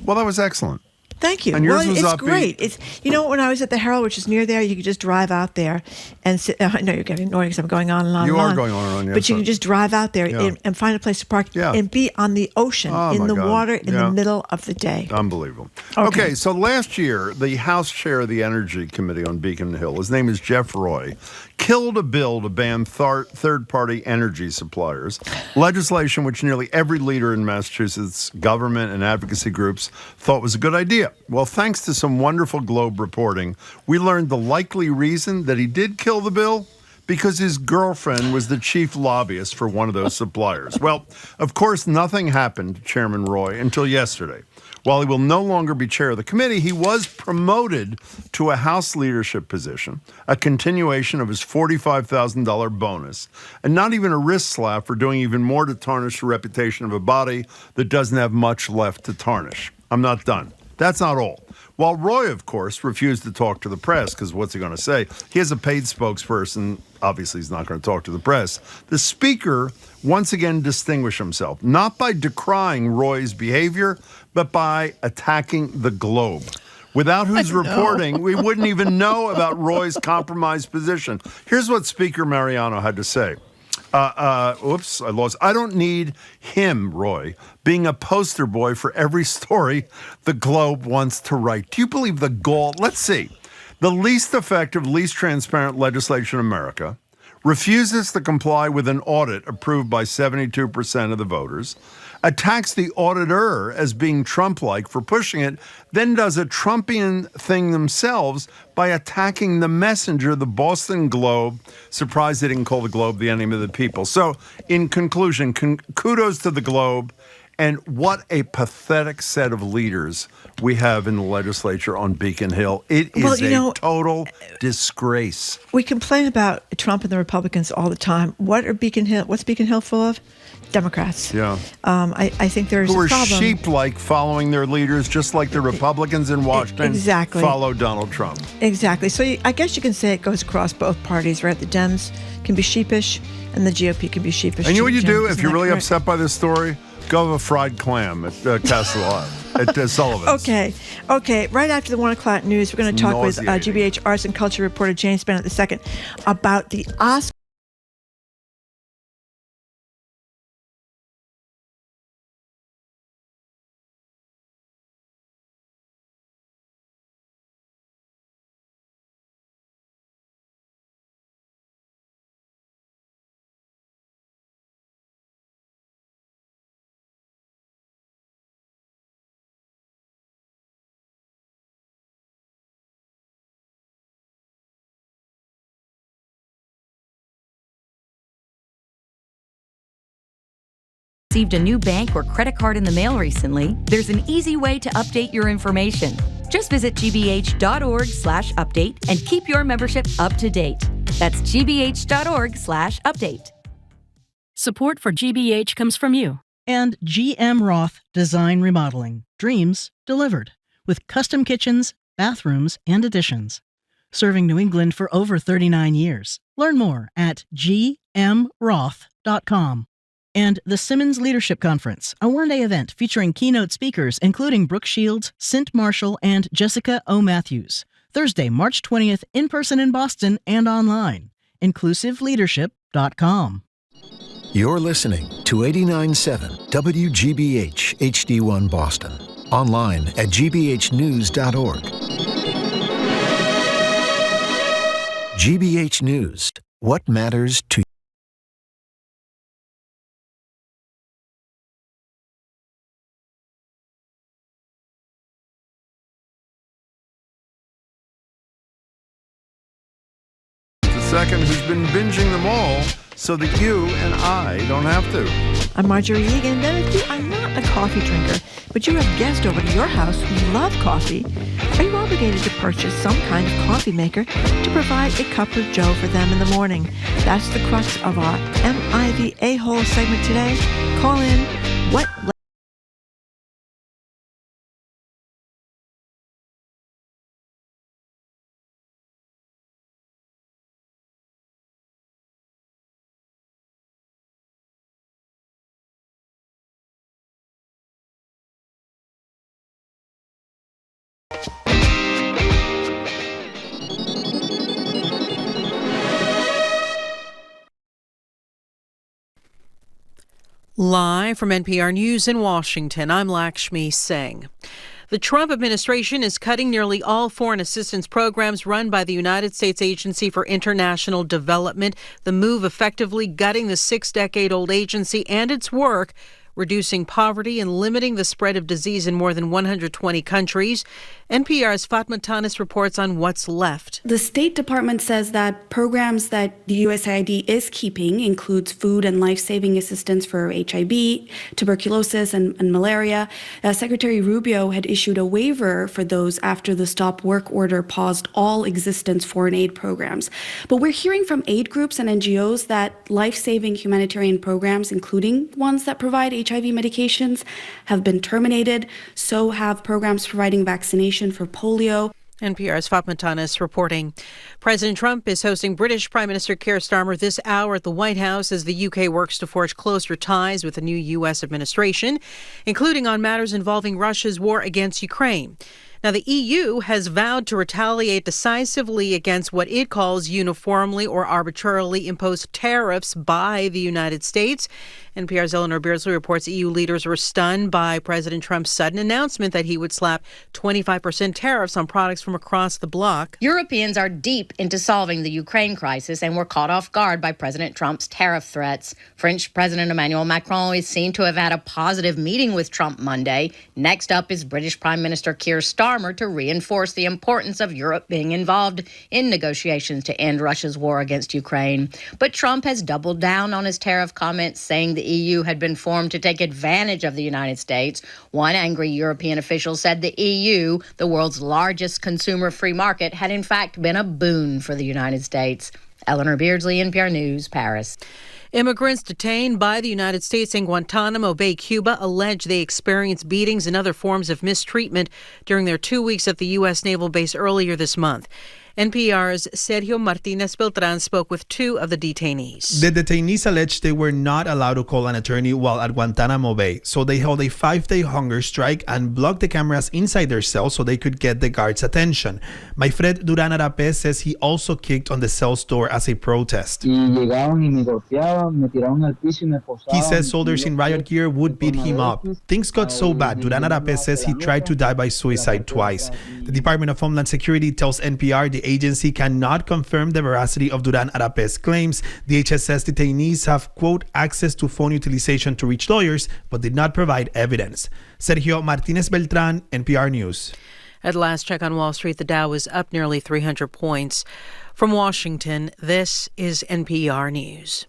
Well, that was excellent. Thank you. And yours well, was it's upbeat. great. It's when I was at the Herald, which is near there, you could just drive out there and sit. I know you're getting annoyed because I'm going on and on. You and are on, going on and on, yes. But you can just drive out there Yeah. and find a place to park Yeah. and be on the ocean, in my the God. water, in Yeah. the middle of the day. Unbelievable. Okay. Okay, so last year, the House Chair of the Energy Committee on Beacon Hill, his name is Jeff Roy, killed a bill to ban third-party energy suppliers, legislation which nearly every leader in Massachusetts government and advocacy groups thought was a good idea. Well, thanks to some wonderful Globe reporting, we learned the likely reason that he did kill the bill because his girlfriend was the chief lobbyist for one of those suppliers. Well, of course, nothing happened to Chairman Roy until yesterday. While he will no longer be chair of the committee, he was promoted to a House leadership position, a continuation of his $45,000 bonus, and not even a wrist slap for doing even more to tarnish the reputation of a body that doesn't have much left to tarnish. I'm not done. That's not all. While Roy, of course, refused to talk to the press, because what's he going to say? He has a paid spokesperson. Obviously, he's not going to talk to the press. The speaker once again distinguished himself, not by decrying Roy's behavior, but by attacking the Globe, without whose reporting we wouldn't even know about Roy's compromised position. Here's what Speaker Mariano had to say. Oops, I lost. I don't need him, Roy, being a poster boy for every story the Globe wants to write. Do you believe the gall? Let's see. The least effective, least transparent legislation in America refuses to comply with an audit approved by 72% of the voters, attacks the auditor as being Trump-like for pushing it, then does a Trumpian thing themselves by attacking the messenger, the Boston Globe. Surprised they didn't call the Globe the enemy of the people. So, in conclusion, kudos to the Globe, and what a pathetic set of leaders we have in the legislature on Beacon Hill. It is a total disgrace. We complain about Trump and the Republicans all the time. What's Beacon Hill full of? Democrats. Yeah. I think there's who a are problem. sheep-like following their leaders, just like the Republicans in Washington follow Donald Trump. Exactly. So I guess you can say it goes across both parties, right? The Dems can be sheepish, and the GOP can be sheepish. And you know what you do if Isn't you're that really correct? upset by this story? Go have a fried clam at Castle Island. at Sullivan's. Okay. Right after the 1 o'clock news, we're going to talk with GBH Arts and Culture reporter James Bennett II about the Oscar. Received a new bank or credit card in the mail recently, there's an easy way to update your information. Just visit gbh.org/update and keep your membership up to date. That's gbh.org/update. Support for GBH comes from you. And GM Roth Design Remodeling. Dreams delivered. With custom kitchens, bathrooms, and additions. Serving New England for over 39 years. Learn more at gmroth.com. And the Simmons Leadership Conference, a one-day event featuring keynote speakers including Brooke Shields, Sint Marshall, and Jessica O. Matthews. Thursday, March 20th, in person in Boston and online. InclusiveLeadership.com. You're listening to 89.7 WGBH HD1 Boston. Online at gbhnews.org. GBH News. What matters to you? Second, who's been binging them all so that you and I don't have to. I'm Marjorie Egan. Then if you are not a coffee drinker, but you have guests over to your house who love coffee, are you obligated to purchase some kind of coffee maker to provide a cup of joe for them in the morning? That's the crux of our MIV A-hole segment today. Call in. What? Live from NPR News in Washington, I'm Lakshmi Singh. The Trump administration is cutting nearly all foreign assistance programs run by the United States Agency for International Development, the move effectively gutting the 6-decade-old agency and its work, reducing poverty and limiting the spread of disease in more than 120 countries. NPR's Fatma Tanis reports on what's left. The State Department says that programs that the USAID is keeping includes food and life-saving assistance for HIV, tuberculosis, and malaria. Secretary Rubio had issued a waiver for those after the stop work order paused all existence foreign aid programs. But we're hearing from aid groups and NGOs that life-saving humanitarian programs, including ones that provide HIV medications, have been terminated. So have programs providing vaccination for polio. NPR's Fatma Tanis reporting. President Trump is hosting British Prime Minister Keir Starmer this hour at the White House as the UK works to forge closer ties with the new U.S. administration, including on matters involving Russia's war against Ukraine. Now, the EU has vowed to retaliate decisively against what it calls uniformly or arbitrarily imposed tariffs by the United States. NPR's Eleanor Beardsley reports EU leaders were stunned by President Trump's sudden announcement that he would slap 25% tariffs on products from across the bloc. Europeans are deep into solving the Ukraine crisis and were caught off guard by President Trump's tariff threats. French President Emmanuel Macron is seen to have had a positive meeting with Trump Monday. Next up is British Prime Minister Keir Starmer to reinforce the importance of Europe being involved in negotiations to end Russia's war against Ukraine. But Trump has doubled down on his tariff comments, saying the EU had been formed to take advantage of the United States. One angry European official said the EU, the world's largest consumer free market, had in fact been a boon for the United States. Eleanor Beardsley, NPR News, Paris. Immigrants detained by the United States in Guantanamo Bay, Cuba, allege they experienced beatings and other forms of mistreatment during their 2 weeks at the U.S. naval base earlier this month. NPR's Sergio Martinez Beltran spoke with two of the detainees. The detainees alleged they were not allowed to call an attorney while at Guantanamo Bay, so they held a 5-day hunger strike and blocked the cameras inside their cells so they could get the guards' attention. Mayfred Duran Arape says he also kicked on the cell's door as a protest. He says soldiers in riot gear would beat him up. Things got so bad, Duran Arape says he tried to die by suicide twice. The Department of Homeland Security tells NPR the agency cannot confirm the veracity of Duran Arape's claims. DHS says detainees have, quote, access to phone utilization to reach lawyers, but did not provide evidence. Sergio Martinez Beltran, NPR News. At last check on Wall Street, the Dow was up nearly 300 points. From Washington, this is NPR News.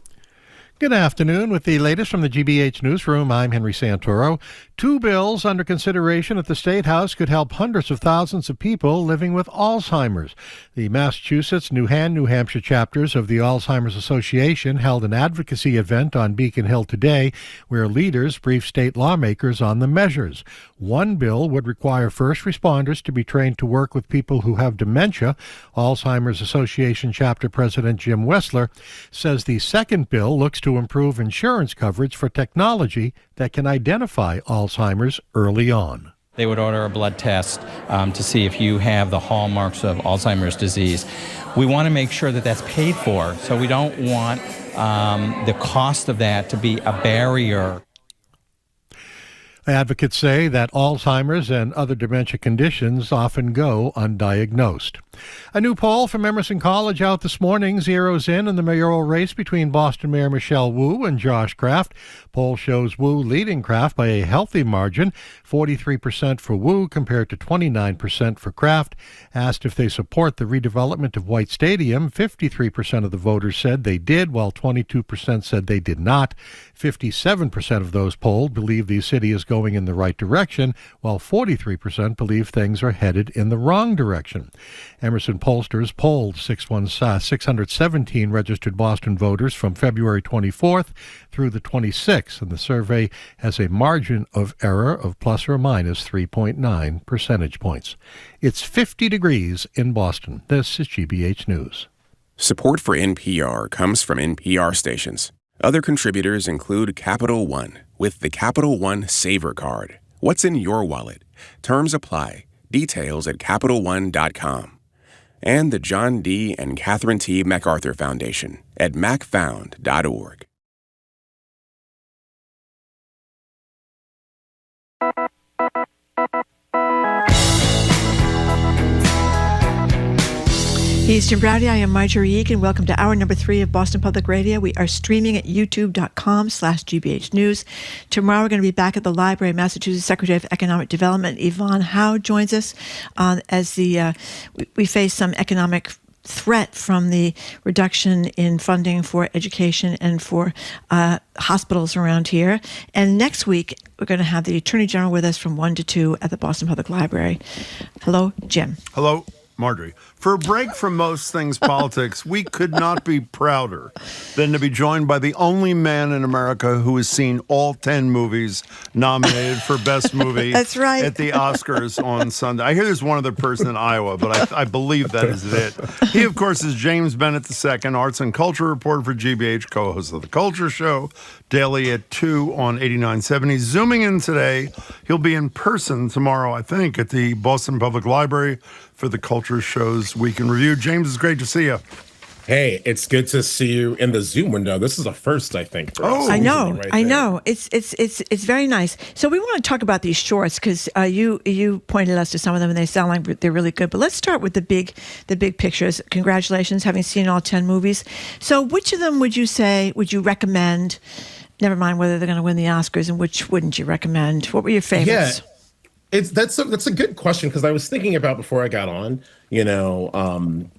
Good afternoon. With the latest from the GBH Newsroom, I'm Henry Santoro. 2 bills under consideration at the State House could help hundreds of thousands of people living with Alzheimer's. The Massachusetts, New Hampshire chapters of the Alzheimer's Association held an advocacy event on Beacon Hill today where leaders briefed state lawmakers on the measures. One bill would require first responders to be trained to work with people who have dementia. Alzheimer's Association chapter president Jim Wessler says the second bill looks to improve insurance coverage for technology that can identify Alzheimer's early on. They would order a blood test to see if you have the hallmarks of Alzheimer's disease. We want to make sure that that's paid for, so we don't want the cost of that to be a barrier. Advocates say that Alzheimer's and other dementia conditions often go undiagnosed. A new poll from Emerson College out this morning zeroes in on the mayoral race between Boston Mayor Michelle Wu and Josh Kraft. Poll shows Wu leading Kraft by a healthy margin, 43% for Wu compared to 29% for Kraft. Asked if they support the redevelopment of White Stadium, 53% of the voters said they did, while 22% said they did not. 57% of those polled believe the city is going in the right direction, while 43% believe things are headed in the wrong direction. Emerson pollsters polled 617 registered Boston voters from February 24th through the 26th, and the survey has a margin of error of plus or minus 3.9 percentage points. It's 50 degrees in Boston. This is GBH News. Support for NPR comes from NPR stations. Other contributors include Capital One with the Capital One Saver Card. What's in your wallet? Terms apply. Details at CapitalOne.com. And the John D. and Catherine T. MacArthur Foundation at macfound.org. He's Jim Browdy. I am Marjorie Egan. Welcome to hour number 3 of Boston Public Radio. We are streaming at youtube.com/GBH News. Tomorrow we're going to be back at the library. Massachusetts Secretary of Economic Development Yvonne Howe joins us as we face some economic threat from the reduction in funding for education and for hospitals around here. And next week, we're going to have the Attorney General with us from 1 to 2 at the Boston Public Library. Hello, Jim. Hello, Marjorie. For a break from most things politics, we could not be prouder than to be joined by the only man in America who has seen all 10 movies nominated for Best Movie That's right. at the Oscars on Sunday. I hear there's one other person in Iowa, but I believe that is it. He, of course, is James Bennett II, arts and culture reporter for GBH, co-host of The Culture Show, daily at 2 on 89.7. He's zooming in today. He'll be in person tomorrow, I think, at the Boston Public Library for the Culture Show's Week in Review. James, it's great to see you. Hey, it's good to see you in the Zoom window. This is a first, I think. For us. I know. It's very nice. So we want to talk about these shorts because you pointed us to some of them and they sound like they're really good. But let's start with the big pictures. Congratulations, having seen all 10 movies. So which of them would you recommend? Never mind whether they're going to win the Oscars, and which wouldn't you recommend? What were your favorites? Yeah. That's a good question because I was thinking about before I got on, how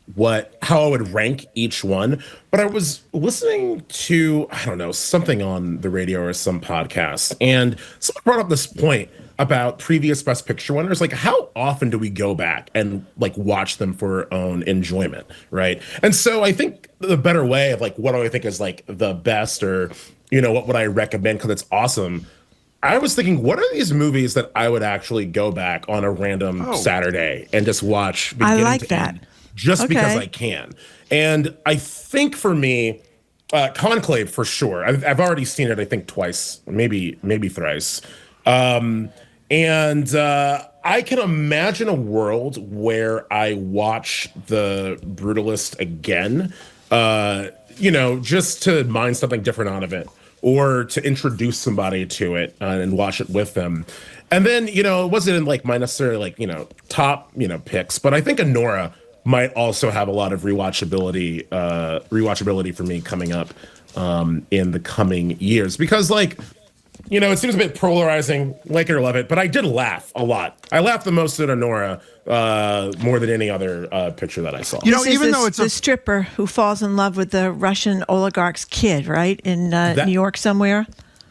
I would rank each one. But I was listening to, something on the radio or some podcast, and someone brought up this point about previous Best Picture winners. Like, how often do we go back and watch them for our own enjoyment, right? And so I think the better way of what do I think is the best, or what would I recommend because it's awesome. I was thinking, what are these movies that I would actually go back on a random Saturday and just watch? I like that. just because I can. And I think for me, Conclave for sure. I've already seen it, I think twice, maybe thrice. And I can imagine a world where I watch The Brutalist again, just to mine something different out of it, or to introduce somebody to it and watch it with them. And then, it wasn't in like my necessarily like, top, picks, but I think Anora might also have a lot of rewatchability for me coming up in the coming years, because it seems a bit polarizing, like it or love it, but I did laugh a lot. I laughed the most at Anora, more than any other picture that I saw. Even though it's the stripper who falls in love with the Russian oligarch's kid, right, in New York somewhere.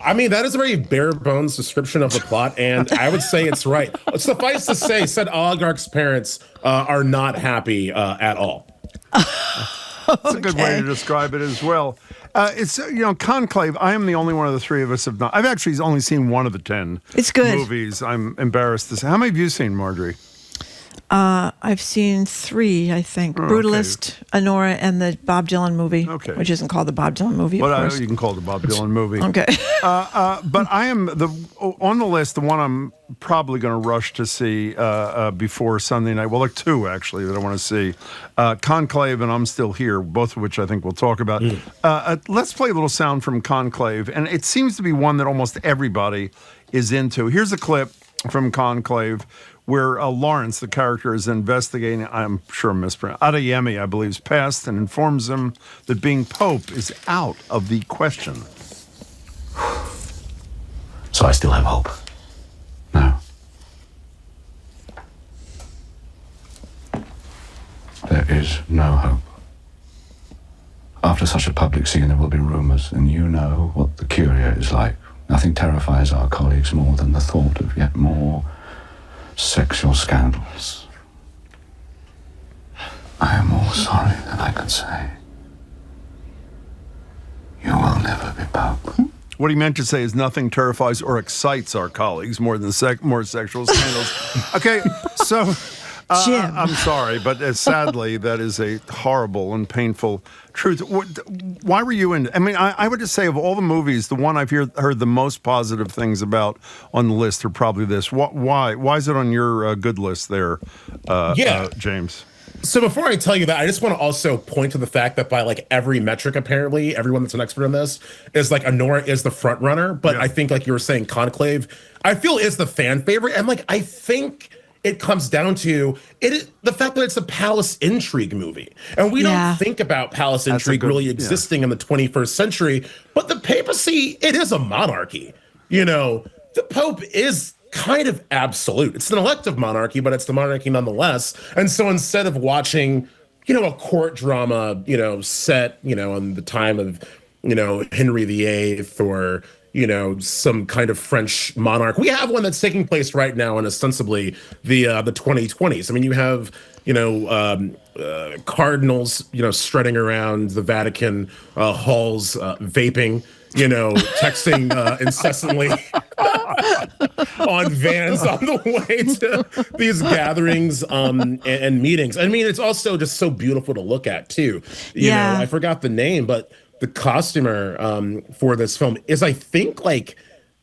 I mean, that is a very bare bones description of the plot, and I would say it's right. Suffice to say, said oligarch's parents are not happy at all. That's a good way to describe it as well. It's Conclave. I am the only one of the three of us have not. I've actually only seen one of the 10. It's good movies. I'm embarrassed to say. How many have you seen, Marjorie? I've seen 3, I think. Brutalist, Anora, and the Bob Dylan movie, which isn't called the Bob Dylan movie, of course. You can call it the Bob Dylan movie. Okay. But I am on the list, the one I'm probably going to rush to see before Sunday night. Well, like 2, actually, that I want to see. Conclave and I'm Still Here, both of which I think we'll talk about. Let's play a little sound from Conclave. And it seems to be one that almost everybody is into. Here's a clip from Conclave, where Lawrence, the character, is investigating, I'm sure I'm mispronouncing, Adeyemi, I believe, past, and informs him that being Pope is out of the question. So I still have hope. No. There is no hope. After such a public scene, there will be rumors, and you know what the Curia is like. Nothing terrifies our colleagues more than the thought of yet more sexual scandals. I am more sorry than I can say. You will never be Pope. What he meant to say is nothing terrifies or excites our colleagues more than more sexual scandals. Okay, so Jim. I'm sorry, but sadly, that is a horrible and painful truth. Why were you in? I mean, I would just say of all the movies, the one I've heard the most positive things about on the list are probably this. Why is it on your good list there, James? So before I tell you that, I just want to also point to the fact that by like every metric, apparently, everyone that's an expert on this is like Anora is the front runner. But I think, like you were saying, Conclave, I feel is the fan favorite. And like, I think it comes down to the fact that it's a palace intrigue movie. And we don't think about palace intrigue really existing in the 21st century. But the papacy, it is a monarchy. The Pope is kind of absolute. It's an elective monarchy, but it's the monarchy nonetheless. And so instead of watching, a court drama, set, in the time of, Henry VIII or, some kind of French monarch, we have one that's taking place right now in ostensibly the 2020s. I mean, you have, cardinals, strutting around the Vatican halls, vaping, texting incessantly on vans on the way to these gatherings and meetings. I mean, it's also just so beautiful to look at, too. You know, I forgot the name, but the costumer for this film is, I think, like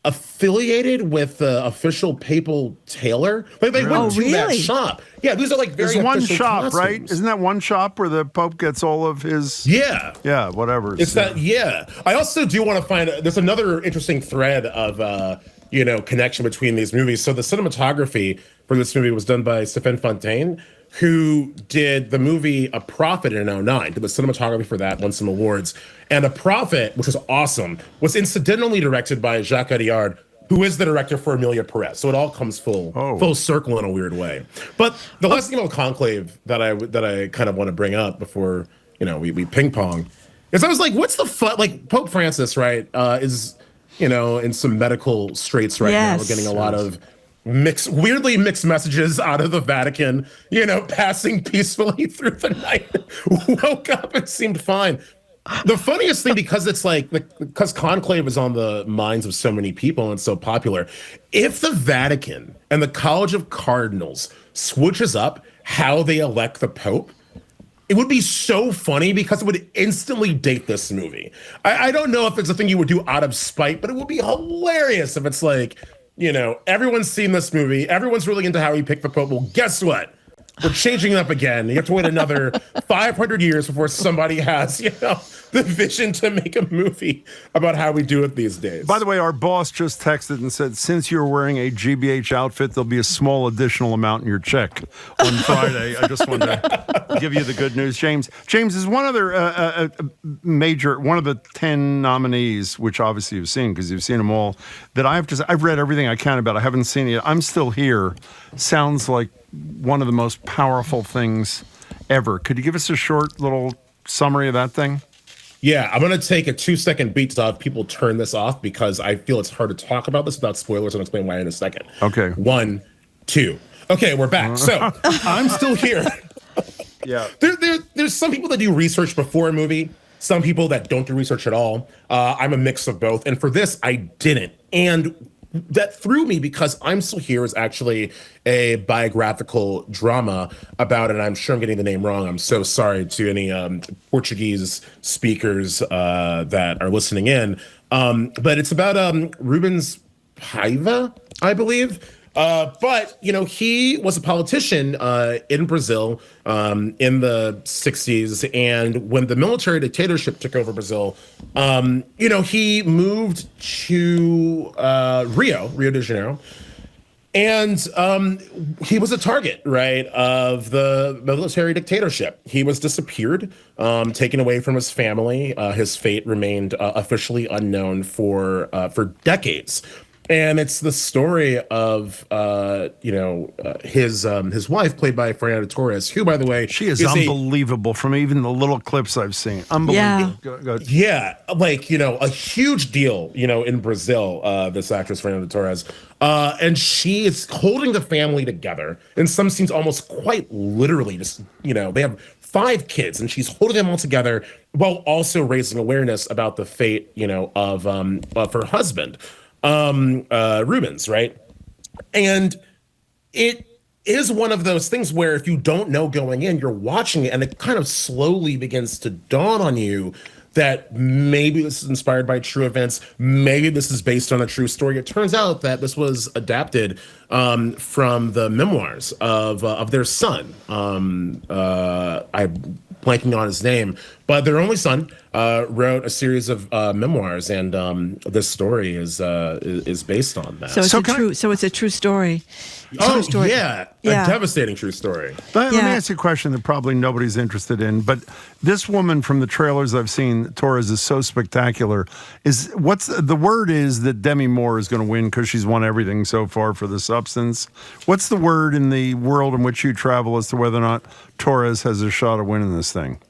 affiliated with the official papal tailor. Like they went to that shop. Yeah, these are like very There's one shop, costumes. right? Isn't that one shop where the Pope gets all of his? Yeah, whatever. It's that. Yeah, I also do want to find. There's another interesting thread of connection between these movies. So the cinematography for this movie was done by Stéphane Fontaine, who did the movie A Prophet in 2009, did the cinematography for that, won some awards. And A Prophet, which was awesome, was incidentally directed by Jacques Audiard, who is the director for Emilia Perez. So it all comes full circle in a weird way. But the last thing about Conclave that I kind of want to bring up before we ping pong is I was like, what's the fun? Like Pope Francis, right, is in some medical straits right now. We're getting a lot of weirdly mixed messages out of the Vatican, passing peacefully through the night, woke up and seemed fine. The funniest thing, because it's because Conclave is on the minds of so many people and so popular, if the Vatican and the College of Cardinals switches up how they elect the Pope, it would be so funny because it would instantly date this movie. I don't know if it's a thing you would do out of spite, but it would be hilarious if it's like, everyone's seen this movie. Everyone's really into how he picked the Pope. Well, guess what? We're changing it up again. You have to wait another 500 years before somebody has, the vision to make a movie about how we do it these days. By the way, our boss just texted and said, since you're wearing a GBH outfit, there'll be a small additional amount in your check on Friday. I just wanted to give you the good news, James. James, is one other one of the 10 nominees, which obviously you've seen because you've seen them all, that I've read everything I can about. I haven't seen it. I'm Still Here. Sounds like one of the most powerful things ever. Could you give us a short little summary of that thing? Yeah, I'm going to take a 2-second beat to have people turn this off because I feel it's hard to talk about this without spoilers, and I'll explain why in a second. Okay. 1, 2. Okay, we're back. So I'm still here. Yeah. There's some people that do research before a movie, some people that don't do research at all. I'm a mix of both. And for this, I didn't. And that threw me because I'm Still Here is actually a biographical drama about, and I'm sure I'm getting the name wrong. I'm so sorry to any Portuguese speakers that are listening in. But it's about Rubens Paiva, I believe. But, he was a politician in Brazil in the 60s. And when the military dictatorship took over Brazil, he moved to Rio de Janeiro. And he was a target, right, of the military dictatorship. He was disappeared, taken away from his family. His fate remained officially unknown for decades. And it's the story of, his wife, played by Fernanda Torres, who, by the way, she is unbelievable from even the little clips I've seen. Unbelievable. Yeah. A huge deal, in Brazil, this actress, Fernanda Torres. And she is holding the family together. In some scenes, almost quite literally, just, they have 5 kids, and she's holding them all together while also raising awareness about the fate, of her husband. Rubens, right? And it is one of those things where if you don't know going in, you're watching it and it kind of slowly begins to dawn on you that maybe this is inspired by true events. Maybe this is based on a true story. It turns out that this was adapted from the memoirs of their son. I'm blanking on his name, but their only son wrote a series of memoirs, and this story is based on that. So it's a true story. True story. Yeah, a devastating true story. Let me ask you a question that probably nobody's interested in, but this woman from the trailers I've seen, Torres, is so spectacular. What's the word is that Demi Moore is going to win because she's won everything so far for The Substance. What's the word in the world in which you travel as to whether or not Torres has a shot of winning this thing?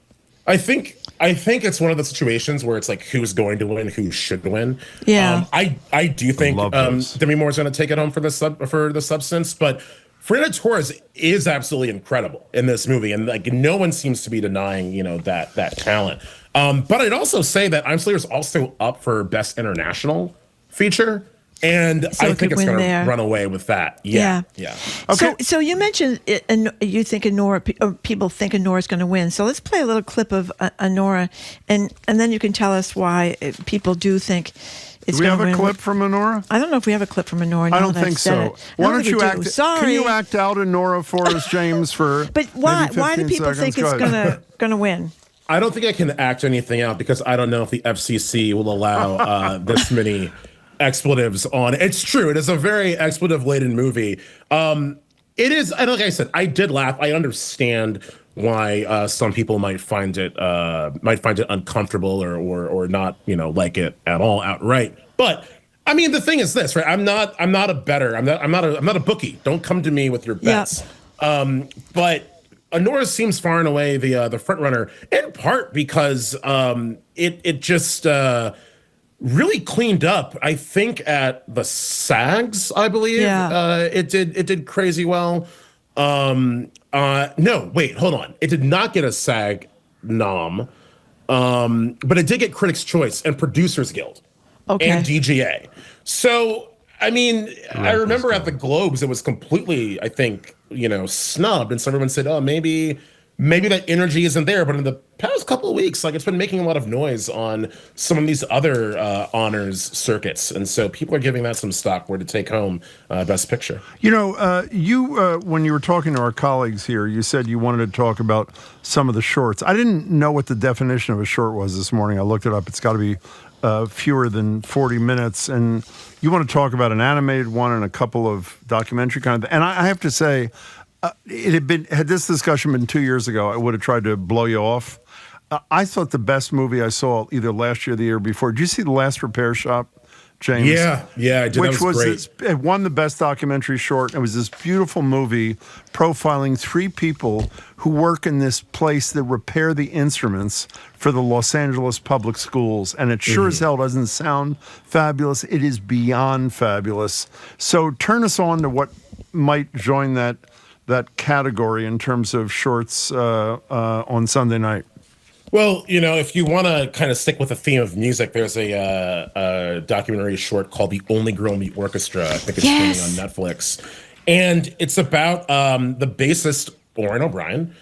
I think it's one of the situations where it's like who's going to win, who should win. Yeah. I do think Demi Moore's going to take it home for the Substance, but Fernanda Torres is absolutely incredible in this movie, and no one seems to be denying that talent. But I'd also say that I'm Still Here is also up for Best International Feature. And I think it's going to run away with that. Yeah. Okay. So you mentioned you think Anora, or people think Anora's going to win. So let's play a little clip of Anora, and then you can tell us why people do think it's going to win. Do we have a clip from Anora? I don't know if we have a clip from Anora. I don't think so. Why don't you act? Sorry. Can you act out Anora for us, James? But why do people think it's going to win? I don't think I can act anything out because I don't know if the FCC will allow this many expletives on. It's true. It is a very expletive-laden movie. It is, and like I said, I did laugh. I understand why some people might find it uncomfortable or not, like it at all outright. But I mean, the thing is this, right? I'm not a bettor. I'm not a bookie. Don't come to me with your bets. Yeah. But Anora seems far and away the front runner, in part because it just really cleaned up, I think, at the SAGs, I believe. Yeah. It did crazy well. No, wait, hold on. It did not get a SAG nom, but it did get Critics' Choice and Producers Guild and DGA. So, I mean, I remember at the Globes, it was completely, I think, snubbed, and so everyone said, oh, maybe maybe that energy isn't there. But in the past couple of weeks, like, it's been making a lot of noise on some of these other honors circuits. And so people are giving that some stock where to take home Best Picture. You know, when you were talking to our colleagues here, you said you wanted to talk about some of the shorts. I didn't know what the definition of a short was this morning. I looked it up. It's got to be fewer than 40 minutes. And you want to talk about an animated one and a couple of documentary kind of. And I have to say, had this discussion been 2 years ago, I would have tried to blow you off. I thought the best movie I saw either last year or the year before. Did you see The Last Repair Shop, James? Yeah, I did. Which that was great. It won the best documentary short. It was this beautiful movie profiling three people who work in this place that repair the instruments for the Los Angeles public schools. And it sure as hell doesn't sound fabulous. It is beyond fabulous. So turn us on to what might join that category in terms of shorts on Sunday night. Well, you know, if you want to kind of stick with the theme of music, there's a documentary short called The Only Girl in the Orchestra. I think it's streaming on Netflix. And it's about the bassist, Lauren O'Brien,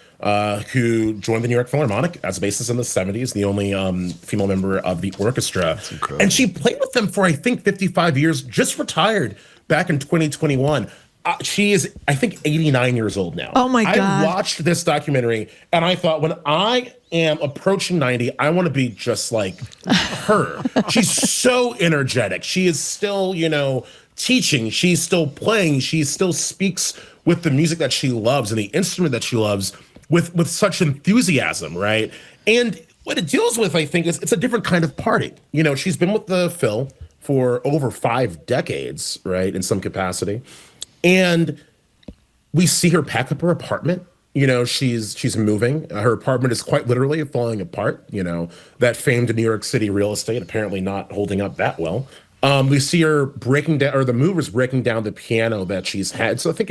who joined the New York Philharmonic as a bassist in the 70s, the only female member of the orchestra. And she played with them for, I think, 55 years, just retired back in 2021. She is, I think, 89 years old now. Oh, my God. I watched this documentary, and I thought, when I am approaching 90, I want to be just like her. She's so energetic. She is still, you know, teaching. She's still playing. She still speaks with the music that she loves and the instrument that she loves with such enthusiasm, right? And what it deals with, I think, is it's a different kind of party. You know, she's been with the Phil for over 5 decades, right, in some capacity. And we see her pack up her apartment. You know, she's moving. Her apartment is quite literally falling apart. You know, that famed New York City real estate apparently not holding up that well. We see her breaking down, or the movers breaking down the piano that she's had. So I think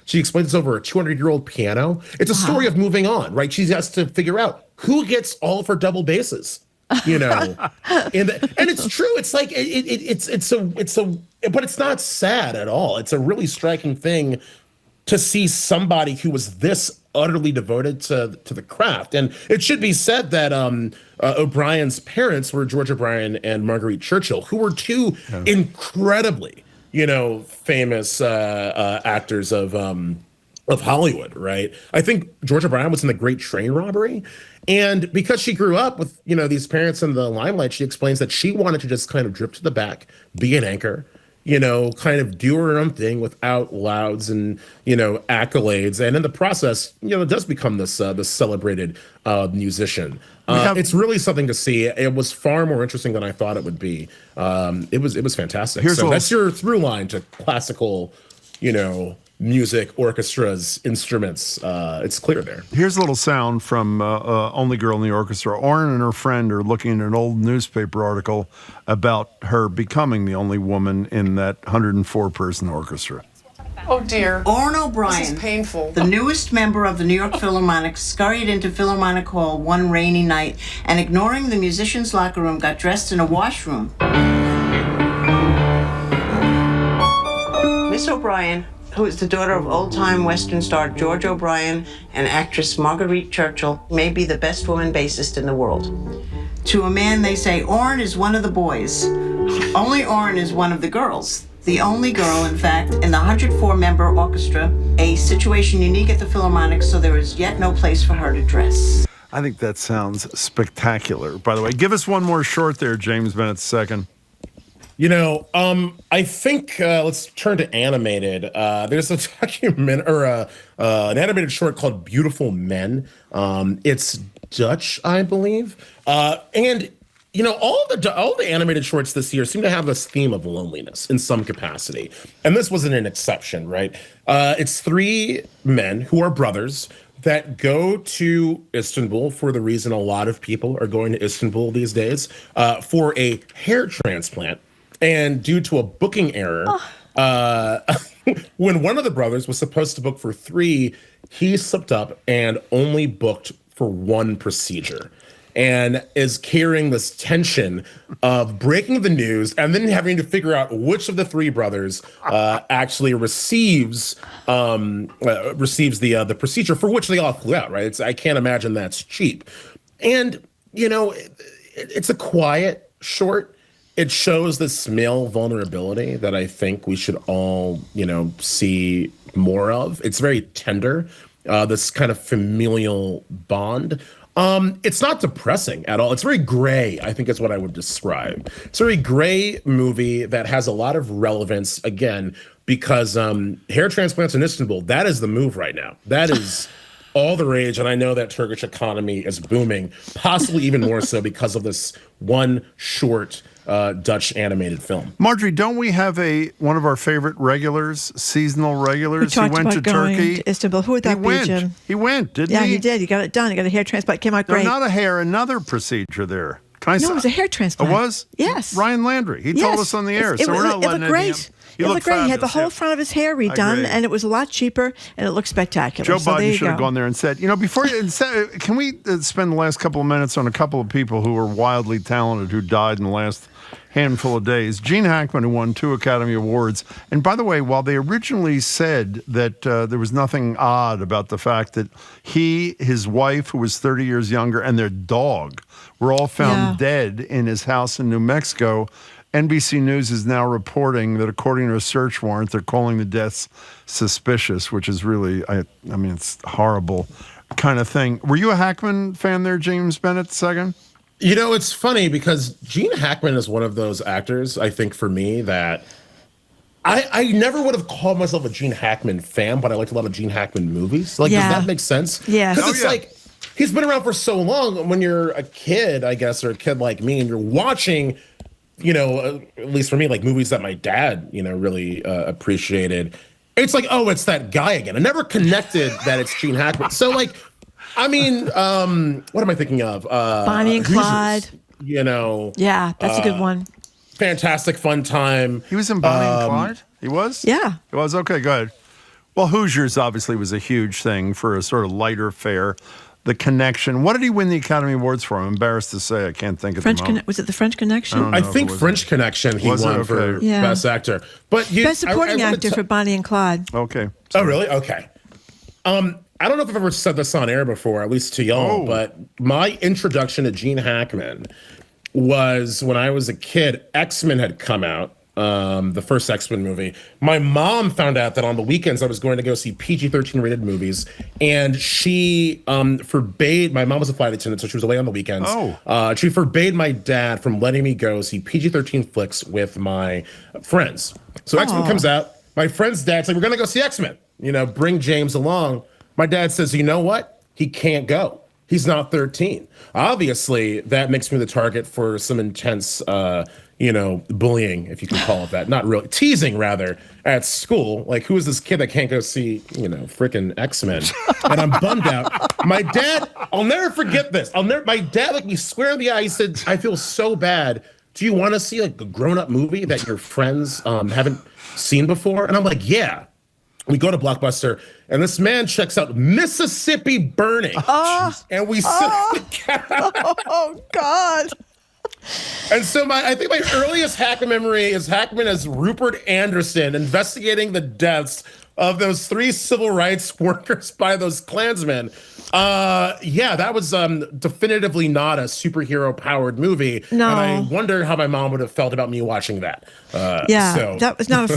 she explains it's over a 200-year-old piano. It's a story of moving on, right? She has to figure out who gets all of her double basses. You know, and it's true. It's like but it's not sad at all. It's a really striking thing to see somebody who was this utterly devoted to the craft. And it should be said that O'Brien's parents were George O'Brien and Marguerite Churchill, who were two incredibly, you know, famous actors of Hollywood, right? I think George O'Brien was in The Great Train Robbery. And because she grew up with, you know, these parents in the limelight, she explains that she wanted to just kind of drip to the back, be an anchor, you know, kind of do her own thing without louds and, you know, accolades. And in the process, you know, it does become this celebrated musician. It's really something to see. It was far more interesting than I thought it would be. It was fantastic. That's your through line to classical, you know, music, orchestras, instruments. It's clear there. Here's a little sound from Only Girl in the Orchestra. Oren and her friend are looking at an old newspaper article about her becoming the only woman in that 104-person orchestra. Oh, dear. Oren O'Brien, this is painful. The newest member of the New York Philharmonic, scurried into Philharmonic Hall one rainy night and, ignoring the musicians' locker room, got dressed in a washroom. Miss O'Brien, who is the daughter of old-time Western star George O'Brien and actress Marguerite Churchill, may be the best woman bassist in the world. To a man, they say, Oren is one of the boys. Only Oren is one of the girls. The only girl, in fact, in the 104-member orchestra, a situation unique at the Philharmonic, so there is yet no place for her to dress. I think that sounds spectacular. By the way, give us one more short there, James Bennett II. You know, I think let's turn to animated. There's a document or an animated short called Beautiful Men. It's Dutch, I believe. And you know, all the animated shorts this year seem to have this theme of loneliness in some capacity. And this wasn't an exception, right? It's 3 men who are brothers that go to Istanbul for the reason a lot of people are going to Istanbul these days, for a hair transplant. And due to a booking error, when one of the brothers was supposed to book for 3, he slipped up and only booked for 1 procedure. and is carrying this tension of breaking the news and then having to figure out which of the three brothers actually receives the procedure for which they all flew out, right? I can't imagine that's cheap. And, it's a quiet short. It shows this male vulnerability that I think we should all, see more of. It's very tender, this kind of familial bond. It's not depressing at all. It's very gray, I think is what I would describe. It's a very gray movie that has a lot of relevance, again, because hair transplants in Istanbul, that is the move right now. That is all the rage, and I know that Turkish economy is booming, possibly even more so because of this one short Dutch animated film. Marjorie, don't we have one of our favorite regulars, seasonal regulars? He went to Turkey, to Istanbul. Who would that be, Jim? He went, didn't he? Yeah, he did. He got it done. He got a hair transplant. Came out great. No, not a hair, another procedure there. No, it was a hair transplant. It was? Yes. Ryan Landry. He told us on the air, so we're not letting it looked great. It looked great. He had the whole front of his hair redone, and it was a lot cheaper, and it looked spectacular. Joe Biden should have gone there and said, can we spend the last couple of minutes on a couple of people who were wildly talented who died in the last handful of days? Gene Hackman, who won 2 Academy Awards. And by the way, while they originally said that there was nothing odd about the fact that he, his wife, who was 30 years younger, and their dog were all found dead in his house in New Mexico, NBC News is now reporting that according to a search warrant, they're calling the deaths suspicious, which is really, it's horrible kind of thing. Were you a Hackman fan there, James Bennett, second? It's funny because Gene Hackman is one of those actors, I think, for me, that I never would have called myself a Gene Hackman fan, but I liked a lot of Gene Hackman movies. Does that make sense? Yeah. Because it's like, he's been around for so long. When you're a kid, I guess, or a kid like me, and you're watching, at least for me, like movies that my dad, really appreciated. It's like, oh, it's that guy again. I never connected that it's Gene Hackman. So, what am I thinking of? Bonnie and Clyde. Yeah, that's a good one. Fantastic fun time. He was in Bonnie and Clyde? He was? Yeah. He was? Okay, good. Well, Hoosiers obviously was a huge thing for a sort of lighter fare. The Connection. What did he win the Academy Awards for? I'm embarrassed to say. I can't think of the moment. Was it The French Connection? I think French Connection he won for Best Actor. But Best Supporting Actor for Bonnie and Clyde. Okay. Oh, really? Okay. I don't know if I've ever said this on air before, at least to y'all, but my introduction to Gene Hackman was when I was a kid. X-Men had come out, the first X-Men movie. My mom found out that on the weekends I was going to go see PG-13 rated movies, and she forbade, my mom was a flight attendant, so she was away on the weekends. She forbade my dad from letting me go see PG-13 flicks with my friends. So X-Men comes out. My friend's dad's like, we're going to go see X-Men. Bring James along. My dad says, you know what? He can't go. He's not 13. Obviously, that makes me the target for some intense, bullying, if you can call it that. Not really. Teasing, rather, at school. Like, who is this kid that can't go see, frickin' X-Men? And I'm bummed out. My dad, I'll never forget this. My dad looked me square in the eye. He said, I feel so bad. Do you want to see, a grown-up movie that your friends haven't seen before? And I'm like, yeah. We go to Blockbuster, and this man checks out Mississippi Burning. And we sit on the couch. Oh, God. And so I think my earliest Hackman memory is Hackman as Rupert Anderson investigating the deaths of those 3 civil rights workers by those Klansmen. That was definitively not a superhero-powered movie. No. And I wonder how my mom would have felt about me watching that. That was not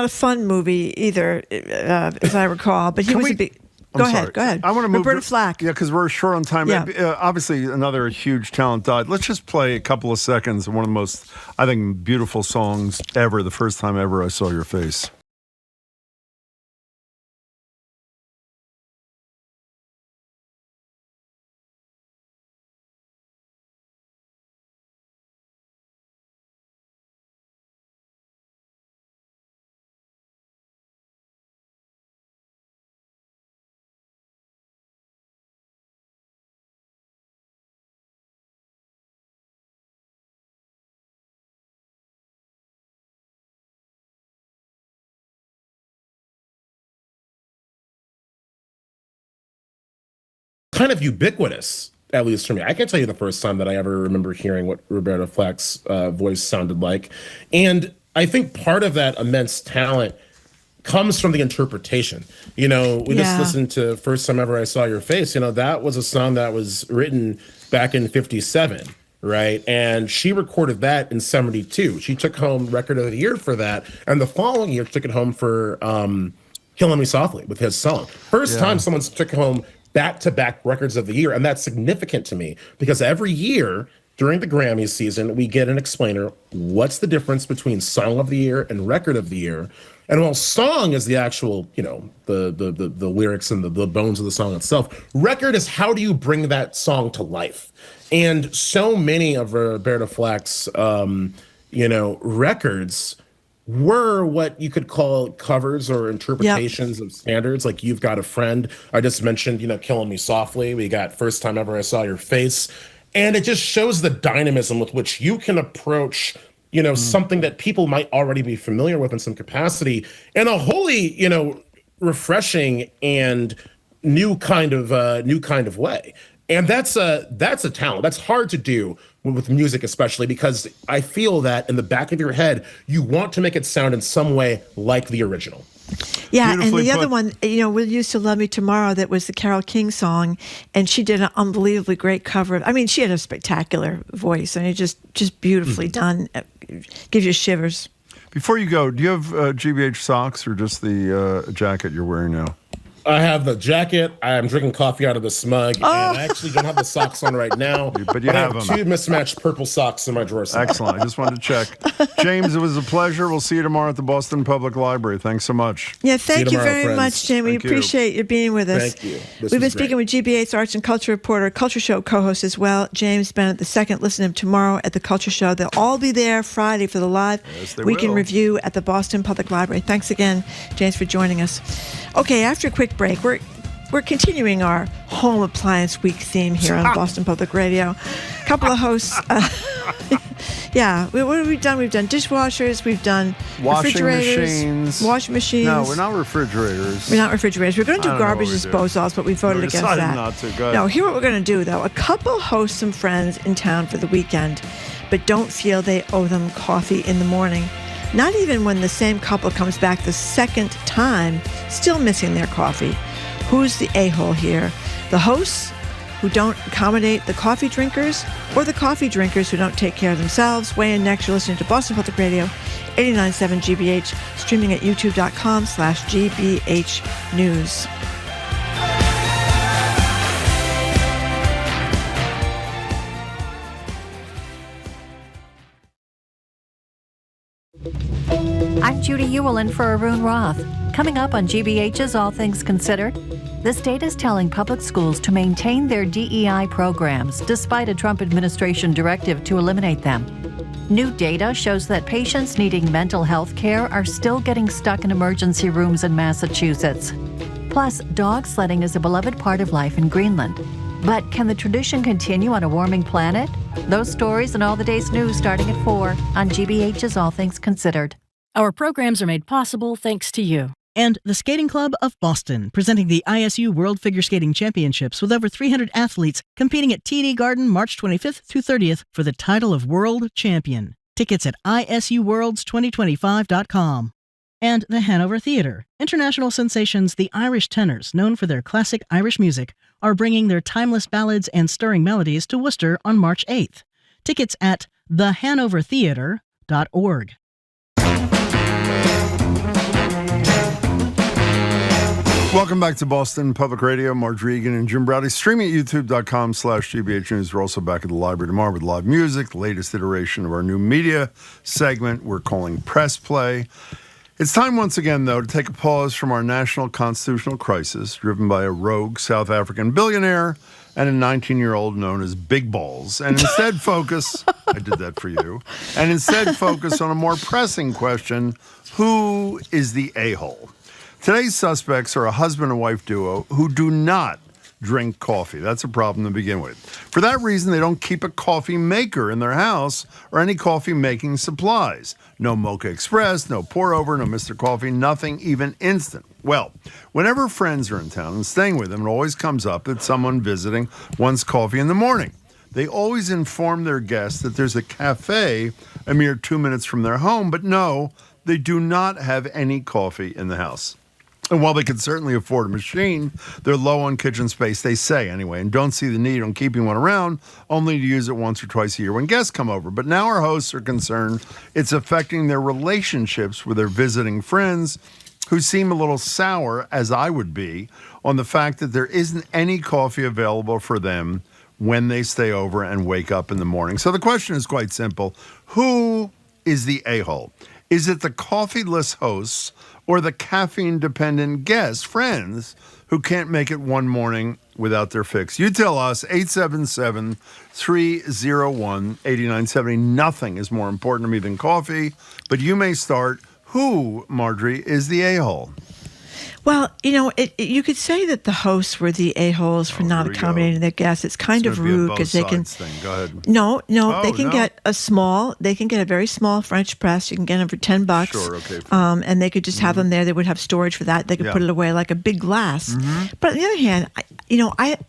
a fun movie either, as I recall. But he was a big. Go ahead. I want to move Roberta Flack. Yeah, because we're short on time. Yeah. Obviously, another huge talent died. Let's just play a couple of seconds of one of the most, I think, beautiful songs ever. The first time ever I saw your face. Kind of ubiquitous at least for me. I can't tell you the first time that I ever remember hearing what Roberta Flack's voice sounded like. And I think part of that immense talent comes from the interpretation. We just listened to First Time Ever I Saw Your Face. That was a song that was written back in 57, right? And she recorded that in 72. She took home Record of the Year for that. And the following year, she took it home for Killing Me Softly with his song. First time someone's took home back-to-back Records of the Year. And that's significant to me because every year during the Grammy season, we get an explainer. What's the difference between Song of the Year and Record of the Year? And while song is the actual, the lyrics and the bones of the song itself, record is how do you bring that song to life? And so many of Roberta Flack's, records were what you could call covers or interpretations of standards. Like You've Got a Friend. I just mentioned, Killing Me Softly. We got First Time Ever I Saw Your Face. And it just shows the dynamism with which you can approach something that people might already be familiar with in some capacity in a wholly, refreshing and new kind of way. And that's a talent. That's hard to do with music, especially because I feel that in the back of your head, you want to make it sound in some way like the original. Yeah, and the other one, Will You Still Love Me Tomorrow, that was the Carole King song, and she did an unbelievably great cover of. I mean, she had a spectacular voice, and it just beautifully done. Gives you shivers. Before you go, do you have GBH socks or just the jacket you're wearing now? I have the jacket. I'm drinking coffee out of the smug, and I actually don't have the socks on right now. But you have them. Two mismatched purple socks in my drawer. Excellent. I just wanted to check. James, it was a pleasure. We'll see you tomorrow at the Boston Public Library. Thanks so much. Yeah, thank you very much, Jim. We appreciate you being with us. Thank you. We've been speaking with GBH's arts and culture reporter, Culture Show co-host as well, James Bennett II. Listen to him tomorrow at the Culture Show. They'll all be there Friday for the live weekend review at the Boston Public Library. Thanks again, James, for joining us. Okay, after a quick break, we're continuing our home appliance week theme here on Boston Public Radio. A couple of hosts. What have we done? We've done dishwashers. We've done refrigerators. Washing machines. No, we're not refrigerators. We're not refrigerators. We're going to do garbage disposals, but we voted against that. Not to. Go ahead. No, here's what we're going to do, though. A couple host some friends in town for the weekend, but don't feel they owe them coffee in the morning. Not even when the same couple comes back the second time, still missing their coffee. Who's the a-hole here? The hosts who don't accommodate the coffee drinkers, or the coffee drinkers who don't take care of themselves? Weigh in next. You're listening to Boston Public Radio, 89.7 GBH, streaming at youtube.com/GBH News. I'm Judy Ewell in for Arun Roth. Coming up on GBH's All Things Considered, the state is telling public schools to maintain their DEI programs despite a Trump administration directive to eliminate them. New data shows that patients needing mental health care are still getting stuck in emergency rooms in Massachusetts. Plus, dog sledding is a beloved part of life in Greenland. But can the tradition continue on a warming planet? Those stories and all the day's news starting at 4 on GBH's All Things Considered. Our programs are made possible thanks to you. And the Skating Club of Boston, presenting the ISU World Figure Skating Championships with over 300 athletes competing at TD Garden March 25th through 30th for the title of World Champion. Tickets at isuworlds2025.com. And the Hanover Theatre. International sensations the Irish tenors, known for their classic Irish music, are bringing their timeless ballads and stirring melodies to Worcester on March 8th. Tickets at thehanovertheatre.org. Welcome back to Boston Public Radio. Marjorie Egan and Jim Browdy, streaming at youtube.com/GBH News. We're also back at the library tomorrow with live music, the latest iteration of our new media segment we're calling Press Play. It's time once again, though, to take a pause from our national constitutional crisis driven by a rogue South African billionaire and a 19-year-old known as Big Balls, and instead focus, I did that for you, and instead focus on a more pressing question: who is the a-hole? Today's suspects are a husband and wife duo who do not drink coffee. That's a problem to begin with. For that reason, they don't keep a coffee maker in their house or any coffee making supplies. No Mocha Express, no pour over, no Mr. Coffee, nothing even instant. Well, whenever friends are in town and staying with them, it always comes up that someone visiting wants coffee in the morning. They always inform their guests that there's a cafe a mere 2 minutes from their home, but no, they do not have any coffee in the house. And while they could certainly afford a machine, they're low on kitchen space, they say anyway, and don't see the need on keeping one around, only to use it once or twice a year when guests come over. But now our hosts are concerned it's affecting their relationships with their visiting friends, who seem a little sour, as I would be, on the fact that there isn't any coffee available for them when they stay over and wake up in the morning. So the question is quite simple. Who is the a-hole? Is it the coffeeless hosts or the caffeine-dependent guests, friends, who can't make it one morning without their fix? You tell us, 877-301-8970. Nothing is more important to me than coffee, but you may start. Who, Marjorie, is the a-hole? Well, you could say that the hosts were the a-holes for not accommodating their guests. It's kind of rude because they can. Go ahead. No, they can get a very small French press. You can get them for $10. Sure, okay. And they could just have them there. They would have storage for that. They could put it away like a big glass. But on the other hand,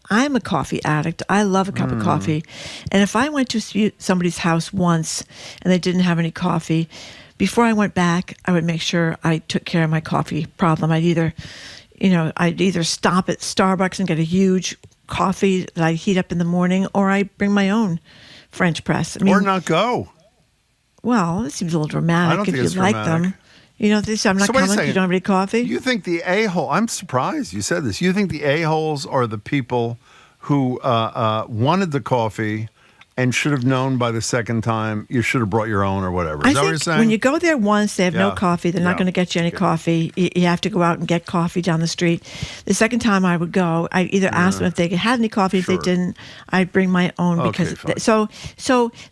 I'm a coffee addict. I love a cup of coffee. And if I went to somebody's house once and they didn't have any coffee, before I went back, I would make sure I took care of my coffee problem. I'd either stop at Starbucks and get a huge coffee that I heat up in the morning, or I bring my own French press. Or not go. Well, it seems a little dramatic. I don't think if it's you like dramatic. them. They say I'm not coming. You don't have any coffee. You think the a-hole? I'm surprised you said this. You think the a-holes are the people who wanted the coffee and should have known by the second time you should have brought your own or whatever. Is that what you're saying? When you go there once, they have no coffee. They're not going to get you any coffee. You have to go out and get coffee down the street. The second time I would go, I either asked them if they had any coffee. If they didn't, I'd bring my own because so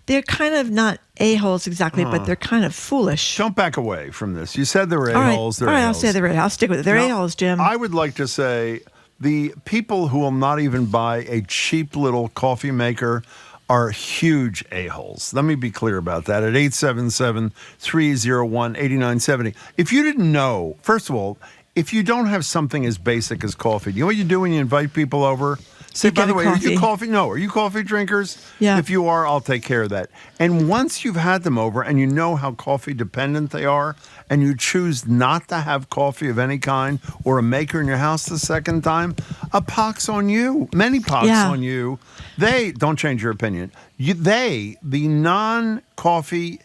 they're kind of not a-holes exactly, but they're kind of foolish. Don't back away from this. You said they were a-holes. All right, I'll say they're a-holes. I'll stick with it. They're a-holes, Jim. I would like to say the people who will not even buy a cheap little coffee maker are huge a-holes. Let me be clear about that at 877-301-8970. If you didn't know, first of all, if you don't have something as basic as coffee, do you know what you do when you invite people over? Say, by the way, are you coffee? No, are you coffee drinkers? Yeah. If you are, I'll take care of that. And once you've had them over and you know how coffee dependent they are, and you choose not to have coffee of any kind or a maker in your house the second time, a pox on you. Many pox on you. They, don't change your opinion. The non-coffee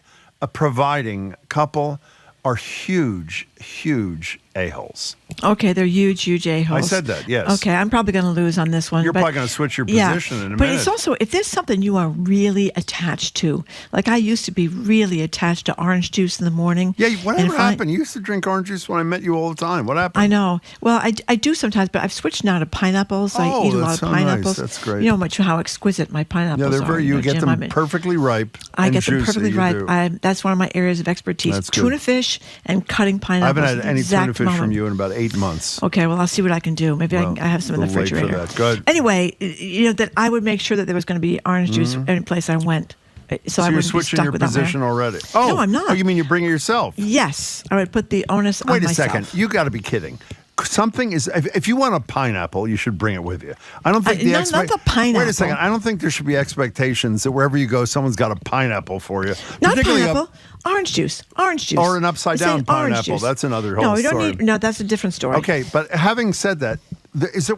providing couple, are huge, huge a-holes. Okay, they're huge a-holes. I said that, yes. Okay, I'm probably going to lose on this one. You're probably going to switch your position in a minute. But it's also, if there's something you are really attached to, like I used to be really attached to orange juice in the morning. Yeah, whatever happened? You used to drink orange juice when I met you all the time. What happened? I know. Well, I do sometimes, but I've switched now to pineapples. I eat a lot of pineapples. Nice. That's great. You know how exquisite my pineapples are. Yeah, they're very, you get them perfectly ripe I get juicy, them perfectly ripe. That's one of my areas of expertise. That's tuna good. Fish and cutting pineapples. I haven't had any tuna fish from you in about 8 months. Okay, well, I'll see what I can do. Maybe I have some in the refrigerator. For that. Good. Anyway, that I would make sure that there was going to be orange juice any place I went. So I you're wouldn't be switching stuck your without position already. Oh, no, I'm not. Oh, you mean you bring it yourself? Yes, I would put the onus on myself. Wait a second. You got to be kidding. Something is, if you want a pineapple, you should bring it with you. I don't think not the pineapple. Wait a second. I don't think there should be expectations that wherever you go, someone's got a pineapple for you. Not pineapple. Orange juice. Or an upside down pineapple. That's another whole story. No, we don't need. No, that's a different story. Okay, but having said that,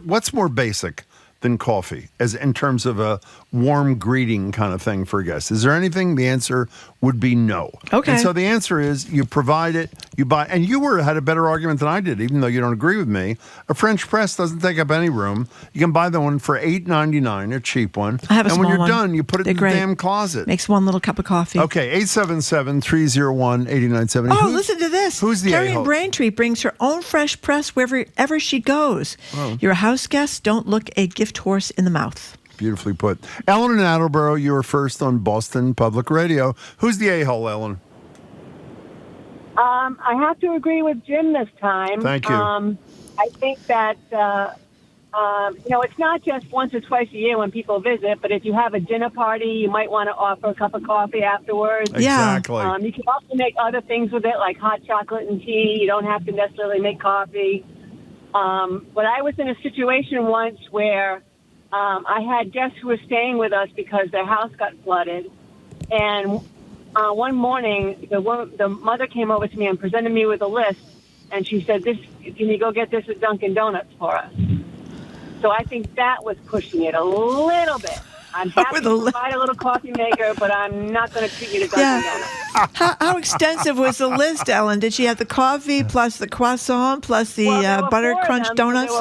what's more basic than coffee, as in terms of a warm greeting kind of thing for guests? Is there anything? The answer would be no. Okay. And so the answer is you provide it, you buy, and you had a better argument than I did, even though you don't agree with me. A French press doesn't take up any room. You can buy the one for $8.99, a cheap one. I have a and small when you're one. done, you put it in the damn closet. Makes one little cup of coffee. Okay, 877-301-8970. Oh, listen to this. Who's the Carrie a-hole? in Braintree brings her own fresh press wherever she goes. Oh. You're a house guest. Don't look a gift horse in the mouth. Beautifully put. Ellen in Attleboro, you were first on Boston Public Radio. Who's the a-hole, Ellen? I have to agree with Jim this time. Thank you. I think that it's not just once or twice a year when people visit, but if you have a dinner party, you might want to offer a cup of coffee afterwards. Exactly. You can also make other things with it, like hot chocolate and tea. You don't have to necessarily make coffee. But I was in a situation once where I had guests who were staying with us because their house got flooded. And one morning, the mother came over to me and presented me with a list. And she said, "Can you go get this at Dunkin' Donuts for us?" So I think that was pushing it a little bit. I'm happy to provide a little coffee maker, but I'm not going to treat you to Dunkin' Donuts. How extensive was the list, Ellen? Did she have the coffee plus the croissant plus the butter crunch donuts?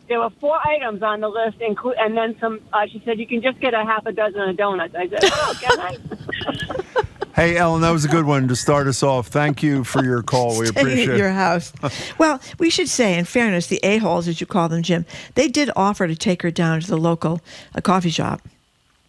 There were 4 items on the list, and then some. She said, "You can just get a half a dozen of donuts." I said, "Oh, can I?" Hey, Ellen, that was a good one to start us off. Thank you for your call. We appreciate it. At your house. Well, we should say, in fairness, the a-holes, as you call them, Jim, they did offer to take her down to the local coffee shop.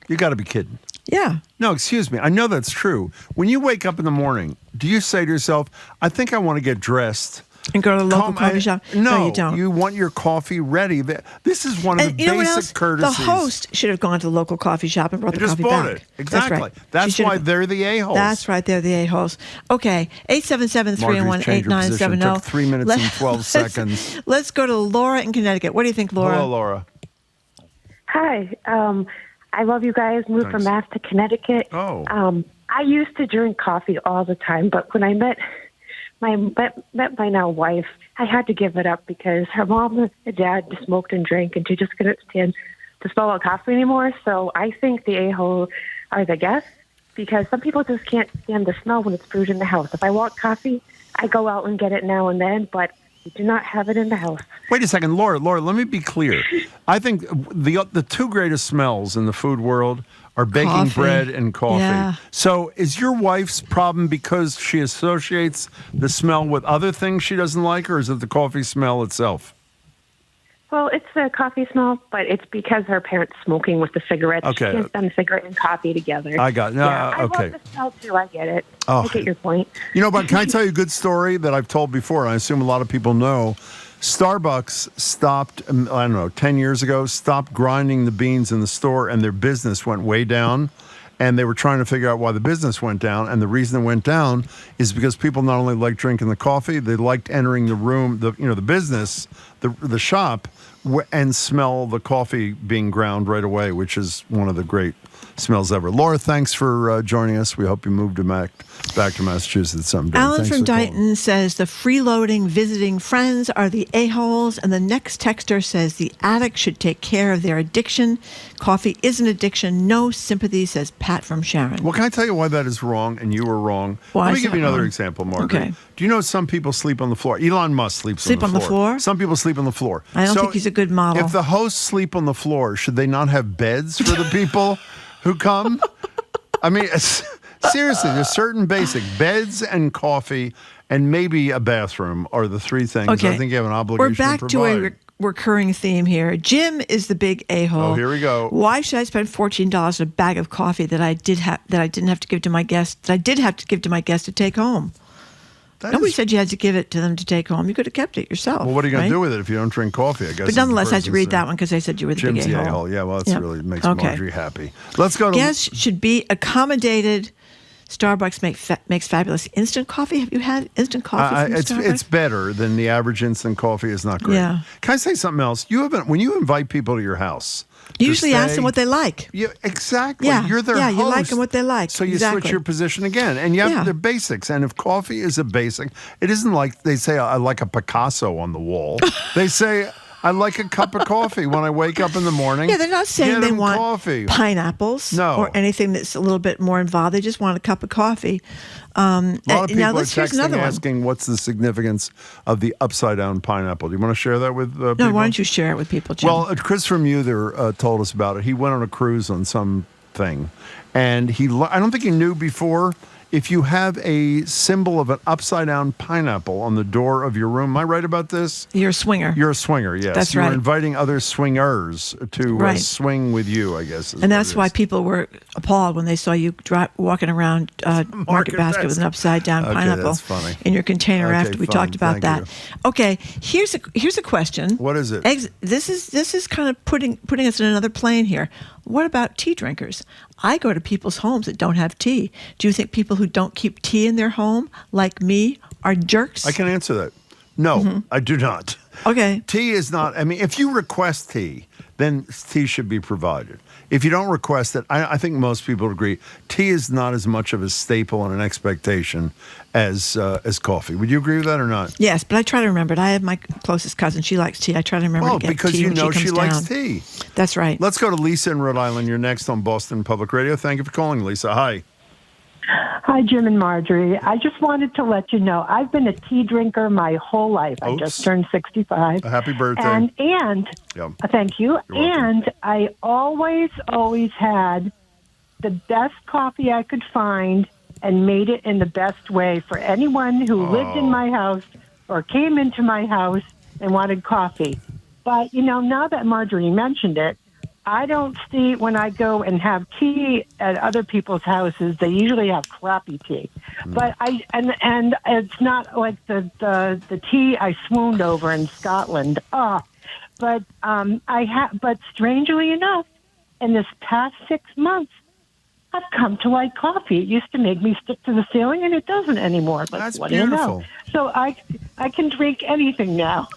You got to be kidding. Yeah. No, excuse me. I know that's true. When you wake up in the morning, do you say to yourself, I think I want to get dressed and go to the local coffee shop? No, you don't. You want your coffee ready. This is one of the basic courtesies. The host should have gone to the local coffee shop and brought the coffee back. Just bought it. Exactly. That's why they're the a-holes. That's right. They're the a-holes. Okay. 877-311-8970. Took 3 minutes and 12 seconds. Let's go to Laura in Connecticut. What do you think, Laura? Hello, Laura. Hi. I love you guys. Moved from Mass to Connecticut. Oh. I used to drink coffee all the time, but when I met my now wife, I had to give it up because her mom and dad smoked and drank, and she just couldn't stand the smell of coffee anymore. So I think the a-hole are the guests, because some people just can't stand the smell when it's brewed in the house. If I want coffee, I go out and get it now and then, but we do not have it in the house. Wait a second, Laura, let me be clear. I think the 2 greatest smells in the food world are baking bread and coffee. Yeah. So is your wife's problem because she associates the smell with other things she doesn't like, or is it the coffee smell itself? Well, it's the coffee smell, but it's because her parents smoking with the cigarettes. Okay. She can't stand cigarette and coffee together. I got it. I okay. love the smell, too. I get it. Oh. I get your point. But can I tell you a good story that I've told before, and I assume a lot of people know? Starbucks stopped, 10 years ago, stopped grinding the beans in the store, and their business went way down. And they were trying to figure out why the business went down. And the reason it went down is because people not only liked drinking the coffee, they liked entering the room, the business, the shop, and smell the coffee being ground right away, which is one of the great smells ever. Laura, thanks for joining us. We hope you moved back to Massachusetts someday. Alan Thanks from for calling. Dighton says the freeloading visiting friends are the a-holes, and the next texter says the addict should take care of their addiction. Coffee is an addiction. No sympathy, says Pat from Sharon. Well, can I tell you why that is wrong and you were wrong? Why Let me is give you that another wrong? example, Margaret. Okay. Do you know some people sleep on the floor? Elon Musk sleeps on the floor? Some people sleep on the floor. I don't think he's a good model. If the hosts sleep on the floor, should they not have beds for the people who come? I mean, seriously, there's certain basic beds and coffee and maybe a bathroom are the 3 things I think you have an obligation We're back to to provide. a recurring theme here. Jim is the big a-hole. Oh, here we go. Why should I spend $14 on a bag of coffee that I didn't have to give to my guest to take home? Nobody said you had to give it to them to take home. You could have kept it yourself. Well, what are you going right? to do with it if you don't drink coffee? I guess. But nonetheless, I had to read that one because they said you were the Jim's big the a-hole. a-hole. Yeah, well, that's really makes Okay. Marjorie happy. Let's go to Guests should be accommodated. Starbucks makes fabulous instant coffee. Have you had instant coffee from Starbucks? It's better than the average instant coffee. Is not great. Yeah. Can I say something else? When you invite people to your house, you usually ask them what they like. Yeah, exactly. Yeah, You're their host. you like them what they like. So you exactly. switch your position again, and you have the basics. And if coffee is a basic, it isn't like they say I like a Picasso on the wall. They say I like a cup of coffee when I wake up in the morning. Yeah, they're not saying they want coffee. pineapples or anything that's a little bit more involved. They just want a cup of coffee. A lot of people now are here's texting another one. asking what's the significance of the upside down pineapple. Do you want to share that with people? No, why don't you share it with people, Jim? Well, Chris from Uther told us about it. He went on a cruise on something, and I don't think he knew before. if you have a symbol of an upside-down pineapple on the door of your room, am I right about this? You're a swinger. You're a swinger, yes. That's You're right. inviting other swingers to swing with you, I guess. And that's why people were appalled when they saw you walking around Market Basket with an upside-down pineapple that's funny. in your container after we talked about that. You. Okay, here's a question. What is it? This is kind of putting us in another plane here. What about tea drinkers? I go to people's homes that don't have tea. Do you think people who don't keep tea in their home, like me, are jerks? I can answer that. No, I do not. Okay. Tea is not, I mean, if you request tea, then tea should be provided. If you don't request it, I think most people agree, tea is not as much of a staple and an expectation as coffee. Would you agree with that or not? Yes, but I try to remember it. I have my closest cousin. She likes tea. I try to remember to get because tea you when know she she comes likes down. tea. That's right. Let's go to Lisa in Rhode Island. You're next on Boston Public Radio. Thank you for calling, Lisa. Hi. Hi, Jim and Marjorie. I just wanted to let you know I've been a tea drinker my whole life. I just turned 65. Happy birthday. And thank you. And I always had the best coffee I could find and made it in the best way for anyone who lived in my house or came into my house and wanted coffee. But, now that Marjorie mentioned it, I don't see when I go and have tea at other people's houses, they usually have crappy tea. But and it's not like the tea I swooned over in Scotland. But strangely enough, in this past 6 months, I've come to like coffee. It used to make me stick to the ceiling, and it doesn't anymore. But That's what beautiful. do you know? So I can drink anything now,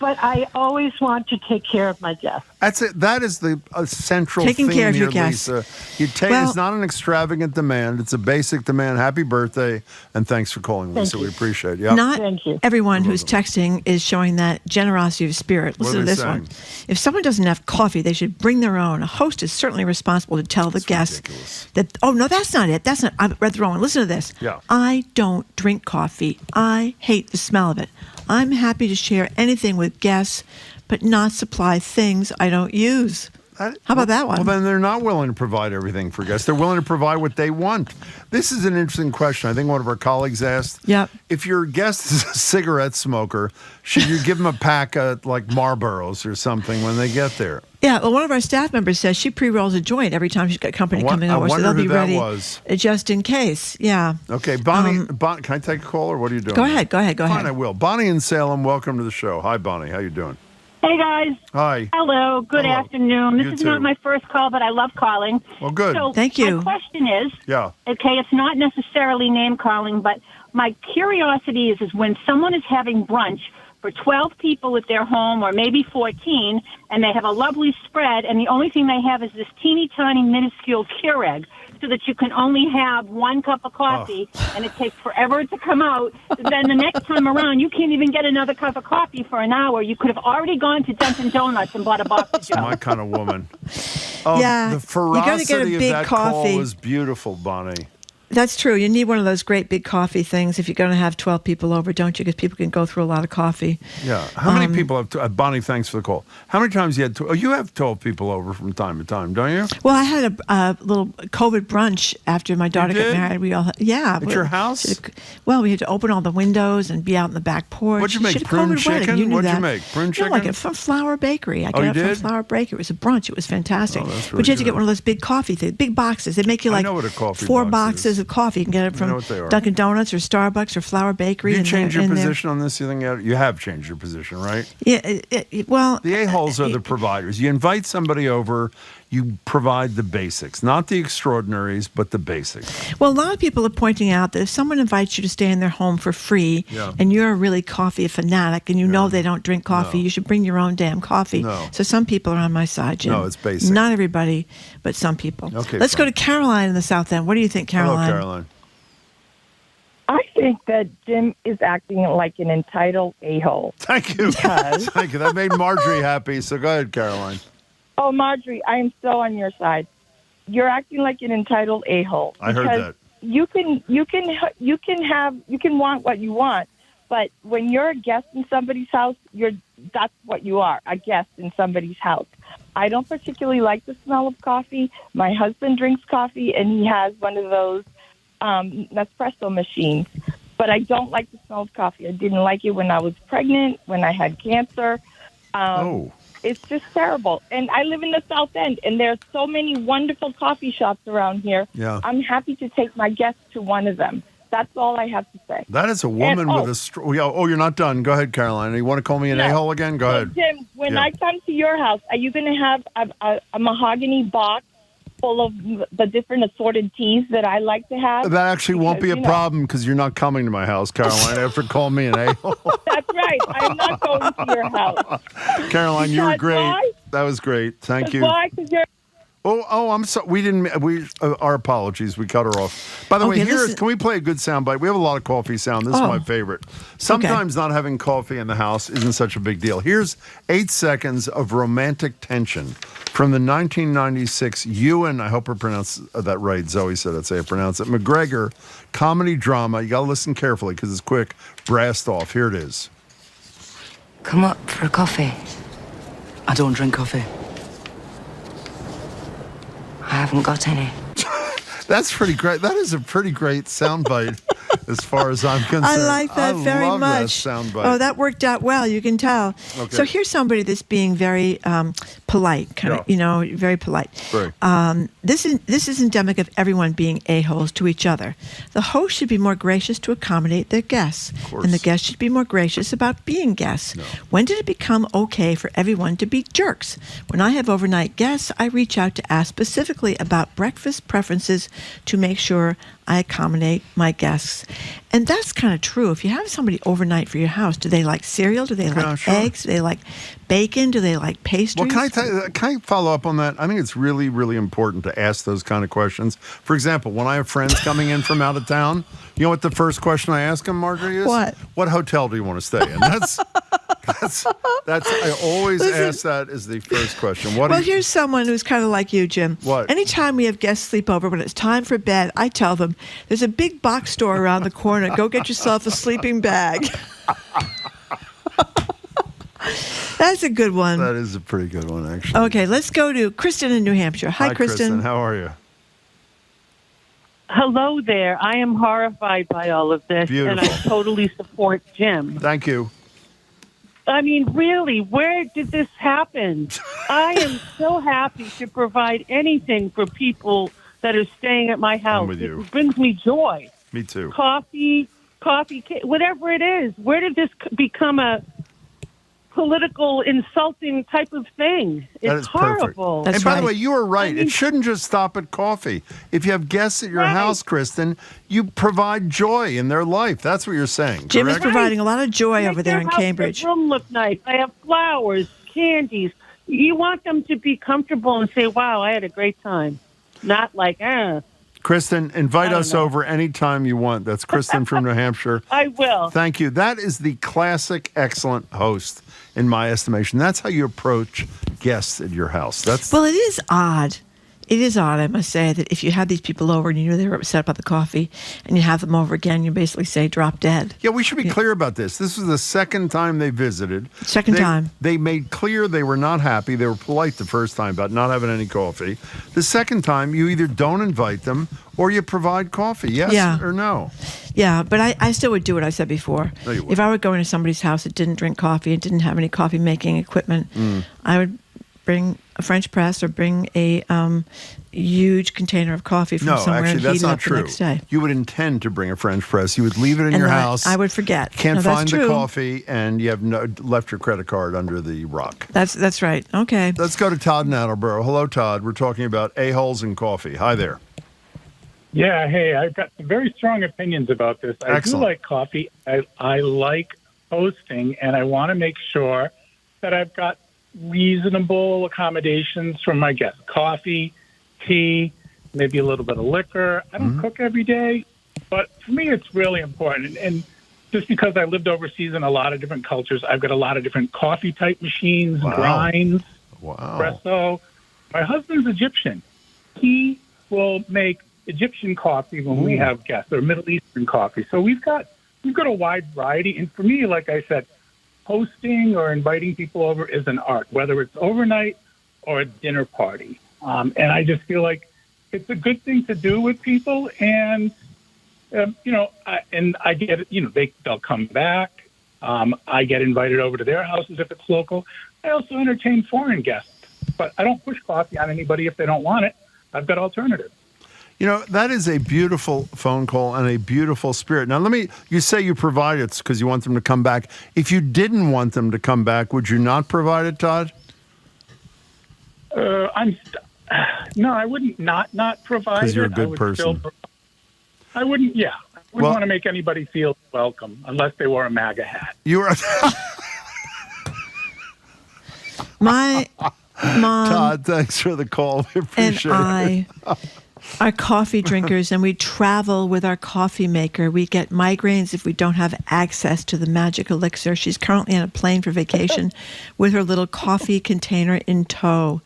but I always want to take care of my guests. That's it. That is the central Taking theme care of here, your guests. Lisa. It's not an extravagant demand. It's a basic demand. Happy birthday, and thanks for calling, Lisa. We appreciate it. Yep. Not everyone who's texting is showing that generosity of spirit. Listen to this one. If someone doesn't have coffee, they should bring their own. A host is certainly responsible to tell the guests that, no, that's not it. That's not, I read the wrong one. Listen to this. Yeah. I don't drink coffee. I hate the smell of it. I'm happy to share anything with guests, but not supply things I don't use. How about that one? Well, then they're not willing to provide everything for guests. They're willing to provide what they want. This is an interesting question. I think one of our colleagues asked, if your guest is a cigarette smoker, should you give them a pack of like Marlboros or something when they get there? Yeah, well, one of our staff members says she pre-rolls a joint every time she's got company coming over, so they'll be ready just in case. Yeah. Okay, Bonnie, can I take a call, or what are you doing? Go ahead. Fine, I will. Bonnie in Salem, welcome to the show. Hi, Bonnie. How you doing? Hey, guys. Hi. Hello. Good afternoon. This is not my first call, but I love calling. Well, good. So thank you. My question is, okay, it's not necessarily name calling, but my curiosity is when someone is having brunch for 12 people at their home, or maybe 14, and they have a lovely spread, and the only thing they have is this teeny tiny minuscule Keurig, so that you can only have one cup of coffee, and it takes forever to come out. Then the next time around, you can't even get another cup of coffee for an hour. You could have already gone to Dunkin' Donuts and bought a box of Joe. My kind of woman. Yeah, the ferocity you gotta get a big of that coffee. call was beautiful, Bonnie. That's true. You need one of those great big coffee things if you're going to have 12 people over, don't you? Because people can go through a lot of coffee. Yeah. How many people have... Bonnie, thanks for the call. How many times you had... you have 12 people over from time to time, don't you? Well, I had a little COVID brunch after my daughter got married. We all... Yeah. At your house? Well, we had to open all the windows and be out in the back porch. What'd you make, prune chicken? What'd you make, prune chicken? No, like from Flour Bakery. I got it from Flour Bakery. It was a brunch. It was fantastic. That's really but you had to good. get one of those big coffee things, big boxes. They make you like I know what a coffee 4 box boxes of coffee. You can get it from Dunkin' Donuts or Starbucks or Flour Bakery. Have you changed your position on this? You think you have changed your position, right? Yeah. Well, the a-holes are the providers. You invite somebody over, you provide the basics, not the extraordinaries, but the basics. Well, a lot of people are pointing out that if someone invites you to stay in their home for free, and you're a really coffee fanatic, and you know they don't drink coffee, you should bring your own damn coffee. No. So some people are on my side, Jim. No, it's basic. Not everybody, but some people. Okay, Let's go to Caroline in the South End. What do you think, Caroline? Hello, Caroline. I think that Jim is acting like an entitled a-hole. Thank you. Thank you. That made Marjorie happy. So go ahead, Caroline. Oh, Marjorie, I am so on your side. You're acting like an entitled a-hole. I heard that. You can want what you want, but when you're a guest in somebody's house, that's what you are, a guest in somebody's house. I don't particularly like the smell of coffee. My husband drinks coffee, and he has one of those Nespresso machines. But I don't like the smell of coffee. I didn't like it when I was pregnant, when I had cancer. It's just terrible. And I live in the South End, and there's so many wonderful coffee shops around here. Yeah. I'm happy to take my guests to one of them. That's all I have to say. That is a woman with a... you're not done. Go ahead, Caroline. You want to call me an a-hole again? Go ahead. Jim, when I come to your house, are you going to have a mahogany box full of the different assorted teas that I like to have? That actually won't be a problem because you're not coming to my house, Caroline, after calling me an a-hole. That's right. I'm not going to your house. Caroline, you were great. Why? That was great. Thank you. Why? Because you're... I'm sorry. We didn't. Our apologies. We cut her off. By the way, can we play a good soundbite? We have a lot of coffee sound. This is my favorite. Sometimes not having coffee in the house isn't such a big deal. Here's 8 seconds of romantic tension from the 1996 Ewan. I hope I pronounced that right. Zoe said I'd say I pronounce it. McGregor comedy drama. You got to listen carefully because it's quick. Brassed off. Here it is. Come up for a coffee. I don't drink coffee. I haven't got any. That's pretty great. That is a pretty great soundbite as far as I'm concerned. I like that very love much. That soundbite. Oh, that worked out well. You can tell. Okay. So here's somebody that's being very polite, very polite. Right. This is endemic of everyone being a-holes to each other. The host should be more gracious to accommodate their guests, and the guests should be more gracious about being guests. No. When did it become okay for everyone to be jerks? When I have overnight guests, I reach out to ask specifically about breakfast preferences to make sure I accommodate my guests. And that's kind of true. If you have somebody overnight for your house, do they like cereal? Do they like eggs? Do they like bacon? Do they like pastries? Well, can I follow up on that? I think it's really, really important to ask those kind of questions. For example, when I have friends coming in from out of town, you know what the first question I ask them, Marjorie, is? What hotel do you want to stay in? That's I always ask that as the first question. Here's someone who's kind of like you, Jim. What? Anytime we have guests sleep over, when it's time for bed, I tell them, there's a big box store around the corner. Go get yourself a sleeping bag. That's a good one. That is a pretty good one, actually. Okay, let's go to Kristen in New Hampshire. Hi, Kristen. How are you? Hello there. I am horrified by all of this, Beautiful. and I totally support Jim. Thank you. I mean, really, where did this happen? I am so happy to provide anything for people that are staying at my house. I'm with you. It brings me joy. Me too. Coffee, whatever it is. Where did this become a political, insulting type of thing? It's horrible. And by the way, you are right. It shouldn't just stop at coffee. If you have guests at your house, Kristen, you provide joy in their life. That's what you're saying. Jim is correct? providing a lot of joy over there in Cambridge. Their room look nice. I have flowers, candies. You want them to be comfortable and say, wow, I had a great time. Not like, Kristen, invite us over anytime you want. That's Kristen from New Hampshire. I will. Thank you. That is the classic excellent host, in my estimation. That's how you approach guests at your house. Well, it is odd. It is odd, I must say, that if you had these people over and you knew they were upset about the coffee and you have them over again, you basically say, drop dead. Yeah, we should be clear about this. This was the second time they visited. Second time. They made clear they were not happy. They were polite the first time about not having any coffee. The second time, you either don't invite them or you provide coffee. Yes or no? Yeah, but I still would do what I said before. No, you if I were going to somebody's house that didn't drink coffee and didn't have any coffee making equipment, I would bring a French press or bring a huge container of coffee from somewhere and heat it up the next day. You would intend to bring a French press. You would leave it in your house. I would forget. Can't find the coffee, and you have left your credit card under the rock. That's right. Okay. Let's go to Todd in Attleboro. Hello, Todd. We're talking about a-holes and coffee. Hi there. Yeah, hey, I've got some very strong opinions about this. I do like coffee. I like hosting, and I want to make sure that I've got reasonable accommodations from my guests. Coffee, tea, maybe a little bit of liquor. I don't cook every day, but for me it's really important. And just because I lived overseas in a lot of different cultures, I've got a lot of different coffee type machines, grinds, espresso. My husband's Egyptian. He will make Egyptian coffee when we have guests, or Middle Eastern coffee. So we've got a wide variety. And for me, like I said, hosting or inviting people over is an art, whether it's overnight or a dinner party. And I just feel like it's a good thing to do with people. And I get, they'll come back. I get invited over to their houses if it's local. I also entertain foreign guests, but I don't push coffee on anybody if they don't want it. I've got alternatives. That is a beautiful phone call and a beautiful spirit. Now, you say you provide it because you want them to come back. If you didn't want them to come back, would you not provide it, Todd? No, I wouldn't not provide it. Because you're a good person. I wouldn't want to make anybody feel welcome unless they wore a MAGA hat. You are... My mom... Todd, thanks for the call. We appreciate it. Are coffee drinkers, and we travel with our coffee maker. We get migraines if we don't have access to the magic elixir. She's currently on a plane for vacation with her little coffee container in tow.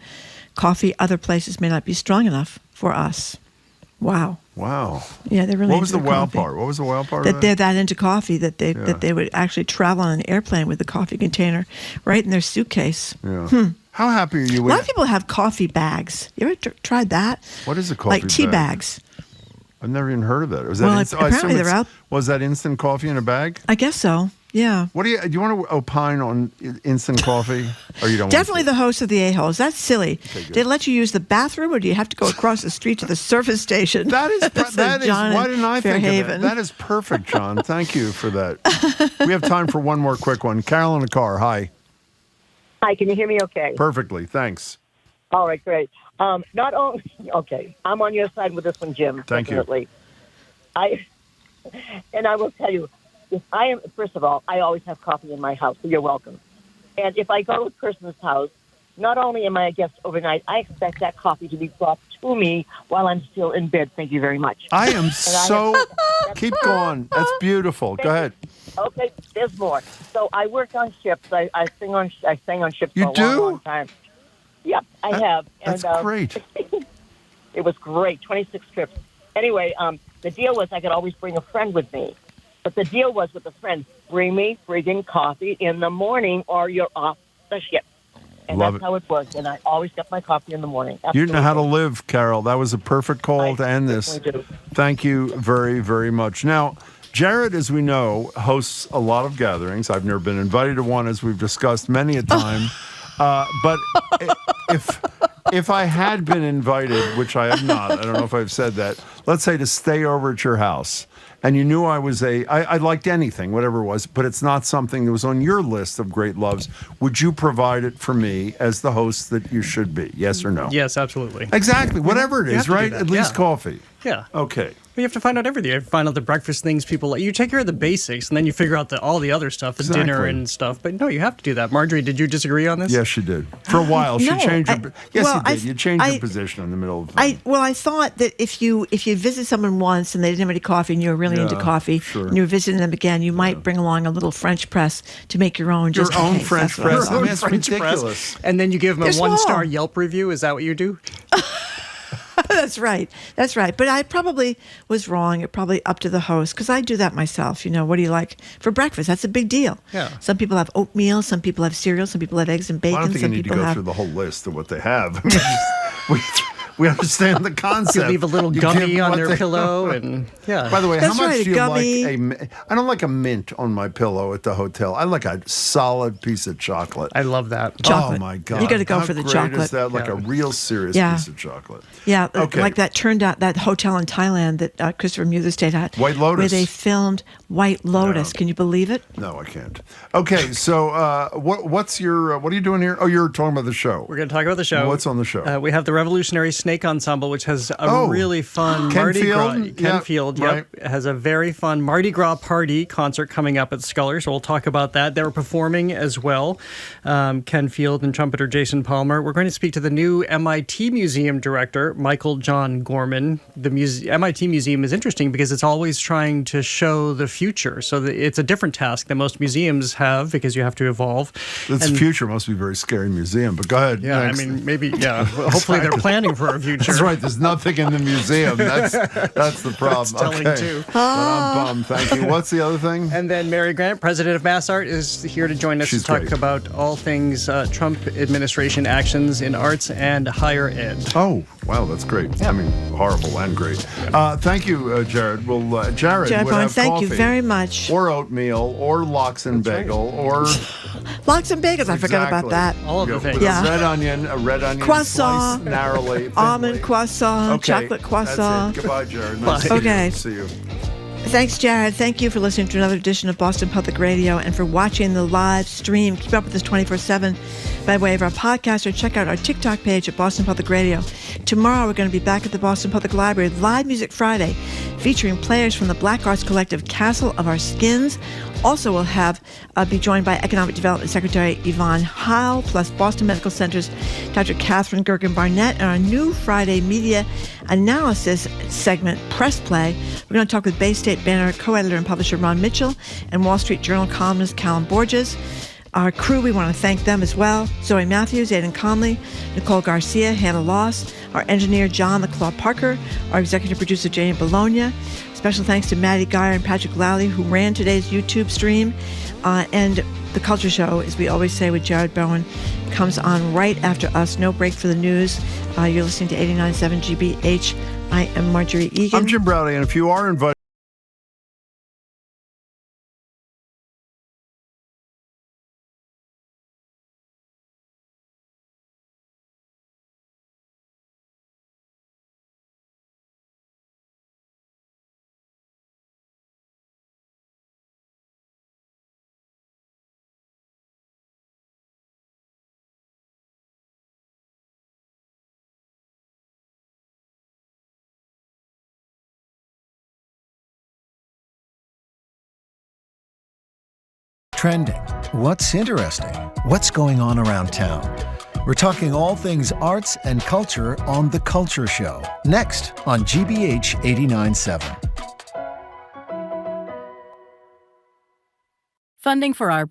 Coffee other places may not be strong enough for us. Wow. Yeah, they're really. What was the wow coffee. part? What was the wow part? That they're that into coffee that they would actually travel on an airplane with the coffee container right in their suitcase. Yeah. How happy are you? A lot of people have coffee bags. You ever tried that? What is a coffee like tea bag? bags? I've never even heard of that. Apparently they're out. Was that instant coffee in a bag? I guess so. Yeah. Do you want to opine on instant coffee, or you don't? Definitely the host of the A-holes. That's silly. Okay, did they let you use the bathroom, or do you have to go across the street to the service station? That is. Why didn't I think of that? That is perfect, John. Thank you for that. We have time for one more quick one. Carol in the car. Hi. Hi. Can you hear me? Okay. Perfectly. Thanks. All right. Great. Not only. Okay. I'm on your side with this one, Jim. Thank definitely. you. I will tell you. First of all, I always have coffee in my house, so you're welcome. And if I go to a person's house, not only am I a guest overnight, I expect that coffee to be brought to me while I'm still in bed. Thank you very much. I am keep going. That's beautiful. Go ahead. Okay, there's more. So I worked on ships. I sang on ships for a long time. Yep, I have. That's great. It was great. 26 trips. Anyway, the deal was I could always bring a friend with me. But the deal was with the friend, bring me friggin' coffee in the morning or you're off the ship. And that's how it worked. And I always got my coffee in the morning. Absolutely. You know how to live, Carol. That was a perfect call to end this. Thank you very, very much. Now, Jared, as we know, hosts a lot of gatherings. I've never been invited to one, as we've discussed many a time. But if I had been invited, which I have not, I don't know if I've said that, let's say to stay over at your house, and you knew I liked anything, whatever it was, but it's not something that was on your list of great loves, would you provide it for me as the host that you should be? Yes or no? Yes, absolutely. Exactly. Whatever it is, right? At least coffee. Yeah. Okay. But you have to find out everything. You have to find out the breakfast things people like. You take care of the basics, and then you figure out all the other stuff, the dinner and stuff. But no, you have to do that. Marjorie, did you disagree on this? Yes, she did. For a while, she changed her. Yes, well, you did. You changed your position in the middle of. I thought that if you visit someone once and they didn't have any coffee, and you were really into coffee, and you were visiting them again, you might bring along a little French press to make your own. Your own French press. I mean, that's ridiculous. And then you give them a 1-star Yelp review. Is that what you do? That's right. But I probably was wrong. It probably up to the host, because I do that myself. What do you like for breakfast? That's a big deal. Yeah. Some people have oatmeal. Some people have cereal. Some people have eggs and bacon. Well, I don't think some you need people to go through the whole list of what they have. We understand the concept. You leave a little gummy on their pillow, and By the way, That's how much right, do you gummy. like I don't like a mint on my pillow at the hotel. I like a solid piece of chocolate. I love that. Chocolate. Oh my God! You got to go How for the great chocolate. Is that like a real serious piece of chocolate? Yeah, okay. Like that turned out that hotel in Thailand that Christopher Mueller stayed at. White Lotus. Where they filmed White Lotus. No. Can you believe it? No, I can't. Okay, so what are you doing here? Oh, you're talking about the show. We're going to talk about the show. What's on the show? We have the Revolutionary Snake Ensemble, which has a really fun Ken Mardi Field? Gras. Ken Field, yep, has a very fun Mardi Gras party concert coming up at Sculler, so we'll talk about that. They were performing as well, Ken Field and trumpeter Jason Palmer. We're going to speak to the new MIT Museum director, Michael John Gorman. The MIT Museum is interesting because it's always trying to show the future future. So it's a different task that most museums have because you have to evolve. This future must be a very scary museum, but go ahead. Yeah, next. I mean, maybe, yeah. Hopefully they're planning for our future. That's right. There's nothing in the museum. That's the problem. That's telling too. But I'm bummed. Thank you. What's the other thing? And then Mary Grant, president of MassArt, is here to join us to talk about all things Trump administration actions in arts and higher ed. Oh, wow, that's great. Yeah. I mean, horrible and great. Thank you, Jared. Well, Jared would Bowen, have thank coffee, you very much. or oatmeal, or lox and bagel, or lox and bagels. I forgot about that. All of the things. With a red onion croissant, sliced narrowly, almond croissant, chocolate croissant. That's it. Goodbye, Jared. Nice to see you. Thanks, Jared. Thank you for listening to another edition of Boston Public Radio and for watching the live stream. Keep up with us 24/7 by way of our podcast, or check out our TikTok page at Boston Public Radio. Tomorrow, we're going to be back at the Boston Public Library, Live Music Friday, featuring players from the Black Arts Collective Castle of Our Skins. Also, we'll be joined by Economic Development Secretary Yvonne Howe, plus Boston Medical Center's Dr. Catherine Gergen-Barnett, and our new Friday media analysis segment, Press Play. We're going to talk with Bay State Banner co-editor and publisher Ron Mitchell and Wall Street Journal columnist Callum Borges. Our crew, we want to thank them as well. Zoe Matthews, Aidan Conley, Nicole Garcia, Hannah Loss, our engineer John the Claw Parker, our executive producer Jane Bologna. Special thanks to Maddie Geyer and Patrick Lally, who ran today's YouTube stream. And the Culture Show, as we always say with Jared Bowen, comes on right after us. No break for the news. You're listening to 89.7 GBH. I am Marjorie Egan. I'm Jim Browdy, and if you are invited Trending. What's interesting? What's going on around town? We're talking all things arts and culture on The Culture Show. Next on GBH 89.7. Funding for our